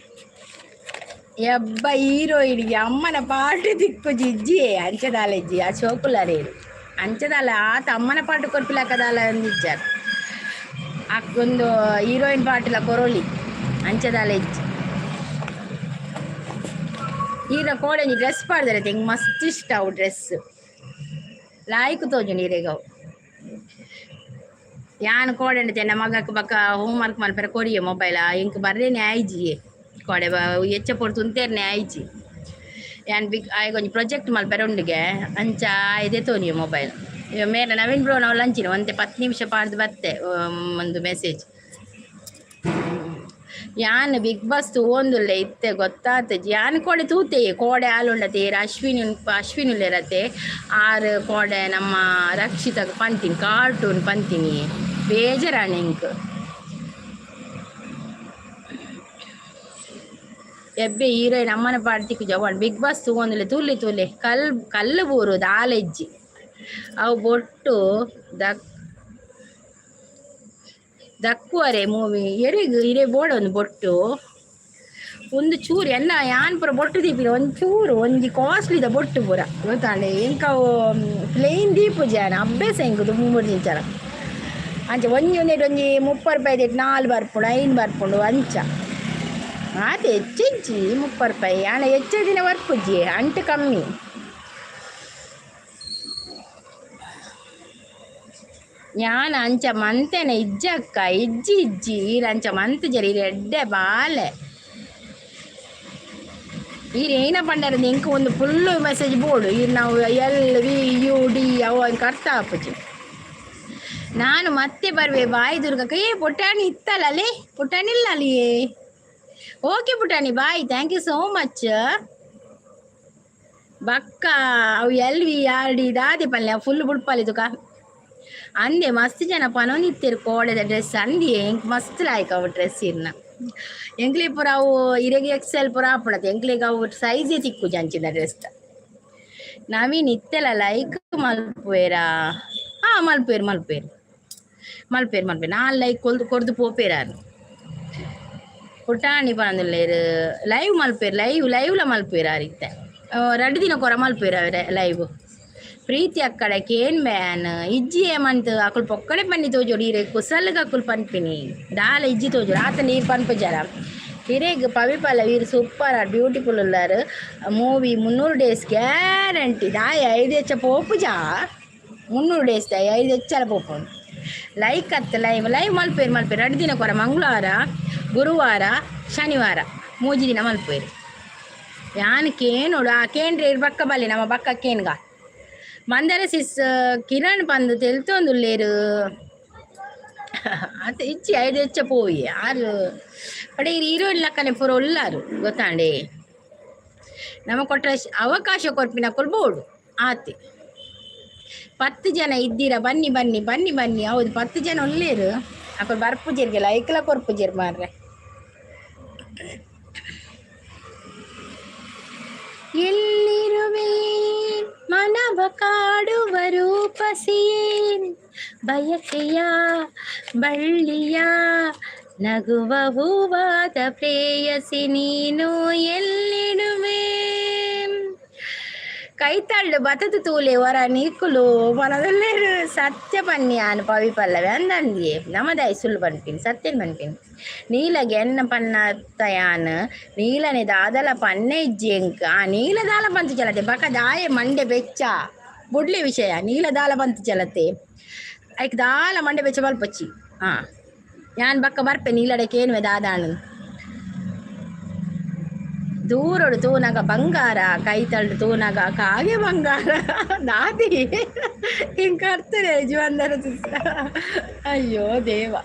ಎಬ್ಬ ಹೀರೋಯಿನ್ಗೆ ಅಮ್ಮನ ಪಾಟು ದಿಕ್ಕು ಜಿಜ್ಜಿ ಅಂಚದಾಲೆಜ್ಜಿ ಆ ಚೋಕುಲರೇರು ಅಂಚದಾಲ ಆತ ಅಮ್ಮನ ಪಾಟು ಕೊರ್ಪಿಲಕ್ಕದಾಲ ಅಂದಿಜ್ಜಾರ ಅಕ್ಕೊಂದು ಹೀರೋಯಿನ್ ಪಾಟಿಲ ಕೊರೋಲಿ ಅಂಚದಾಲೆಜ್ಜಿ ಈಗ ಕೋಡಂಜಿ ಡ್ರೆಸ್ ಪಾಡ್ದಾರೆ ತೆಂಗ್ ಮಸ್ತ್ ಇಷ್ಟ ಅವು ಡ್ರೆಸ್ ಲಾಯ್ಕ್ ತೋಜುಂಡು ಇರೆಗವು ಯಾನ್ ಕೋಡಂಡೆ ತೆನ್ನ ಮಗಕ್ಕೆ ಬಕ್ಕ ಹೋಮ್ ವರ್ಕ್ ಮಲ್ಪರೆ ಕೊರಿಯೆ ಮೊಬೈಲ ಇಂಕ್ ಬರ್ರೇನೆ ಆಯ್ಜಿಯೇ ಕೊಡೆ ಎಚ್ಚ ಪೊಡು ತುಂತೇರ್ನೆ ಆಯ್ಜಿ ಯಾನ್ ಬಿಗ್ ಆಯ್ ಒಂಜಿ ಪ್ರೊಜೆಕ್ಟ್ ಮಲ್ಪರೆ ಉಂಡಿಗೆ ಅಂಚ ಇದೆ ತೋನಿಯ ಮೊಬೈಲ್ ಇವ ಮೇಲೆ ನವೀನ್ ಬ್ರೋ ನಾವು ಲಂಚಿನ ಒಂತೆ 10 ನಿಮಿಷ ಪಾಡ್ದು ಬತ್ತೆ ಒಂದು ಮೆಸೇಜ್ ಯಾನ್ ಬಿಗ್ ಬಾಸ್ ತೂವೊಂದುಲ್ಲೆ ಇತ್ತೆ ಗೊತ್ತಾತ ಯಾನ್ ಕೋಡೆ ತೂತೆ ಕೋಡೆ ಆಲುಂಡತೆ ಅಶ್ವಿನುಲ್ಲೆರತೆ ಆರು ಕೋಡೆ ನಮ್ಮ ರಕ್ಷಿತ ಪಂತೀನಿ ಕಾರ್ಟೂನ್ ಪಂತೀನಿ ಬೇಜಾರಾಣ ಇಂಕ್ ಎಬ್ಬೆ ಹೀರೋಯಿನ್ ಅಮ್ಮನ ಪಾಡ್ತಿಕ್ಕು ಜಗೊಂಡು ಬಿಗ್ ಬಾಸ್ ತೂವೊಂದುಲ್ಲೆ ತೂಲೆ ಕಲ್ಲು ಬೂರು ದಾಲೆಜ್ಜಿ ಅವು ಬೊಟ್ಟು ದಕ್ಕುವರೆ ಮೂವಿ ಎರೆಗ್ ಇರೆ ಬೋಡ ಒಂದು ಬೊಟ್ಟು ಒಂದು ಚೂರು ಎಲ್ಲ ಯಾನ್ ಪುರ ಬೊಟ್ಟು ದೀಪಿನ ಒಂದು ಚೂರು ಒಂಜಿ ಕಾಸ್ಟ್ಲಿದ ಬೊಟ್ಟು ಪುರ ಗೊತ್ತಾಂಡೆ ಎಂಕವು ಪ್ಲೇನ್ ದೀಪು ಜಾನ ಅಭ್ಯಾಸ ಹೆಂಗುದು 3 ದಿಂಚರ ಅಂಚ ಒಂಜಿ 30 ರೂಪಾಯಿ ದೆಟ್ಟು 4 ಬರ್ಪುಂಡು 5 ಬರ್ಪುಂಡು ಅಂಚ ಅದೇ ಹೆಚ್ಚೆಜ್ಜಿ 30 ರೂಪಾಯಿ ಹಣ ಹೆಚ್ಚೆ ದಿನ ಬರ್ಪುಜ್ಜಿ ಅಂಟು ಕಮ್ಮಿ ഞാൻ ಅಂಚ ಮಂತೆನ ಇಜ್ಜಕ್ಕ ಇಜ್ಜಿ ಅಂಚ ಮಂತ್ ಜರಿ ಎಡ್ಡೆ ಬಾಲೆ ಏನ ಪಂಡರ ಇಂಕ ಒಂದು ಫುಲ್ಲು ಮೆಸೇಜ್ ಬೋರ್ಡು ನಾವು LVUD ಅವು ಅರ್ಥ ಆಪುಜಿ ನಾನು ಮತ್ತೆ ಬರ್ವೆ ಬಾಯ್ ದುರ್ಗಕ್ಕ ಪುಟಾಣಿ ಇತ್ತಲ್ಲ ಅಲ್ಲೇ ಪುಟಾಣಿ ಇಲ್ಲ ಅಲ್ಲಿಯೇ ಓಕೆ ಪುಟಾಣಿ bye thank you so much ಬಕ್ಕ ಅವು LVRD ದಾದೆ ಪಲ್ಯ ಫುಲ್ ಬುಡ್ಪಲ್ಲಿದುಕ ಅಂದೆ ಮಸ್ತ್ ಜನ ಪನೋನಿತ್ತೀರು ಕೋಡೆದ ಡ್ರೆಸ್ ಅಂದಿ ಎಂಕ್ ಮಸ್ತ್ ಲಾಯ್ಕ ಅವು ಡ್ರೆಸ್ ಇರ್ನ ಎಂಕ್ಲಿ ಪುರ ಅವು ಇರೆಗೆ XL ಪುರ ಆಪಡತ್ತೆ ಎಂಕ್ಲಿಗೆ ಅವು ಸೈಜೇ ತಿಕ್ಕು ಜಂಚಿನ ಡ್ರೆಸ್ ನವೀನ್ ಇತ್ತೆಲ್ಲ ಲೈಕ್ ಮಲ್ಪುವೇರಾ ಹಾಂ ಮಲ್ಪೇರು ನಾನು ಲೈಕ್ ಕೊಡ್ದು ಪೋಪೇರಾರು ಪುಟಾಣಿ ಪನಂದುಲ್ಲೇರು ಲೈವ್ ಮಲ್ಪೇರು ಲೈವ್ಲ ಮಲ್ಪೇರಾರು ಇತ್ತೆ 2 ದಿನ ಕೊರ ಮಲ್ಪೇರ ಲೈವ್ ಪ್ರೀತಿ ಅಕ್ಕಡೆ ಕೇನ್ ಬ್ಯಾನ್ ಇಜ್ಜಿ ಏಮಂತ ಅಕುಲ್ ಪೊಕ್ಕಡೆ ಪನ್ನಿ ತೋಜೋಡು ಇರೆ ಕುಸಲ್ಗ ಅಕುಲ್ ಪನ್ಪಿನಿ ದಾಲ ಇಜ್ಜಿ ತೋಜೋಡು ಆತ ನೀರು ಪನ್ಪಜಾರ ಇರೆಗ್ ಪವಿಪಲ್ಲ ವೀರು ಸೂಪರ್ ಬ್ಯೂಟಿಫುಲ್ ಉಲ್ಲಾರು ಮೂವಿ 300 ಡೇಸ್ ಗ್ಯಾರಂಟಿ ದಾಯ 5 ಹೆಚ್ಚ ಪೋಪುಜಾ 300 ಡೇಸ್ ದಾಯ 5 ಹೆಚ್ಚಲ ಪೋಪು ಲೈಕ್ ಅತ್ತ ಲೈವ್ ಮಲ್ಪೇರು 2 ದಿನ ಕೊರ ಮಂಗಳವಾರ ಗುರುವಾರ ಶನಿವಾರ 3 ದಿನ ಮಲ್ಪೇರು ಯಾನ್ ಕೇನೋಡು ಆ ಕೇಂದ್ರ ಬಕ್ಕ ಬಲ್ಲಿ ನಮ್ಮ ಬಕ್ಕ ಕೇನ್ಗ ಮಂದರ ಸಿಸ್ ಕಿರಣ್ ಪಂದು ತೆಲ್ತೊಂದುಲ್ಲೇರು ಅತ ಇಚ್ಚಿ 5 ಹೆಚ್ಚ ಪೋಯಿ ಆರು ಪಡೆ ಹೀರೋಯಿನ್ ಲಕ್ಕನೆ ಪೂರ ಉಲ್ಲಾರು ಗೊತ್ತಾಂಡೆ ನಮ್ಮ ಕೊಟ್ಟ ಅವಕಾಶ ಕೊರ್ಪಿನ ಕೊಲ್ಬೋಡು ಆತಿ 10 ಜನ ಇದ್ದೀರಾ ಬನ್ನಿ ಹೌದು 10 ಜನ ಒಲ್ಲೇರು ಅಕ್ಕ ಬರ್ಪುಜೇರ್ಗೆಲ್ಲ ಐಕ್ಲ ಕೊರ್ಪುಜೇರ್ ಮಾರ್ರೆ ಎಲ್ಲಿರುವೆ ಮನವ ಕಾಡುವ ರೂಪಸಿಯೇನ್ ಬಯಕೆಯ ಬಳ್ಳಿಯ ನಗುವ ಹೂವಾದ ಪ್ರೇಯಸಿ ನೀನು ಎಲ್ಲಿಡುವೆ ಕೈತಳ್ಳು ಬತದು ತೂಲೆ ಹೊರ ನೀಕುಲು ಮನದಲ್ಲೇರು ಸತ್ಯ ಪನ್ಯಾನ್ ಪವಿ ಪಲ್ಲವೆ ಅಂದಂದಿಯೇ ನಮದಾಯಿ ಸುಳ್ಳು ಪನ್ಪಿನ್ ಸತ್ಯನ್ ಪನ್ಪಿನ್ ನೀಲಗೆ ಎನ್ನ ಪನ್ನತ್ತಯಾನ್ ನೀಲನೆ ದಾದಲ ಪನ್ನೆ ಇಜ್ಜೆಂಕ್ ಆ ನೀಲ ದಾಲ ಪಂತು ಚಲತೆ ಬಕ ದಾಯೆ ಮಂಡೆ ಬೆಚ್ಚ ಬುಡ್ಲಿ ವಿಷಯ ನೀಲ ದಾಲ ಪಂತು ಚಲತೆ ಐಕ್ ದಾಲ ಮಂಡೆ ಬೆಚ್ಚ ಬಲ್ಪಚ್ಚಿ ಹಾಂ ಯಾನ್ ಬಕ್ಕ ಬರ್ಪೆ ನೀಲಡಕ್ಕೆ ಏನುವೆ ದಾದಾಣು ದೂರಡು ತೂನಗ ಬಂಗಾರ ಕೈತಳ್ಳು ತೂನಗ ಕಾಗೆ ಬಂಗಾರ ದಾದಿ ಹಿಂಗೆ ಕರ್ತಾರೆ ಯಜಮಾನ್ದರ ಅಯ್ಯೋ ದೇವ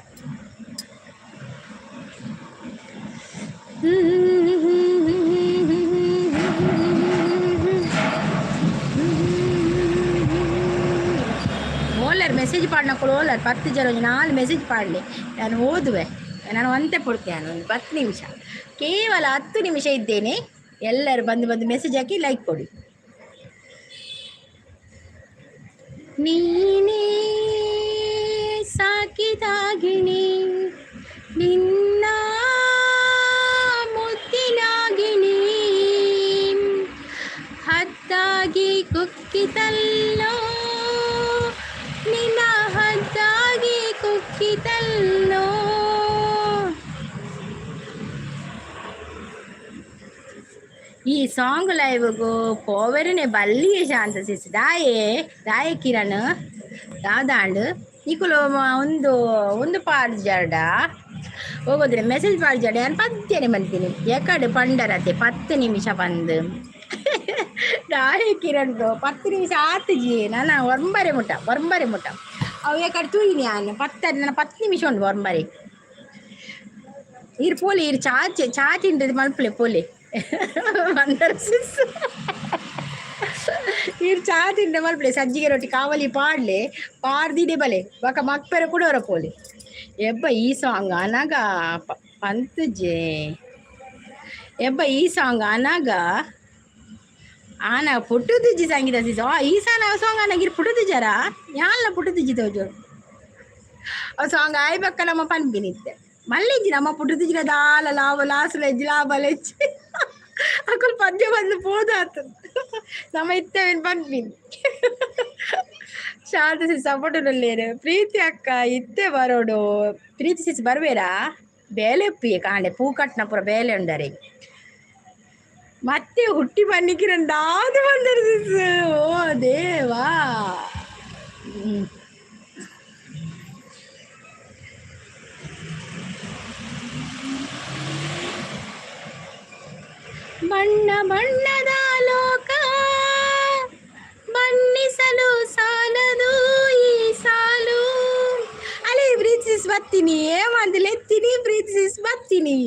ಓಲರ್ ಮೆಸೇಜ್ ಪಾಡ್ನಕ್ಕಳು ಓಲರ್ 10 ಜನ 4 ಮೆಸೇಜ್ ಪಾಡಲಿ ನಾನು ಓದುವೆ ನಾನು ಅಂತೆ ಕೊಡ್ತೇನೆ ಒಂದು 10 ನಿಮಿಷ ಕೇವಲ 10 ನಿಮಿಷ ಇದ್ದೇನೆ ಎಲ್ಲರೂ ಬಂದು ಮೆಸೇಜ್ ಹಾಕಿ ಲೈಕ್ ಕೊಡಿ ನೀನೇ ಸಾಕಿದಾಗಿಣಿ ನಿನ್ನ ಮುತ್ತಿನಾಗಿಣಿ ಹದ್ದಾಗಿ ಕುಕ್ಕಿತಲ್ಲೋ ನಿನ್ನ ಹದ್ದಾಗಿ ಕುಕ್ಕಿತಲ್ಲೋ ಈ ಸಾಂಗ್ ಲೈವ್ಗೂ ಪೋವೆರನೆ ಬಲ್ಲಿಗೆ ಶಾಂತ ಸಿಸ್ ದಾಯೆ ಕಿರಣ್ ದಾದಾಂಡ್ ಈಕುಲು ಒಂದು ಒಂದು ಪಾಡ್ ಜಡ ಹೋಗೋದ್ರೆ ಮೆಸೇಜ್ ಪಾಡ್ ಜಡ ನಾನು ಪತ್ತೇನೆ ಬಂತೀನಿ ಎಕಡೆ ಪಂಡರತೆ 10 ನಿಮಿಷ ಬಂದು ದಾಯೆ ಕಿರಣ್ 10 ನಿಮಿಷ ಆತಜಿ ನಾನು ಒರ್ಂಬರೆ ಮುಟ್ಟ ಅವು ಎಕಡೆ ತೂಯಿನಿ ನಾನು 10 ನಿಮಿಷ ಉಂಟು ಒರ್ಂಬರೆ ಇರ್ ಪೋಲಿ ಇರ್ ಚಾಚಿಂಡ್ರೆ ಮಲ್ಪಲೆ ಪೋಲಿ ಮಂದರ ಸಿಸ್ ಇರ್ ಚಾಚಿಂಡ್ರೆ ಮಲ್ಪಲೆ ಸಜ್ಜಿಗೆ ರೊಟ್ಟಿ ಕಾವಲಿ ಪಾಡ್ದಿದೆ ಬಲೆ ಬಕ ಮಕ್ಪೆರ ಕೂಡ ಪೋಲಿ ಎಬ್ಬ ಈ ಸಾಂಗ್ ಅನಾಗ ಪಂತಜೆ ಎಬ್ಬ ಈ ಸಾಂಗ್ ಅನಾಗ ಆನ ಪುಟ್ಟುದಿಜ್ಜಿ ಸಂಗೀತ ಸಿಸ್ ಈ ಸಾಂಗ್ ಅನಾಗಿರ್ ಪುಟ್ಟುದಿಜ್ಜಾರ ಯಾಲ್ಲ ಪುಟ್ಟುದಿಜ್ಜಿ ತೋಜು ಆ ಸಾಂಗ್ ಆಯ್ಬಕ್ಕ ನಮ್ಮ ಪನ್ಪಿನಿತ್ತೆ ಮಲ್ಲಿಜ್ಜಿ ನಮ್ಮ ಪುಟ್ಟುದಿಜ್ಜಿನ ದಾಲ ಲಾವ ಲಾಸುಲ ಎಜ್ಜಿ ಲಾಬಲೆಜ್ಜಿ ಅಕಲ್ ಪದ್ಯ ಬಂದು ಪೋದಾತು ನಮ್ಮ ಇತ್ತೇವೇನು ಪನ್ಪಿನಿ ಶಾಂತ ಸಿಸ್ ಸಪೋರ್ಟಲ್ಲೇ ಪ್ರೀತಿ ಅಕ್ಕ ಇತ್ತೆ ಬರೋಡು ಪ್ರೀತಿ ಸಿಸ್ ಬರ್ಬೇರಾ ಬೇಲೆ ಉಪ್ಪಿಯೇ ಕಾಂಡೆ ಪೂಕಟ್ನ ಪುರ ಬೇಲೆ ಉಂಡರೆ ಮತ್ತೆ ಹುಟ್ಟಿ ಬನ್ನಿಕ್ಕಿರಂದಾದು ಬಂದರು ಸಿಸ್ ಓ ದೇವಾ ಬಣ್ಣ ಬಣ್ಣದ ಲೋಕ ಬಣ್ಣಿಸಲು ಸಾಲದು ಈ ಸಾಲು ಅಲ್ಲೇ ಪ್ರೀತಿಸ್ ಬರ್ತೀನಿ ಏಮಂತಲೆತ್ತೀನಿ ಪ್ರೀತಿಸ್ ಬರ್ತೀನಿ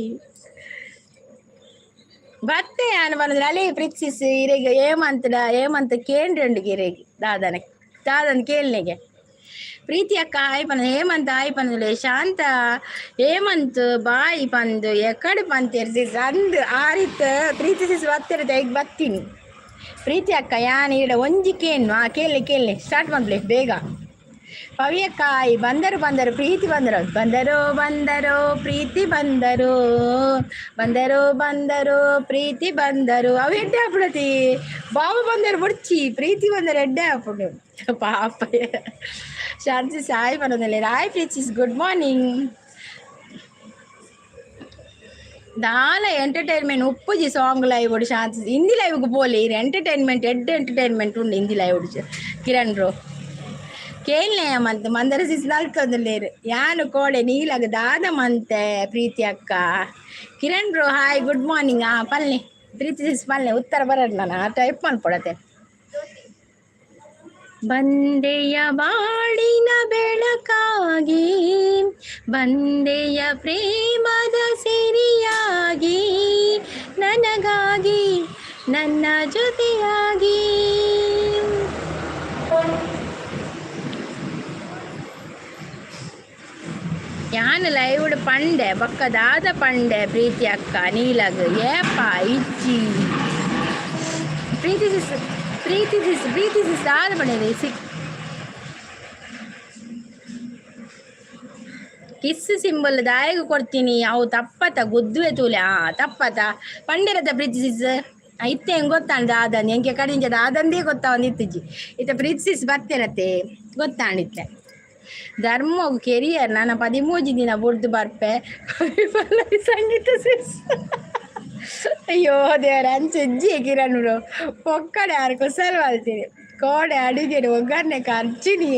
ಬತ್ತೆ ನಾನು ಬಂದ್ರೆ ಅಲ್ಲೇ ಪ್ರೀತಿಸ್ ಇರೆಗೆ ಏಮಂತ ಕೇಂದ್ರಂಡಿಗೆ ಇರೆಗೆ ದಾದನ ಕೇಳ್ನೆಗೆ ಪ್ರೀತಿ ಅಕ್ಕ ಆಯ್ ಪಂದ ಹೇಮಂತ್ ಆಯ್ ಪಂದಲೆ ಶಾಂತ ಹೇಮಂತ್ ಬಾಯಿ ಪಂದು ಎಕಡೆ ಪಂತೇರ್ಸಿಸ್ ಅಂದು ಆರಿತ್ ಪ್ರೀತಿ ಸಿಸ್ ಬತ್ತಿರ ಈಗ ಬರ್ತೀನಿ ಪ್ರೀತಿ ಅಕ್ಕ ಯಾನ್ ಈಡ ಒಂಜಿ ಕೇನು ಕೇಳಿ ಸ್ಟಾರ್ಟ್ ಮಾಡ್ಲಿ ಬೇಗ ಪವಿಯಕ್ಕಾಯಿ ಬಂದರು ಪ್ರೀತಿ ಬಂದರು ಪ್ರೀತಿ ಬಂದರು ಪ್ರೀತಿ ಬಂದರು ಅವು ಎಡ್ಡೆ ಹಾಕ್ಬಿಡತಿ ಬಾಬು ಬಂದರು ಬುಡ್ಚಿ ಪ್ರೀತಿ ಬಂದರು ಎಡ್ಡೆ ಹಾಕ್ಬಿಡು ಪಾಪ ಶಾಂತಿ ಸಾಯಿ ಬರೋದಿಲ್ಲ ರಾಯ್ ಪ್ರೀತಿಸ್ ಗುಡ್ ಮಾರ್ನಿಂಗ್ ದಾಲ ಎಂಟರ್ಟೈನ್ಮೆಂಟ್ ಉಪ್ಪುಜಿ ಸಾಂಗ್ ಲೈವ್ ಒಡು ಶಾಂತಿ ಹಿಂದಿ ಲೈವ್ಗೆ ಪೋಲಿ ಎಂಟರ್ಟೈನ್ಮೆಂಟ್ ಎಂಟರ್ಟೈನ್ಮೆಂಟ್ ಉಂಡು ಹಿಂದಿ ಲೈವ್ ಒಡು ಕಿರಣ್ ರೋ ಕೇಳನೆ ಮಂದರ ಸಿಸ್ ನಲ್ತೊಂದುಲ್ಲೇರು ಯಾನು ಕೋಡೆ ನೀಲಾಗ ದಾದ ಮಂತೆ ಪ್ರೀತಿ ಅಕ್ಕ ಕಿರಣ್ ರೋ ಹಾಯ್ ಗುಡ್ ಮಾರ್ನಿಂಗ್ ಪಲ್ಲೆ ಪ್ರೀತಿ ಸಿಸ್ ಪಲ್ಲೆ ಉತ್ತರ ಬರೋದು ನಾನು ಟೈಪ್ ಮಾಡ್ಕೊಡತ್ತೆ ಬಂದೆಯ ಬಾಳಿನ ಬೆಳಕಾಗಿ ಬಂದೆಯ ಪ್ರೇಮದ ಸಿರಿಯಾಗಿ ನನಗಾಗಿ ನನ್ನ ಜೊತೆಯಾಗಿ ಯಾನ್ ಲೈವ್ಡ್ ಪಂಡೆ ಬಕ್ಕದಾದ ಪಂಡೆ ಪ್ರೀತಿ ಅಕ್ಕ ನೀಲಗ್ ಏಪ ಇಜ್ಜಿ ಪ್ರೀತಿ ಸಿಸ್ ದಾದ ಪಂಡೆ ಕಿಸ್ ಸಿಂಬಲ್ ದಾಯಗ ಕೊಡ್ತೀನಿ ಅವು ತಪ್ಪತ್ತ ಗುದ್ದುವೆ ತೂಲೆ ತಪ್ಪತ್ತ ಪಂಡೆರತ ಪ್ರೀತಿ ಸಿಸ್ ಇತ್ತೆ ಹೆಂಗೆ ಗೊತ್ತಾಂಡ ದಾದನ್ ಹೆಂಗೆ ಕಡಿಂಜ ದಾದಂದೇ ಗೊತ್ತಾವಂದಿತ್ತಿಜ್ಜಿ ಇತ್ತ ಪ್ರೀತಿ ಸಿಸ್ ಬರ್ತೇರತ್ತೆ ಗೊತ್ತಾಂಡಿತ್ತೆ ಧರ್ಮ ಕೆರಿಯರ್ ನಾನು 13 ದಿನ ಬುಡ್ದು ಬರ್ಪೆ ಸಂಗೀತ ಸಿಸ್ ಅಯ್ಯೋ ದೇವರ ಅಂಚೆಜ್ಜಿ ಕಿರಣ್ ಪೊಕ್ಕಡೆ ಯಾರು ಕುಸಲ್ ಮಾಡ್ತೀನಿ ಕೋಡೆ ಅಡುಗೆ ಒಗ್ಗರಣೆ ಖರ್ಚಿನಿ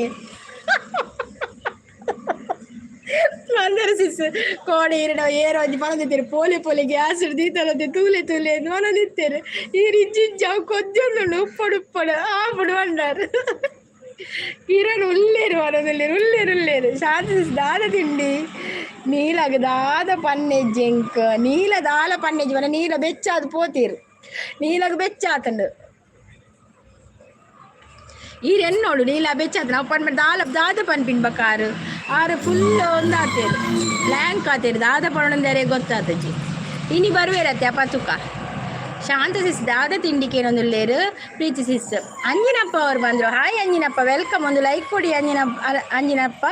ಮಂದರ ಸಿಸ್ ಕೋಡೆ ಇರಡ ಏರೋಜಿ ಪಣದಿತ್ತೇನೆ ಪೋಲಿ ಗ್ಯಾಸ್ ಹಿಡ್ದೀತಲತ್ತೆ ತೂಲೆ ನೋನದಿತ್ತೇನೆ ಈ ರಿಜ್ಜಿಜ್ಜಾವು ಕೊದ್ದೊಂದು ಉಪ್ಪಡು ಆಪಡು ಅಂಡಾರು ಕಿರಣ್ ಉಲ್ಲೇರು ಶಾಂತಿ ದಾದ ತಿಂಡಿ ನೀಲಗ ದಾದ ಪನ್ನೆಜ್ಜಿ ಎಂಕ್ ನೀಲ ದಾಲ ಪನ್ನೆಜ್ಜಿ ಮನೆ ನೀಲ ಬೆಚ್ಚಾದು ಪೋತೀರು ನೀಲಗ ಬೆಚ್ಚಾತಂಡು ಈರೆನ್ನೋಡು ನೀಲ ಬೆಚ್ಚಾತ ನಾವು ಪನ್ಮ ದಾದ ಪನ್ಪಿನ್ ಬಕಾರು ಆರು ಫುಲ್ ಒಂದಾತೇರು ಬ್ಲ್ಯಾಂಕ್ ಆತೇರು ದಾದ ಪಣ್ಣಂದರೆ ಗೊತ್ತಾತಜ್ಜಿ ಇನಿ ಬರುವೇರತ್ತೆ ಅಪತುಕ ಶಾಂತ ಸಿಸ್ ದಾದ ತಿಂಡಿಗೆ ಏನೊಂದುಲ್ಲೇರು ಪ್ರೀತಿ ಸಿಸ್ ಅಂಜಿನಪ್ಪ ಅವ್ರು ಬಂದರು ಹಾಯ್ ಅಂಜಿನಪ್ಪ ವೆಲ್ಕಮ್ ಒಂದು ಲೈಕ್ ಕೊಡಿ ಅಂಜಿನಪ್ಪ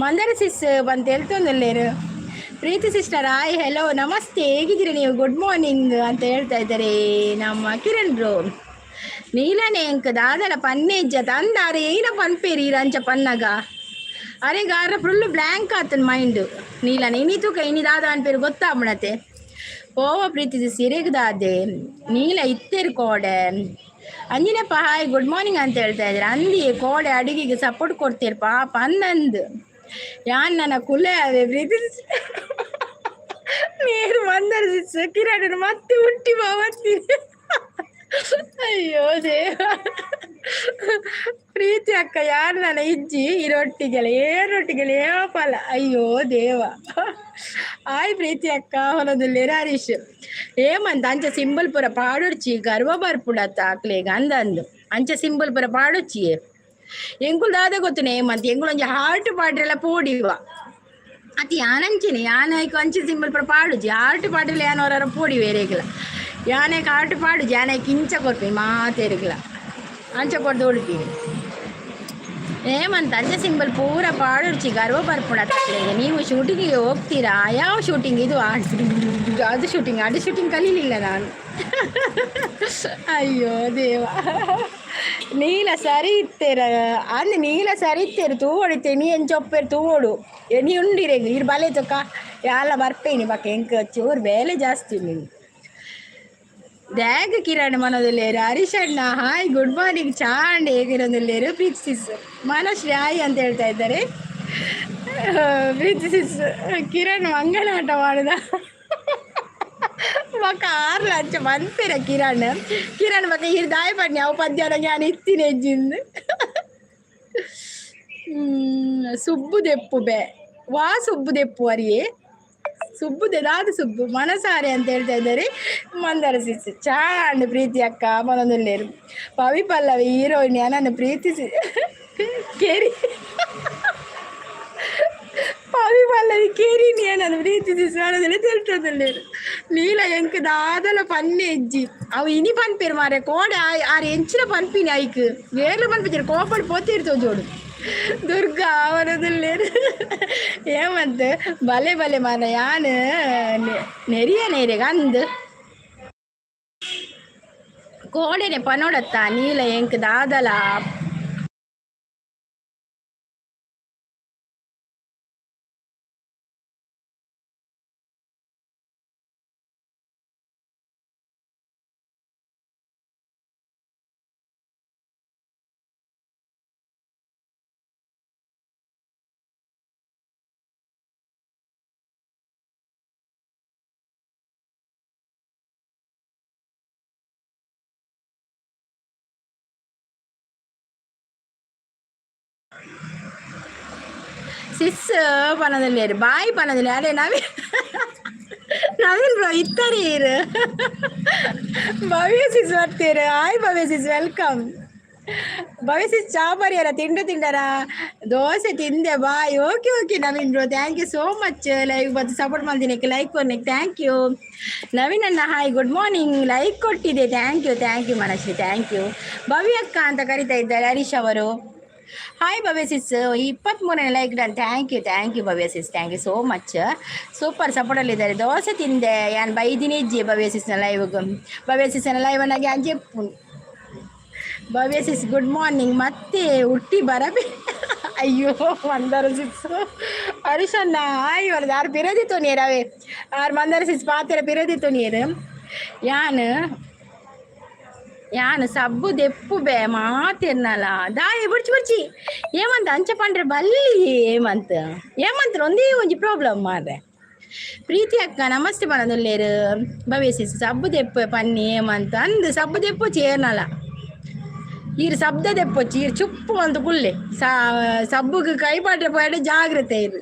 ಮಂದರ ಸಿಸ್ ಬಂದು ಹೇಳ್ತೊಂದುಲ್ಲೇರು ಪ್ರೀತಿ ಸಿಸ್ಟರ್ ಹಾಯ್ ಹೆಲೋ ನಮಸ್ತೆ ಹೇಗಿದ್ದೀರಿ ನೀವು ಗುಡ್ ಮಾರ್ನಿಂಗ್ ಅಂತ ಹೇಳ್ತಾ ಇದ್ದಾರೆ ನಮ್ಮ ಕಿರಣ್ ಬ್ರೋ ನೀಲನೇ ಎಂಕ್ ದಾದಲ ಪನ್ನೆಜ್ಜ ತಂದಾರೆ ಏನ ಪನ್ಪೇರಿ ರಂಚ ಪನ್ನಗ ಅರೆಗಾರ ಫುಲ್ ಬ್ಲ್ಯಾಂಕ್ ಆತನ ಮೈಂಡ್ ನೀಲನೇ ಇನಿ ತೂಕ ಇನಿ ದಾದ ಅನ್ಪೇರು ಗೊತ್ತಾಗ್ಬಿಡತ್ತೆ ಓವ ಪ್ರೀತಿಸಿ ಸಿರಿಗದಾದೆ ನೀಲ ಇತ್ತೇರು ಕೋಡೆ ಅಂಜಿನಪ್ಪ ಹಾಯ್ ಗುಡ್ ಮಾರ್ನಿಂಗ್ ಅಂತ ಹೇಳ್ತಾ ಇದ್ದಾರೆ ಅಂದಿ ಕೋಡೆ ಅಡುಗೆಗೆ ಸಪೋರ್ಟ್ ಕೊಡ್ತೀರಿ ಪಾಪ ಅನ್ನಂದು ಯಾನ್ ನನ್ನ ಕುಲೆ ಅದೇ ಪ್ರೀತಿಸಿ ನೀರು ಮಂದರಿಸಿ ಕಿರಣ್ ಮತ್ತೆ ಹುಟ್ಟಿ ಬಾವತ್ತೀನಿ ಅಯ್ಯೋ ದೇವ ಪ್ರೀತಿ ಅಕ್ಕ ಯಾರು ನನ್ನ ಇಜ್ಜಿ ಈ ರೊಟ್ಟಿಗೆಲ್ಲ ರೊಟ್ಟಿಗೆಲ್ಲ ಫಲ ಅಯ್ಯೋ ದೇವ ಆಯ್ ಪ್ರೀತಿ ಅಕ್ಕ ಹೊಲದಲ್ಲಿ ಹರೀಶ್ ಏಮಂತ ಅಂಚ ಸಿಂಬಲ್ ಪುರ ಪಾಡೊಡ್ಚಿ ಗರ್ವ ಬರ್ಪುಡತ್ತ ಆಕ್ಲೆಗ ಅಂದಂದು ಅಂಚ ಸಿಂಬಲ್ ಪುರ ಪಾಡೊಚ್ಚಿ ಎಂಕುಲ್ ದಾದ ಗೊತ್ತುನೆ ಏಮಂತ ಎಂಕುಲ್ ಒಂಜಿ ಹಾರ್ಟ್ ಪಾಡ್ರೆಲ್ಲ ಪೋಡಿವ ಅತ್ ಯಾನಂಚಿನಿ ಯಾನೈಕು ಅಂಚೆ ಸಿಂಬಲ್ ಪುರ ಪಾಡುಜಿ ಹಾರ್ಟ್ ಪಾಡ್ರೆಲ್ಲ ಯಾನವರ ಪೋಡಿ ಬೇರೆಗಿಲ್ಲ ಯಾನೈಕ್ ಹಾರ್ಟ್ ಪಾಡುಜಿ ಯಾನೈಕ್ ಇಂಚ ಕೊಡ್ತೀನಿ ಮಾತೇರಿಗಿಲ್ಲ ಅಂಚ ಕೊಡ್ದು ಉಳ್ತೀನಿ ಏಮಂತ ಅಂಚೆ ಸಿಂಬಲ್ ಪೂರ ಪಾಡುಡ್ಚಿ ಗರ್ವ ಬರ್ಪುಡತ್ತಕ್ಲೆಗೆ ನೀವು ಶೂಟಿಂಗಿಗೆ ಹೋಗ್ತೀರಾ ಯಾವ ಶೂಟಿಂಗ್ ಇದು ಅದು ಶೂಟಿಂಗ್ ಕಲೀಲಿಲ್ಲ ನಾನು ಅಯ್ಯೋ ದೇವ ನೀಲ ಸರಿ ಇತ್ತೇರ ಅಂದ್ ನೀಲ ಸರಿ ಇತ್ತೇರು ತೂವಡಿತ್ತೆ ನೀ ಏನು ಚೊಪ್ಪೇರು ತೂವೋಡು ನೀ ಉಂಡಿರೇಗಿ ಇರು ಬಲೆ ತೊಕ್ಕ ಎಲ್ಲ ಬರ್ಪೇನಿ ಬಕ್ಕ ಎಂಕ ಚೂರು ಬೇಲೆ ಜಾಸ್ತಿ ನೀನು ದ್ಯಾಗ ಕಿರಣ್ ಮನದಲ್ಲೇರು ಹರೀಶ್ ಅಣ್ಣ ಹಾಯ್ ಗುಡ್ ಮಾರ್ನಿಂಗ್ ಚಾಂಡ್ ಹೇಗಿರೋದಲ್ಲೇರು ಪ್ರೀತಿಸಿಸ್ ಮನಶ್ರೀ ಹಾಯ್ ಅಂತ ಹೇಳ್ತಾ ಇದ್ದಾರೆ ಪ್ರೀತಿಸಿಸ್ ಕಿರಣ್ ಮಂಗಳಾಟ ಮಾಡುದ ಮಕ್ಕ ಆರ್ಲ ಅಂಚ ಬಂತೀರ ಕಿರಣ್ ಮಕ್ಕ ಇರ್ ದಾಯ ಪಡ್ನಿ ಅವು ಪದ್ಯಾನ ನಾನು ಇತ್ತೀನಿ ಹೆಜ್ಜಿಂದು ಸುಬ್ಬು ದೆಪ್ಪು ಬೇ ವಾ ಸುಬ್ಬು ದೆಪ್ಪು ಅರಿಯೇ ಸುಬ್ಬುದೆ ದಾದು ಸುಬ್ಬು ಮನಸಾರೆ ಅಂತ ಹೇಳ್ತಾ ಇದ್ದಾರೆ ಮಂದಾರ ಸಿಸ್ ಚಾಂಡ್ ಪ್ರೀತಿ ಅಕ್ಕ ಮನದಲ್ಲೇರು ಪವಿ ಪಲ್ಲವಿ ಹೀರೋಯಿನ್ ನನ್ನ ಪ್ರೀತಿಸಿ ಕೇರಿ ಪವಿ ಪಲ್ಲವಿ ಕೇರಿನಿ ನನ್ನ ಪ್ರೀತಿಸಿ ಮನದಲ್ಲಿ ತಿಳ್ತದಲ್ಲೇರು ನೀಲ ಎಂಕ್ ದಾದಲ ಪನ್ನೆ ಎಜ್ಜಿ ಅವು ಇನಿ ಪನ್ಪೇರು ಮಾರೆ ಕೋಡೆ ಆರು ಎಂಚಿನ ಪನ್ಪಿನಿ ಐಕ್ ಏರ್ಲು ಪನ್ಪಿದ್ದೀರಿ ಕೋಪಡ್ ಪೋತಿರ್ತವೆ ಜೋಡು ದುರ್ಗಾ ಅವರದಲ್ಲೇರು ಏಮಂತ ಬಲೆ ಬಲೆ ಮಾರ ಯಾನು ನೆರಿಯ ನೇರೆಗ ಅಂದು ಕೋಡೆನೆ ಪನೋಡತ್ತ ನೀಲ ಎಂಕ್ ದಾದಲ ಸಿಸ್ ಪನದಲ್ಲೇರು ಬಾಯಿ ಪನದಲ್ಲಿ ಅದೇ ನವೀನ್ ಬ್ರೋ ಇತ್ತಾರೆ ಇರು ಭವ್ಯ ಸಿಸ್ ಬರ್ತೀರು hi Bhavya sis welcome Bhavya sis ಚಾಪರಿಯರ ತಿಂಡರ ದೋಸೆ ತಿಂದೆ bye okay Naveen bro thank you so much like ಬಂದು ಸಪೋರ್ಟ್ ಮಾಡ್ತೀನಿ ಲೈಕ್ ಕೊಡ್ಲಿಕ್ಕೆ ಥ್ಯಾಂಕ್ ಯು ನವೀನ್ ಅಣ್ಣ ಹಾಯ್ ಗುಡ್ ಮಾರ್ನಿಂಗ್ ಲೈಕ್ ಕೊಟ್ಟಿದೆ thank you Manashree thank you Bhavya ಅಕ್ಕ ಅಂತ ಕರಿತಾ ಇದ್ದಾರೆ ಹರೀಶ್ ಅವರು ಹಾಯ್ ಭವ್ಯ ಸಿಸ್ 23ನೇ like done thank you Bhavya sis thank you so much super ಸಪೋರ್ಟಲ್ಲಿದ್ದಾರೆ ದೋಸೆ ತಿಂದೆ ಯಾನ್ ಬೈದಿನಿ ಇಜ್ಜಿ ಭವ್ಯ ಸಿಸ್ನ ಲೈವ್ ನನಗೆ ಅಂಜೆಪ್ಪು ಭವ್ಯ ಸಿಸ್ ಗುಡ್ ಮಾರ್ನಿಂಗ್ ಮತ್ತೆ ಹುಟ್ಟಿ ಬರಬೇ ಅಯ್ಯೋ ಮಂದಾರ ಸಿಸ್ ಹರೀಶಣ್ಣ ಹಾಯ್ ಅವ್ರದ್ದು ಯಾರು ಪಿರದಿತ್ತು ನೀರು ಅವೇ ಯಾರು ಮಂದಾರ ಸಿಸ್ ಪಾತ್ರ ಪಿರದಿತ್ತು ನೀರು ಯಾನು ಸಬ್ಬು ದೆಪ್ಪು ಬೇ ಮಾತಿರ್ನಲ್ಲ ದಾಯಿ ಬುಡ್ಚಿ ಏಮಂತ ಅಂಚ ಪಂಡ್ರೆ ಬಲ್ಲಿ ಏಮಂತ ಒಂದೇ ಒಂಜಿ ಪ್ರಾಬ್ಲಮ್ ಮಾರ್ರೆ ಪ್ರೀತಿ ಅಕ್ಕ ನಮಸ್ತೆ ಪನದಲ್ಲೇರು ಭವ್ಯ ಸಿಸ್ ಸಬ್ಬು ದೆಪ್ಪು ಪನ್ನಿ ಏಮಂತ ಅಂದು ಸಬ್ಬು ದೆಪ್ಪು ಚೇರ್ನಲ್ಲ ಈರು ಶಬ್ದ ದೆಪ್ಪೊಚ್ಚಿ ಈರು ಚುಪ್ಪು ಅಂತ ಕುಲ್ಲೆ ಸಬ್ಬುಗೆ ಕೈ ಪಾಟ್ರೆ ಪೋಯಡೆ ಜಾಗ್ರತೆ ಇರು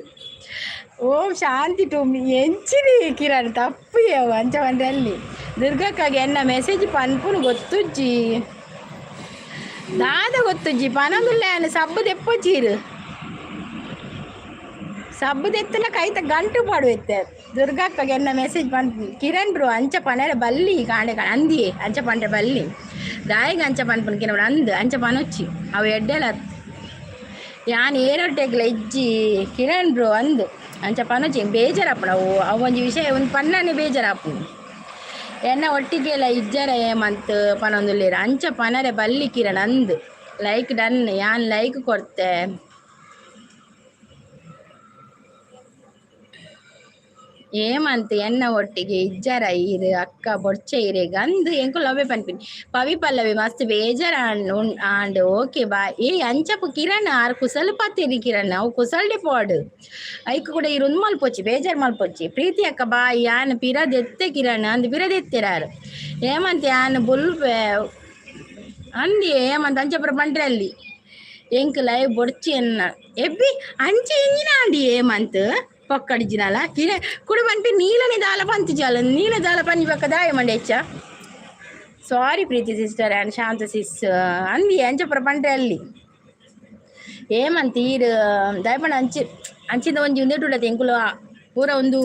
ಓಂ ಶಾಂತಿ ಟೂಮಿ ಎಂಚಿನಿ ಕಿರಣ್ ತಪ್ಪು ಅಂಚ ಬಂದ್ರೆ ಅಲ್ಲಿ ದುರ್ಗಕ್ಕಾಗಿ ಎನ್ನ ಮೆಸೇಜ್ ಪನ್ಪುನು ಗೊತ್ತುಜ್ಜಿ ದಾದ ಗೊತ್ತುಜ್ಜಿ ಪನದುಲ್ಲೆ ಅನ್ನ ಸಬ್ಬು ದೆಪ್ಪೊಚ್ಚೀರು ಸಬ್ಬು ದೆತ್ತನ ಕೈತ ಗಂಟು ಪಾಡುತ್ತೆ ದುರ್ಗಕ್ಕಾಗಿ ಎನ್ನ ಮೆಸೇಜ್ ಪನ್ಪು ಕಿರಣ್ ಬ್ರೋ ಅಂಚ ಪನರೆ ಬಲ್ಲಿ ಕಾಂಡೆ ಅಂದಿಯೇ ಅಂಚ ಪಂಡ್ರೆ ಬಲ್ಲಿ ದಾಯಿಗೆ ಅಂಚ ಪನ್ಪುನ್ ಕಿನ ಅಂಚ ಪನೊಚ್ಚಿ ಅವು ಎಡ್ಡೆಲ ಯಾನ್ ಏರೊಟ್ಟೆಗ್ಲ ಇಜ್ಜಿ ಕಿರಣ್ ಬ್ರೋ ಅಂದು ಅಂಚ ಪನೊಚ್ಚಿ ಬೇಜಾರಪ್ಪಣ ಅವೊಂಜಿ ವಿಷಯ ಒಂದು ಪನ್ನನೆ ಬೇಜಾರಪ್ಪು ಎನ್ನ ಒಟ್ಟಿಗೆಲ್ಲ ಇಜ್ಜರ ಏಮಂತ ಪನೊಂದುಲ್ಲೇರ ಅಂಚ ಪನರೆ ಬಲ್ಲಿ ಕಿರಣ್ ಅಂದು ಲೈಕ್ ಡನ್ ಯಾನ್ ಲೈಕ್ ಕೊಡ್ತೆ ఏమంత ఎన్న ఒట్టిಗೆ ఇజ్జర ఇరు అక్క బొచ్చ ఇరే గందు ఎంకు లవ్వే పనిపిన్ పవి పల్లవి మస్తు ಬೇಜಾರ అండ్ ఓకే బా ఏ అంచపు కిరణ్ ఆరు కుసలు పత్తిరి కిరణ్ అವು ಕುಸಲ್ಡೆ ಪೋಡು ಐಕ್ ಕೂಡ ಇರುಂದು ಮಲ್ಪೊಚ್ಚಿ ಬೇಜಾರು ಮಲ್ಪೊಚ್ಚಿ ಪ್ರೀತಿ ಅಕ್ಕ ಬಾ ಯಾನ್ ಪಿರದೆತ್ತೆ ಕಿರಣ್ ಅಂದ್ ಪಿರದೆತ್ತೆರಾರು ఏమంత యాన్ బుల్ అంది ఏమంత అంచపుర పండ్రల్లి ಎಂಕ್ ಲೈವ್ ಬೊಡ್ಚಿ ಎನ್ನ ಎಬ್ಬಿ ಅಂಚೆ ಎಂಜಿನ ಅಂಡಿ ಏಮಂತ್ ಪೊಕ್ಕಡಿಜಿನಲ ಕಿರೆ ಕುಡು ಪನ್ಪಿ ನೀಲನೆ ದಾಲ ಪಂತು ಜಾಲ ನೀಲ ದಾಲ ಪಂಜಿ ಪಕ್ಕ ದಾಯ ಮಂಡೆ ಹೆಚ್ಚ ಸಾರಿ ಪ್ರೀತಿ ಸಿಸ್ಟರ್ ಆ್ಯಂಡ್ ಶಾಂತ ಸಿಸ್ ಅಂದಿ ಅಂಚಪುರ ಪಂಡ್ರೆ ಅಲ್ಲಿ ಏಮಂತ ಈರು ದಯಪಂಡ ಅಂಚಿದ ಒಂಜಿ ಉಂದೆಟುಳ್ಳತೆ ಎಂಕುಲು ಪೂರ ಒಂದು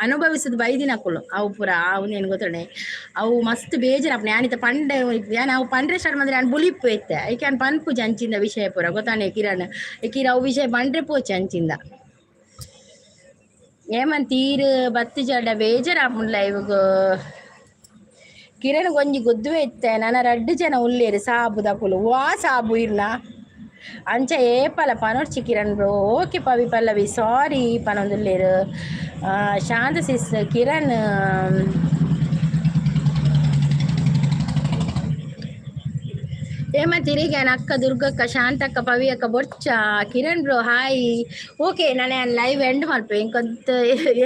ಅನುಭವಿಸೋದು ಬೈದಿನಕ್ಕಳು ಅವು ಪೂರ ಅವು ಏನು ಗೊತ್ತಣೆ ಅವು ಮಸ್ತ್ ಬೇಜಾರು ಯಾನಿತ ಪಂಡೆ ನಾವು ಪಂಡ್ರೆ ಸ್ಟಾರ್ಟ್ ಮಾಡಿದ್ರೆ ನಾನು ಬುಲಿಪ್ಪು ಎತ್ತೆ ಐಕೆ ನಾನು ಪನ್ಪುಜಿ ಅಂಚಿಂದ ವಿಷಯ ಪೂರ ಗೊತ್ತಾನೆ ಕಿರಣ್ ಕಿರ ಅವು ವಿಷಯ ಪಂಡ್ರೆ ಪೋಚೆ ಅಂಚಿಂದ ఏమంతీరు బత్తి జడ బేజరాముండ్ల ఇవగు కిరణ్ కొంచెం గుద్దు ఎత్తే నన్న రెడ్డు జన ఉల్లేరు సాబు దకులు వా సాబు ఇర్నా అంచ ఏ పల పనొచ్చి Kiran bro okay Pavi Pallavi sorry పనొందులేరు శాంత సిస్ కిరణ్ ತಿರುಗಿ ಅಕ್ಕ ದುರ್ಗಕ್ಕ ಶಾಂತಕ್ಕ ಪವಿ ಅಕ್ಕ ಬೊಚ್ಚ ಕಿರಣ್ ಬ್ರೋ ಹಾಯ್ ಓಕೆ ನಾನು ಲೈವ್ ಎಂಡ್ ಮಲ್ಪೆ ಇಂಕೊಂತ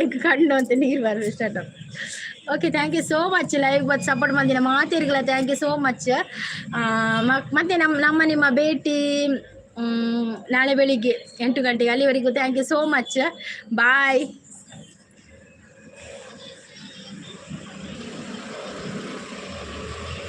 ಎಂಕ್ ಕಣ್ಣು ಅಂತ ನೀರು ಬರಲು start okay thank you so much live ಬತ್ ಸಪೋರ್ಟ್ ಮಾಡಿದಿನ ಮಾತಿರ್ಗಲ್ಲ ಥ್ಯಾಂಕ್ ಯು ಸೋ ಮಚ್ ಮತ್ತೆ ನಮ್ಮ ನಿಮ್ಮ ಭೇಟಿ ನಾಳೆ ಬೆಳಿಗ್ಗೆ 8 ಗಂಟೆಗೆ ಅಲ್ಲಿವರೆಗೂ thank you so much bye